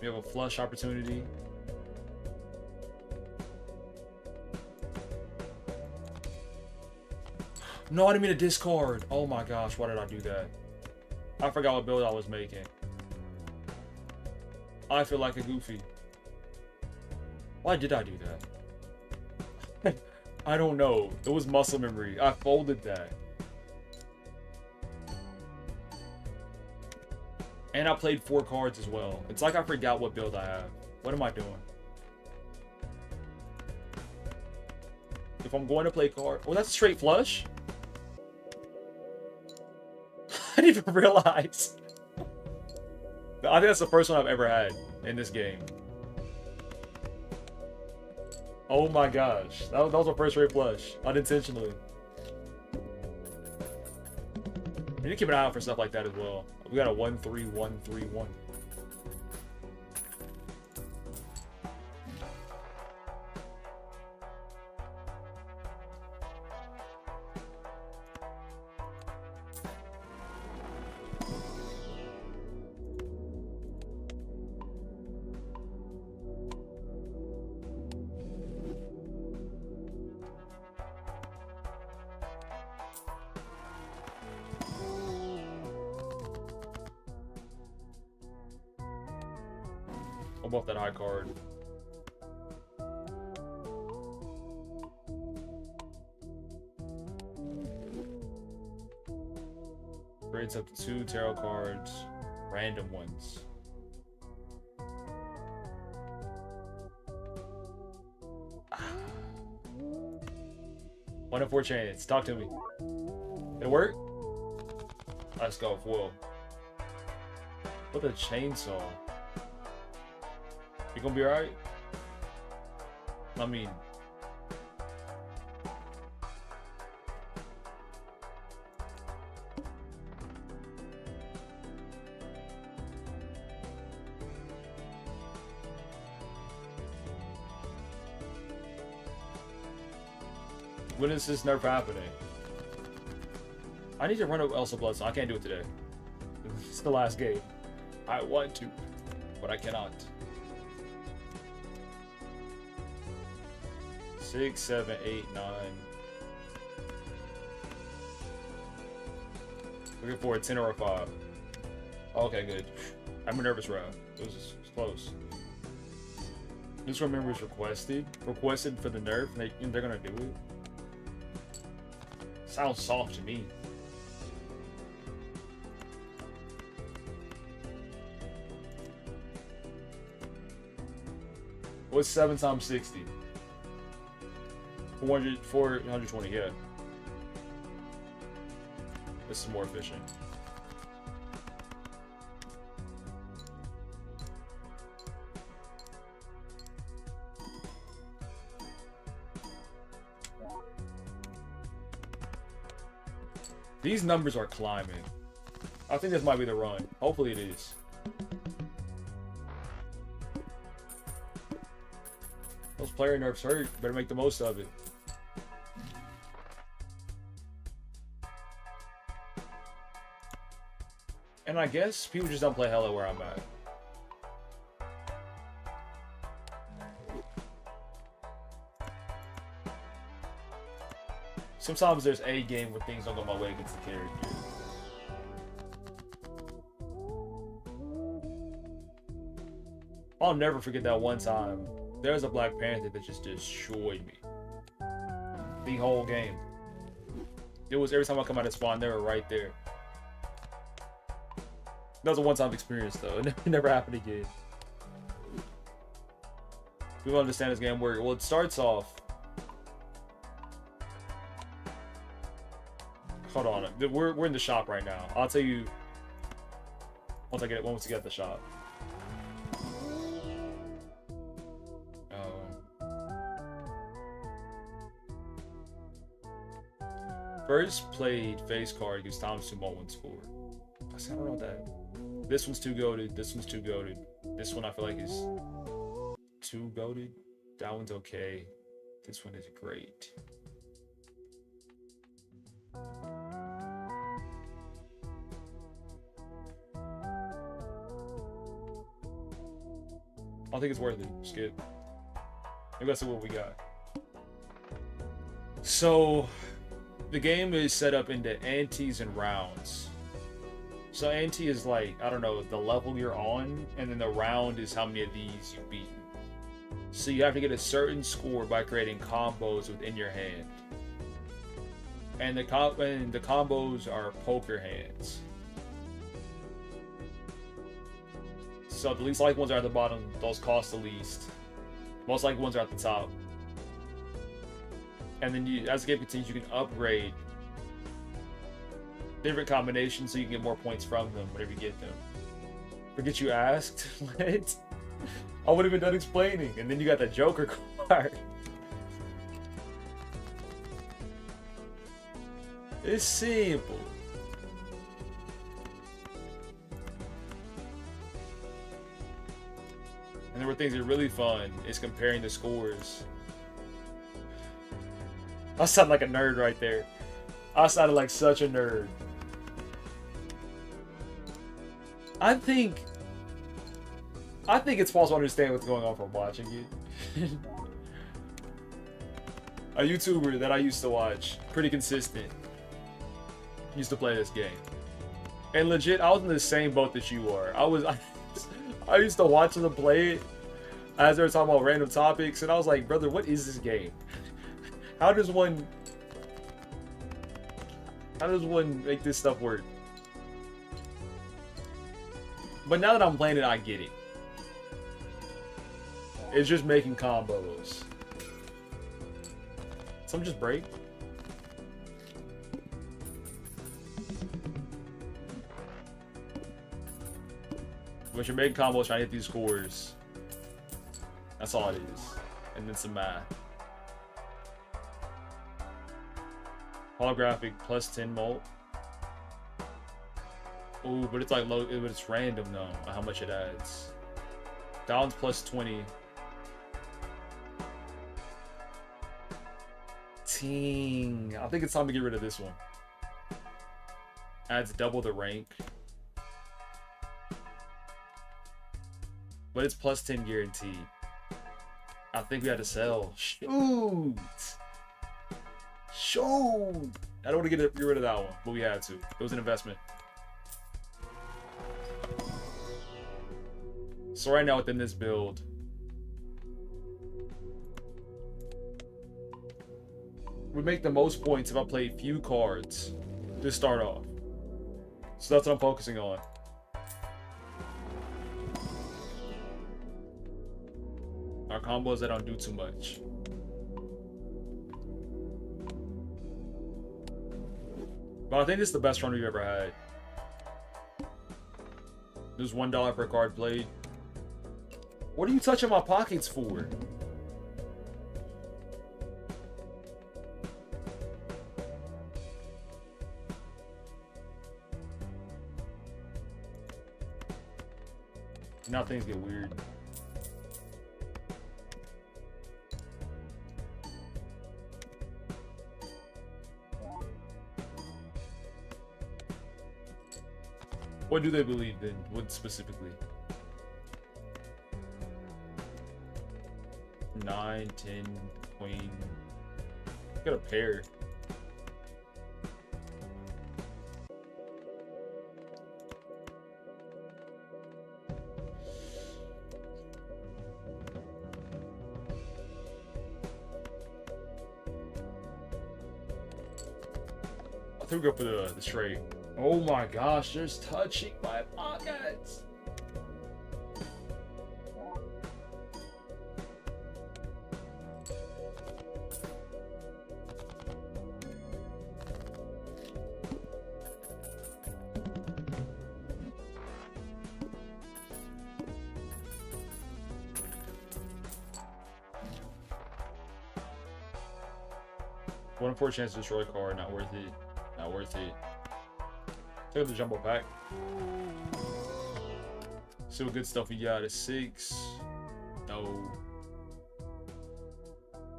A: We have a flush opportunity. No, I didn't mean to discard. Oh my gosh, why did I do that? I forgot what build I was making. I feel like a goofy. Why did I do that? I don't know. It was muscle memory. I folded that. And I played 4 cards as well. It's like I forgot what build I have. What am I doing? If I'm going to play card... Oh, that's a straight flush? I didn't even realize. I think that's the first one I've ever had in this game. Oh my gosh. That was my first straight flush. Unintentionally. We need to keep an eye out for stuff like that as well. We got a 1-3-1-3-1. I'm off that high card. Grades up to 2 tarot cards, random ones. One in 4 chance. Talk to me. It work? Let's go, foil. With a chainsaw. You gonna be alright? I mean... When is this nerf happening? I need to run up Elsa Blood, so I can't do it today. It's the last game. I want to, but I cannot. 6, 7, 8, 9. Looking for a 10 or a 5. Okay, good. I'm a nervous round. It was close. This member is requested for the nerf, and they're gonna do it. Sounds soft to me. What's 7 times 60? 420, yeah. This is more efficient. These numbers are climbing. I think this might be the run. Hopefully it is. Those player nerfs hurt. Better make the most of it. And I guess people just don't play Hella where I'm at. Sometimes there's a game where things don't go my way against the character. I'll never forget that one time. There was a Black Panther that just destroyed me. The whole game. It was every time I come out of spawn, they were right there. That was a one-time experience though. It never happened again. We don't understand this game work. Well, it starts off. Hold on. We're in the shop right now. I'll tell you once we get the shop. First played face card against Thomas Sumo score. I don't know that. This one's too goated. This one's too goated. This one I feel like is too goated. That one's okay. This one is great. I think it's worth it. Skip. Maybe let's see what we got. So, the game is set up into antes and rounds. So ante is like, I don't know, the level you're on, and then the round is how many of these you've beaten. So you have to get a certain score by creating combos within your hand. And the combos are poker hands. So the least likely ones are at the bottom, those cost the least. Most likely ones are at the top. And then as the game continues, you can upgrade different combinations so you can get more points from them whenever you get them. Forget you asked? What? I would have been done explaining. And then you got the Joker card. It's simple. And there were things that are really fun is comparing the scores. I sound like a nerd right there. I sounded like such a nerd. I think it's possible to understand what's going on from watching it. A YouTuber that I used to watch, pretty consistent, used to play this game. And legit, I was in the same boat that you are. I used to watch them play it as they were talking about random topics, and I was like, brother, what is this game? How does one make this stuff work? But now that I'm playing it, I get it. It's just making combos. Some just break. But you're making combos trying to hit these scores. That's all it is. And then some math. Holographic plus 10 molt. Ooh, but it's like low, but it's random though, how much it adds. Down's plus 20. Ting. I think it's time to get rid of this one. Adds double the rank. But it's plus 10 guaranteed. I think we had to sell. Shoot! Shoot! I don't want to get rid of that one, but we had to. It was an investment. So right now within this build, we make the most points if I play few cards to start off. So that's what I'm focusing on. Our combos that don't do too much. But I think this is the best run we've ever had. There's $1 per card played. What are you touching my pockets for? Now things get weird. What do they believe in? What specifically? 9, 10, queen. Got a pair. I think we go for the straight. Oh my gosh, there's touching my pockets. One for a chance to destroy a card, not worth it. Not worth it. Take out the jumbo pack. See what good stuff we got. A 6. No.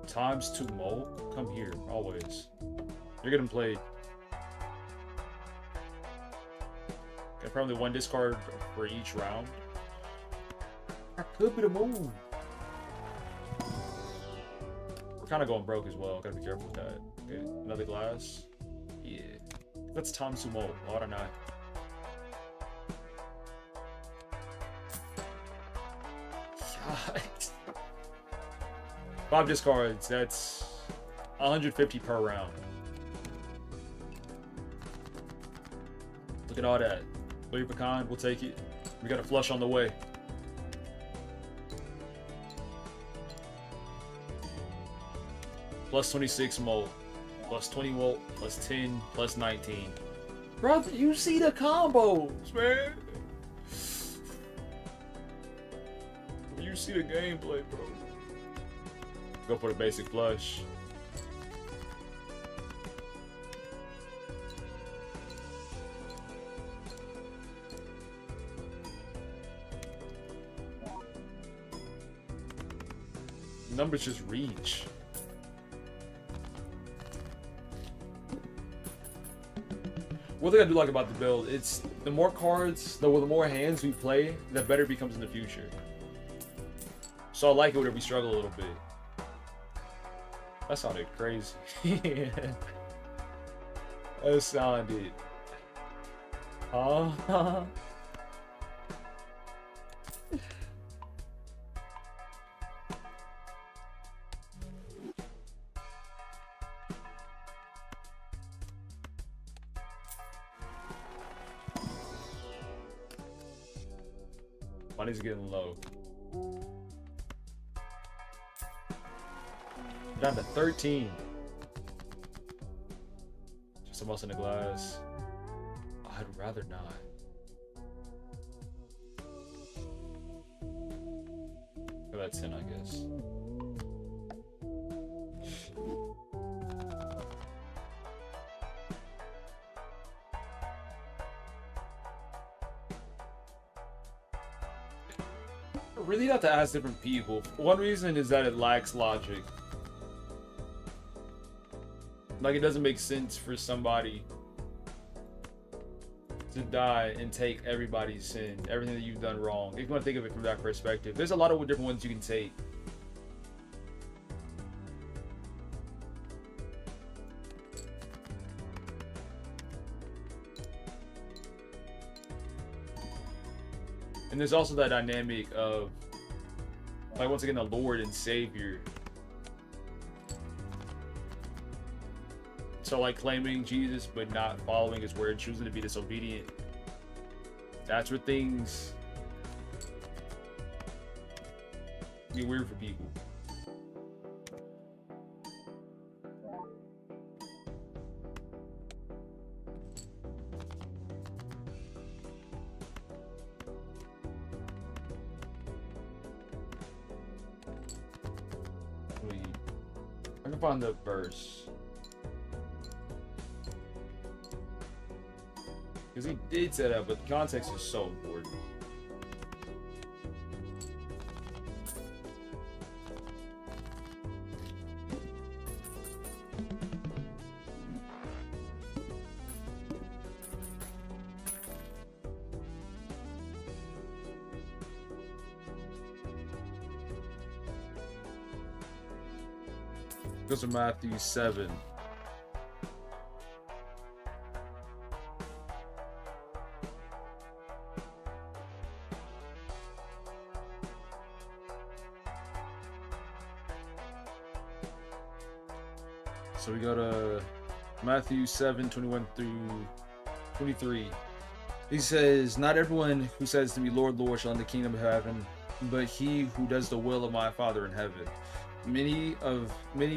A: ×2 mold. Come here, always. You're getting played. Got probably 1 discard for each round. That could be the move. We're kind of going broke as well. Gotta be careful with that. Okay, another glass. Yeah. That's ×2 mold. Why don't I? God. 5 discards. That's 150 per round. Look at all that. Blue pecan, we'll take it. We got a flush on the way. Plus 26 mold. Plus 20 volt. Plus 10. Plus 19. Brother, you see the combos, man. You see the gameplay, bro. Go for the basic flush. Numbers just reach. One thing I do like about the build, it's the more cards, the more hands we play, the better it becomes in the future. So I like it whenever we struggle a little bit. That sounded crazy. That sounded... Money's getting low. Down to 13. Just almost in the glass. I'd rather not. Go that 10, I guess. Really have to ask different people. One reason is that it lacks logic. Like, it doesn't make sense for somebody to die and take everybody's sin, everything that you've done wrong. If you want to think of it from that perspective, there's a lot of different ones you can take. And there's also that dynamic of, like, once again, the Lord and Savior. So, like, claiming Jesus but not following his word, choosing to be disobedient. That's where things get weird for people. I can find the verse. Because he did say that, but the context is so important. Goes to Matthew 7. So we go to Matthew 7, 21 through 23. He says, "Not everyone who says to me, 'Lord, Lord,' shall enter the kingdom of heaven, but he who does the will of my Father in heaven. Many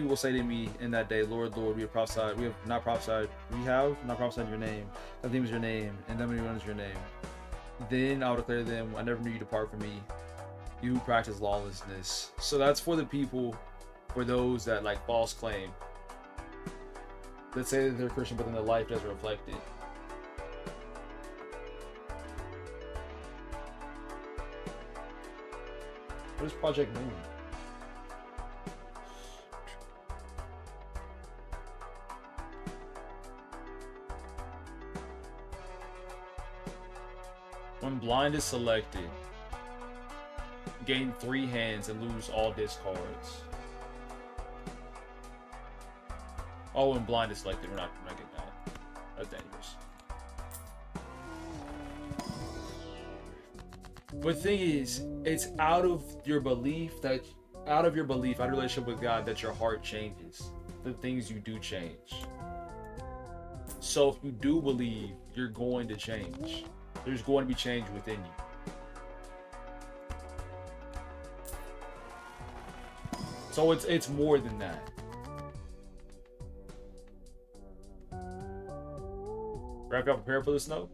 A: will say to me in that day, 'Lord, Lord, we have not prophesied in your name. That name is your name, and that many is your name. Then I will declare to them, I never knew you, depart from me, you who practice lawlessness.'" So that's for the people, for those that like false claim. That say that they're Christian, but then their life doesn't reflect it. What is Project Moon? When blind is selected, gain 3 hands and lose all discards. Oh, when blind is selected, we're not getting that. That's dangerous. But the thing is, it's out of your belief, out of your relationship with God, that your heart changes. The things you do change. So if you do believe, you're going to change. There's going to be change within you. So it's more than that. Wrap y'all prepared for the snow?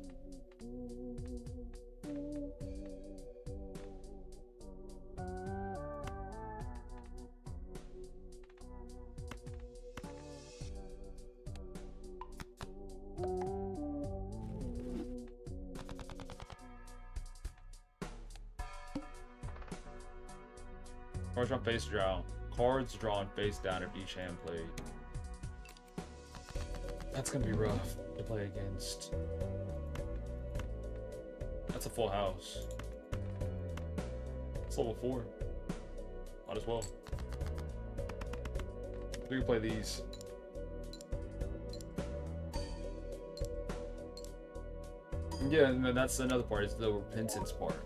A: Cards drawn face down. Cards drawn face down if each hand played. That's gonna be rough to play against. That's a full house. It's level 4. Might as well. We can play these. Yeah, and then that's another part, is the repentance part.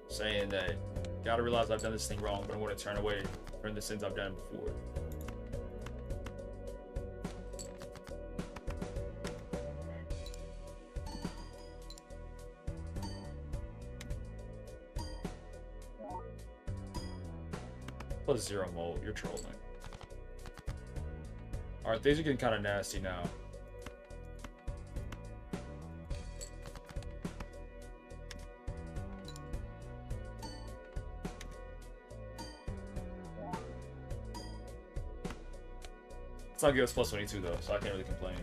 A: Saying that, gotta realize I've done this thing wrong, but I want to turn away from the sins I've done before. Plus 0 mold, you're trolling. Alright, these are getting kind of nasty now. It's not good, it's plus 22 though, so I can't really complain.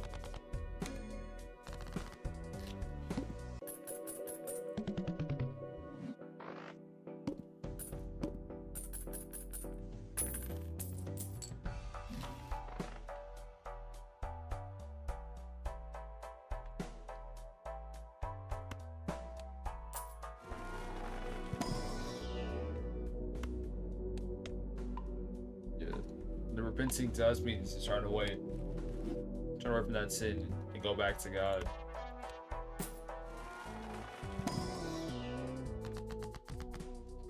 A: Repenting to us means to turn away from that sin and go back to God.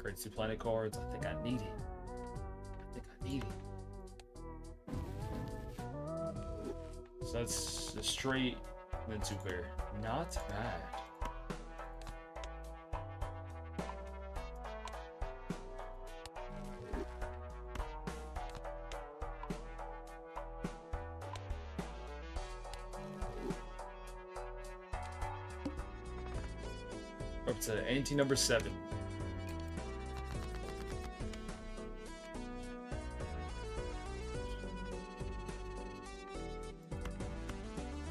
A: Upgrades to planet cards. I think I need it. So that's a straight and then 2 pair. Not bad. Up to ante number 7.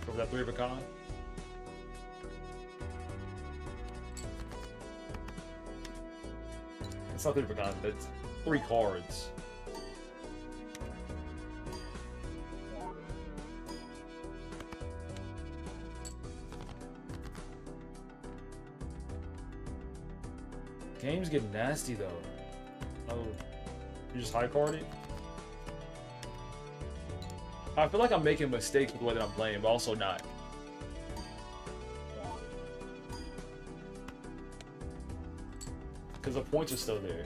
A: Over that 3 of a kind. It's not 3 of a kind, that's 3 cards. Games get nasty though. Oh, you just high card it? I feel like I'm making mistakes with the way that I'm playing, but also not. Because the points are still there.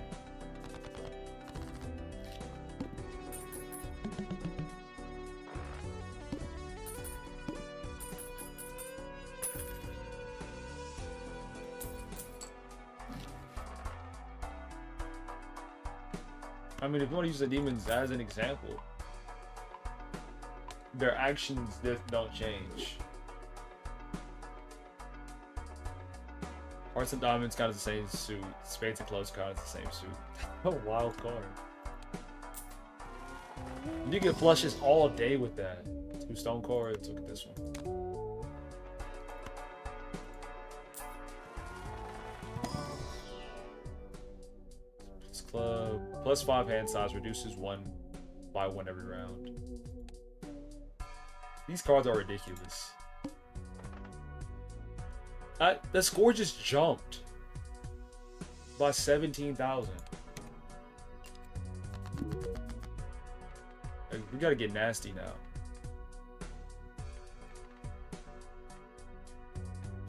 A: I mean, if you want to use the demons as an example, their actions don't change. Hearts and diamonds kind of the same suit. Spades and clubs kind of the same suit. Oh, wild card. You get flushes all day with that. 2 stone cards. Look at this one. This club plus 5 hand size reduces 1 by 1 every round. These cards are ridiculous. The score just jumped by 17,000. We gotta get nasty now.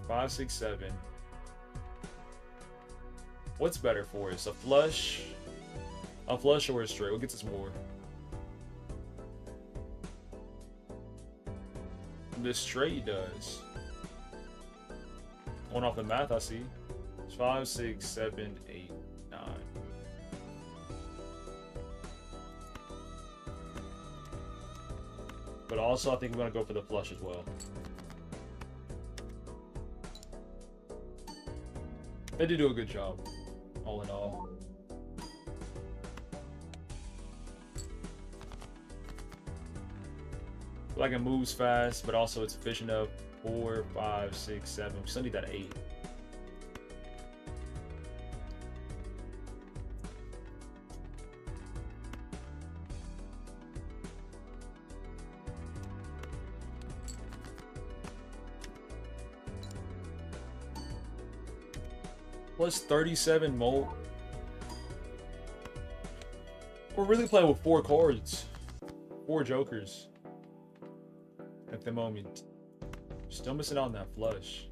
A: 5, 6, 7. What's better for us? A flush or a straight? What gets us more? The straight does. One off the math, I see. 5, 6, 7, 8, 9. But also, I think we're gonna go for the flush as well. They did do a good job, all in all. Like it moves fast, but also it's efficient of 4, 5, 6, 7. We still need that 8. Plus 37 molt. We're really playing with 4 cards. 4 jokers. At the moment. Still missing out on that flush.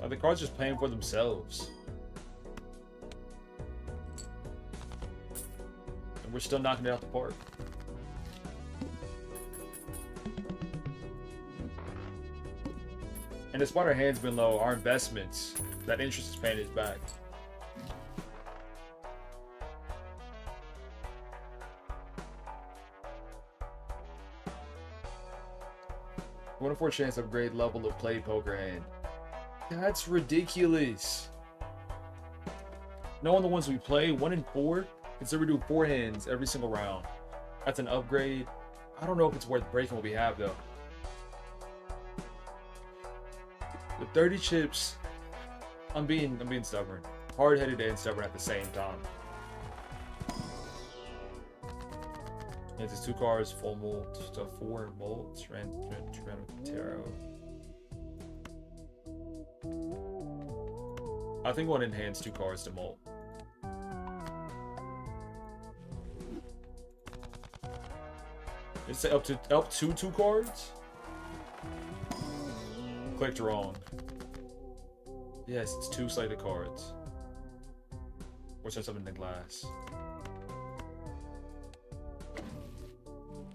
A: Like the cards just playing for themselves. And we're still knocking it out the park. And despite our hands being low, our investments, that interest is paying its back. One in 4 chance upgrade level of play poker hand. That's ridiculous. Knowing the ones we play, 1 in 4, consider we do 4 hands every single round. That's an upgrade. I don't know if it's worth breaking what we have though. The 30 chips, I'm being stubborn. Hard-headed and stubborn at the same time. It's 2 cards, full molt, so 4 molts, random tarot. I think 1 enhance 2 cards to molt. It's up to 2 cards. Clicked wrong. Yes, it's 2 selected cards. Or set something in the glass.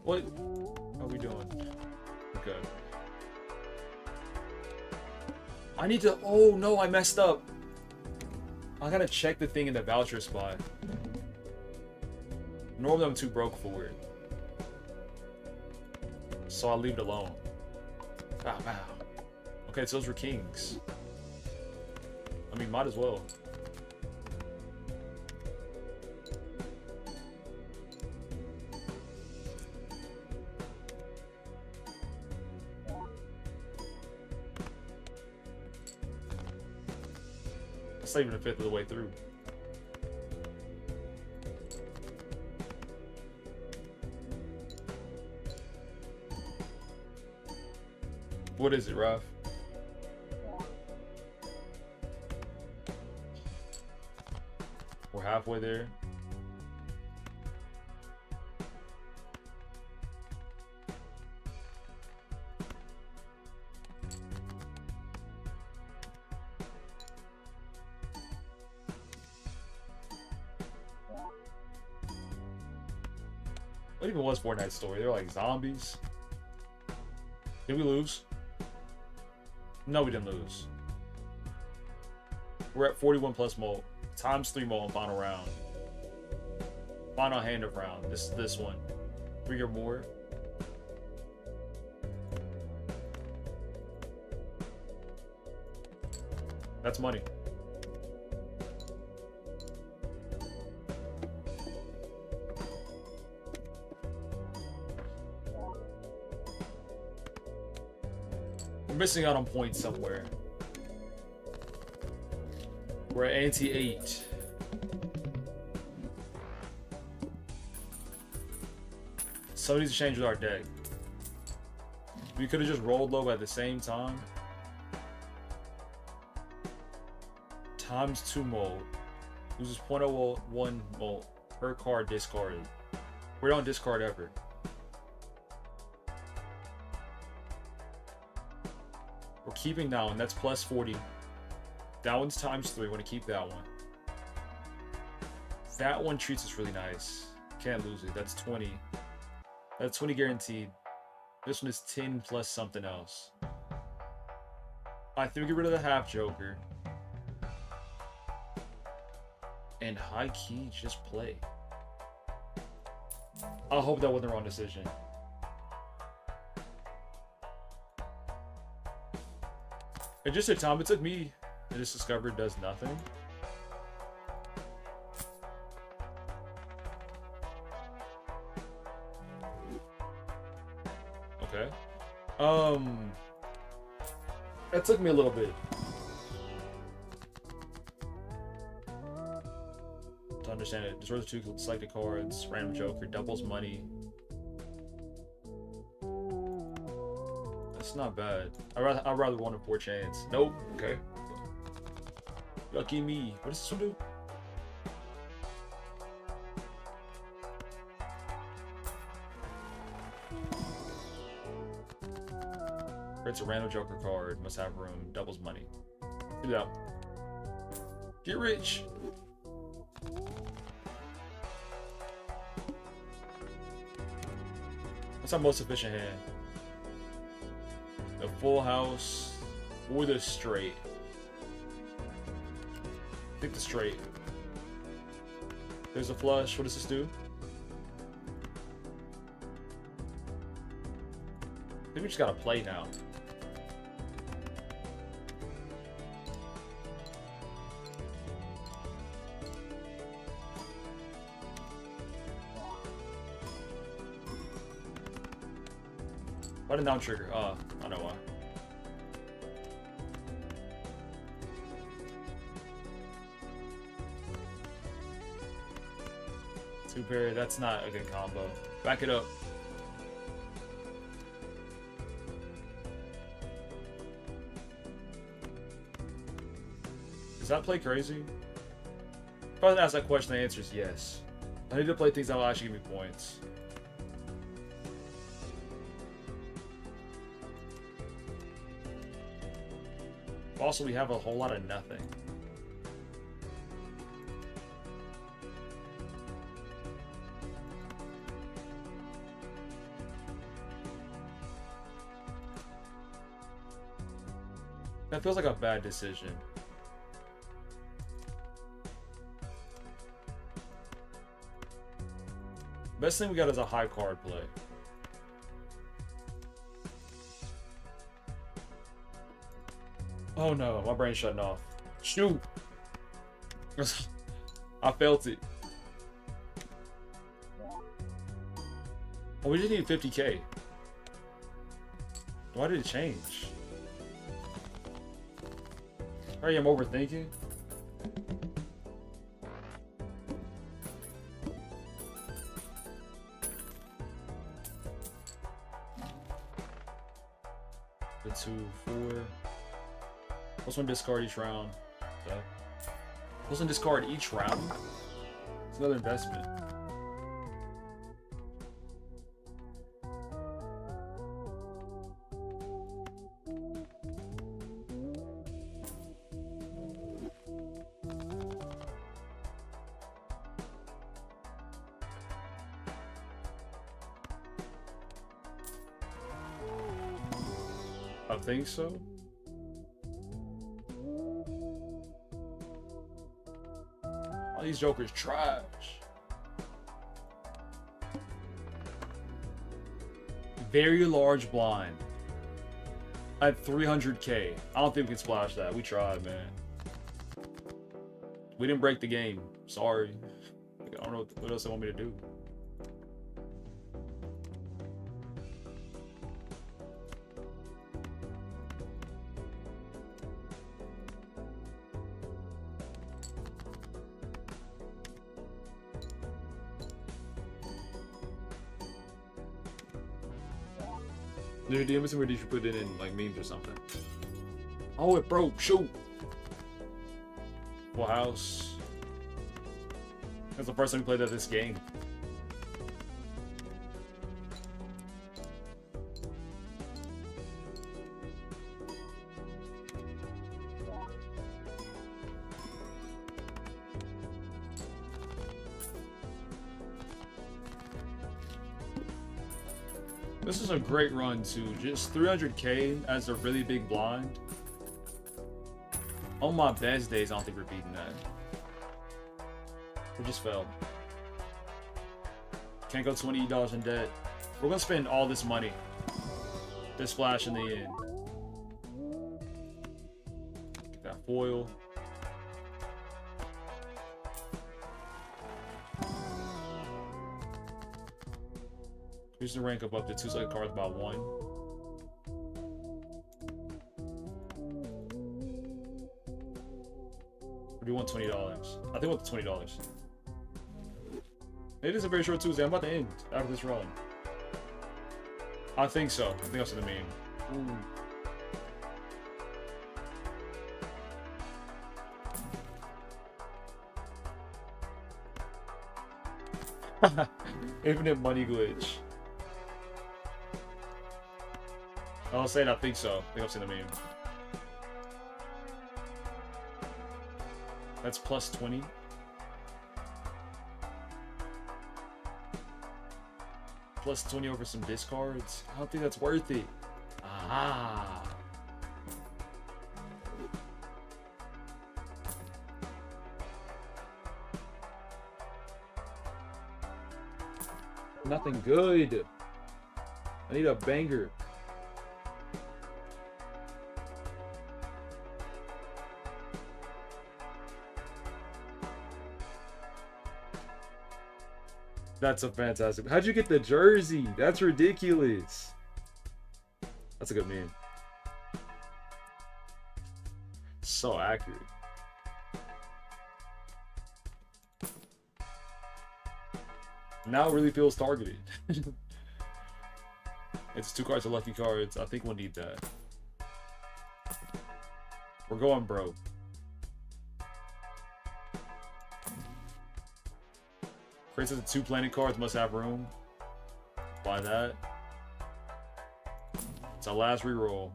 A: What are we doing? Okay. I need to. Oh no, I messed up. I gotta check the thing in the voucher spot. Normally I'm too broke for it. So I'll leave it alone. Ah, wow. Okay, so those were kings. I mean, might as well. It's not even a fifth of the way through. What is it, Ralph? We're halfway there. What even was Fortnite's story? They're like zombies. Did we lose? No, we didn't lose. We're at 41 plus mult. Times 3 mult in final round. Final hand of round. This one. 3 or more. That's money. We're missing out on points somewhere. We're at ante 8. Somebody needs to change with our deck. We could have just rolled low at the same time. Times 2 mult. Loses 0.01 mult per card discarded. We don't discard ever. We're keeping that one. That's plus 40. That one's times 3. I want to keep that one. That one treats us really nice. Can't lose it. That's 20. That's 20 guaranteed. This one is 10 plus something else. I think we get rid of the half joker. And high key just play. I hope that wasn't the wrong decision. It just took time. It took me to just discover it does nothing. Okay. That took me a little bit to understand it. Destroy the 2 selected cards. Random joker doubles money. That's not bad. I'd rather 1 in 4 chance. Nope. Okay. Lucky me. What does this one do? It's a random joker card. Must have room. Doubles money. Do that. Get rich. What's our most efficient hand? The full house or the straight? I think the straight. There's a flush. What does this do? I think we just gotta play now. Why didn't down trigger? I know why. Two pair, that's not a good combo. Back it up. Does that play crazy? If I was to ask that question, the answer is yes. I need to play things that will actually give me points. Also, we have a whole lot of nothing. That feels like a bad decision. Best thing we got is a high card play. Oh no, my brain's shutting off. Shoot! I felt it. Oh, we just need 50K. Why did it change? Alright, I'm overthinking. The 2, 4. Plus one discard each round. Okay. Plus one discard each round. It's another investment. I think so. All these jokers trash. Very large blind. At 300K. I don't think we can splash that. We tried, man. We didn't break the game. Sorry. I don't know what else they want me to do. Dude, DM us where did you put it in like memes or something? Oh, it broke. Shoot. Full house. That's the first time we played this game. This is a great run too. Just 300K as a really big blind. On my best days, I don't think we're beating that. We just failed. Can't go $20 in debt. We're gonna spend all this money to splash in the end. Get that foil. Here's the rank up to 2 second cards by 1. Or do you want $20? I think I want the $20. It is a very short Tuesday. I'm about to end after this run. I think so. I think I'll see the meme. Ooh. Infinite money glitch. I was saying I think so. I think I've seen the meme. That's plus 20. Plus 20 over some discards. I don't think that's worth it. Ah. Nothing good. I need a banger. That's a fantastic. How'd you get the jersey? That's ridiculous. That's a good meme. So accurate. Now it really feels targeted. It's 2 cards of lucky cards. I think we'll need that. We're going broke. Creates the 2 planet cards, must have room. Buy that. It's our last reroll.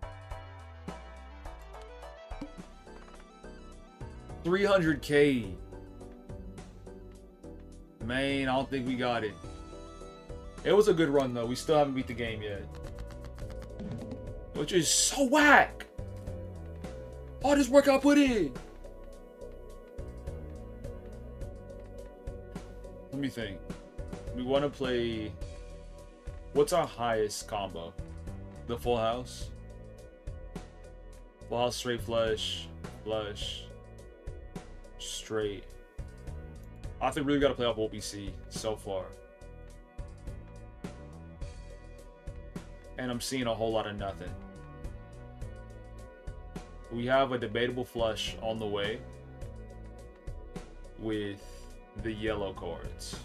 A: 300k. Man, I don't think we got it. It was a good run though. We still haven't beat the game yet. Which is so whack. All this work I put in. Let me think. We want to play... What's our highest combo? The full house? Full house, straight flush, flush, straight. I think we really got to play off what we see so far. And I'm seeing a whole lot of nothing. We have a debatable flush on the way with the yellow cards.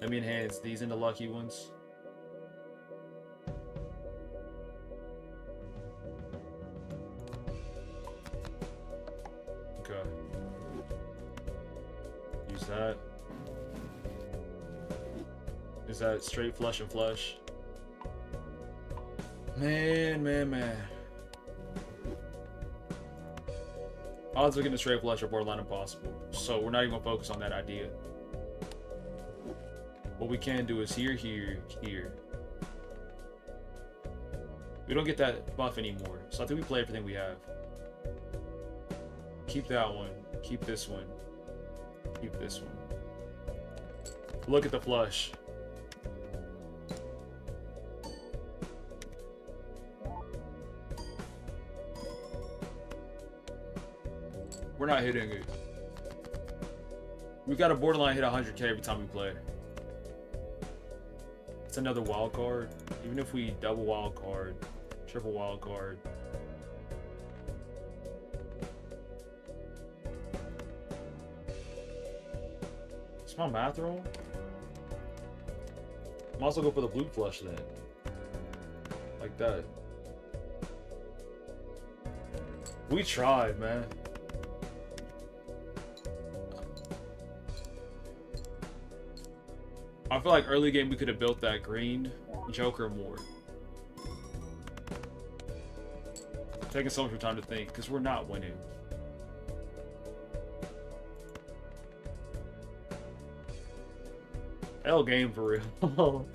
A: Let me enhance these into lucky ones. Okay. Use that. Is that straight flush and flush? Man. Odds of getting a straight flush are borderline impossible. So we're not even gonna focus on that idea. What we can do is here. We don't get that buff anymore. So I think we play everything we have. Keep that one. Keep this one. Keep this one. Look at the flush. We're not hitting it. We got a borderline hit 100k every time we play. It's another wild card. Even if we double wild card, triple wild card. Is my math wrong? Might as well go for the blue flush then. Like that. We tried, man. I feel like early game we could have built that green Joker more. Taking so much more time to think because we're not winning. L game for real.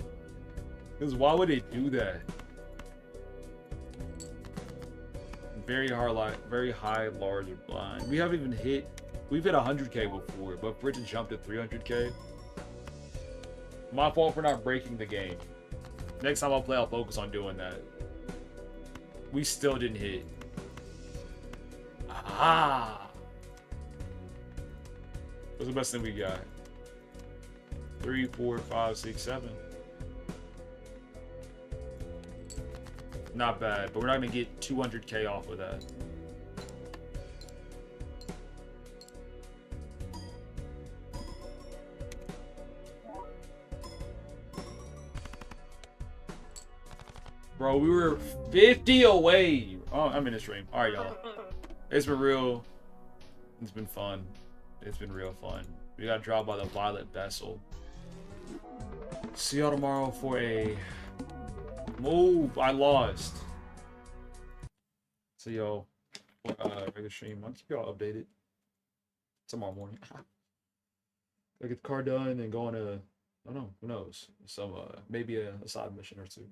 A: Because why would it do that? Very high, large blind. We haven't even hit. We've hit 100k before, but Bridget jumped at 300k. My fault for not breaking the game. Next time I'll play, I'll focus on doing that. We still didn't hit. Ah! What's the best thing we got? 3, 4, 5, 6, 7. Not bad, but we're not gonna get 200k off of that. Bro, we were 50 away. Oh, I'm in the stream. All right, y'all. It's been real. It's been fun. It's been real fun. We got dropped by the Violet Vessel. See y'all tomorrow for a move. I lost. See y'all for regular stream. I'll keep y'all updated tomorrow morning. I get the car done and go on a, I don't know, who knows? Some maybe a side mission or two.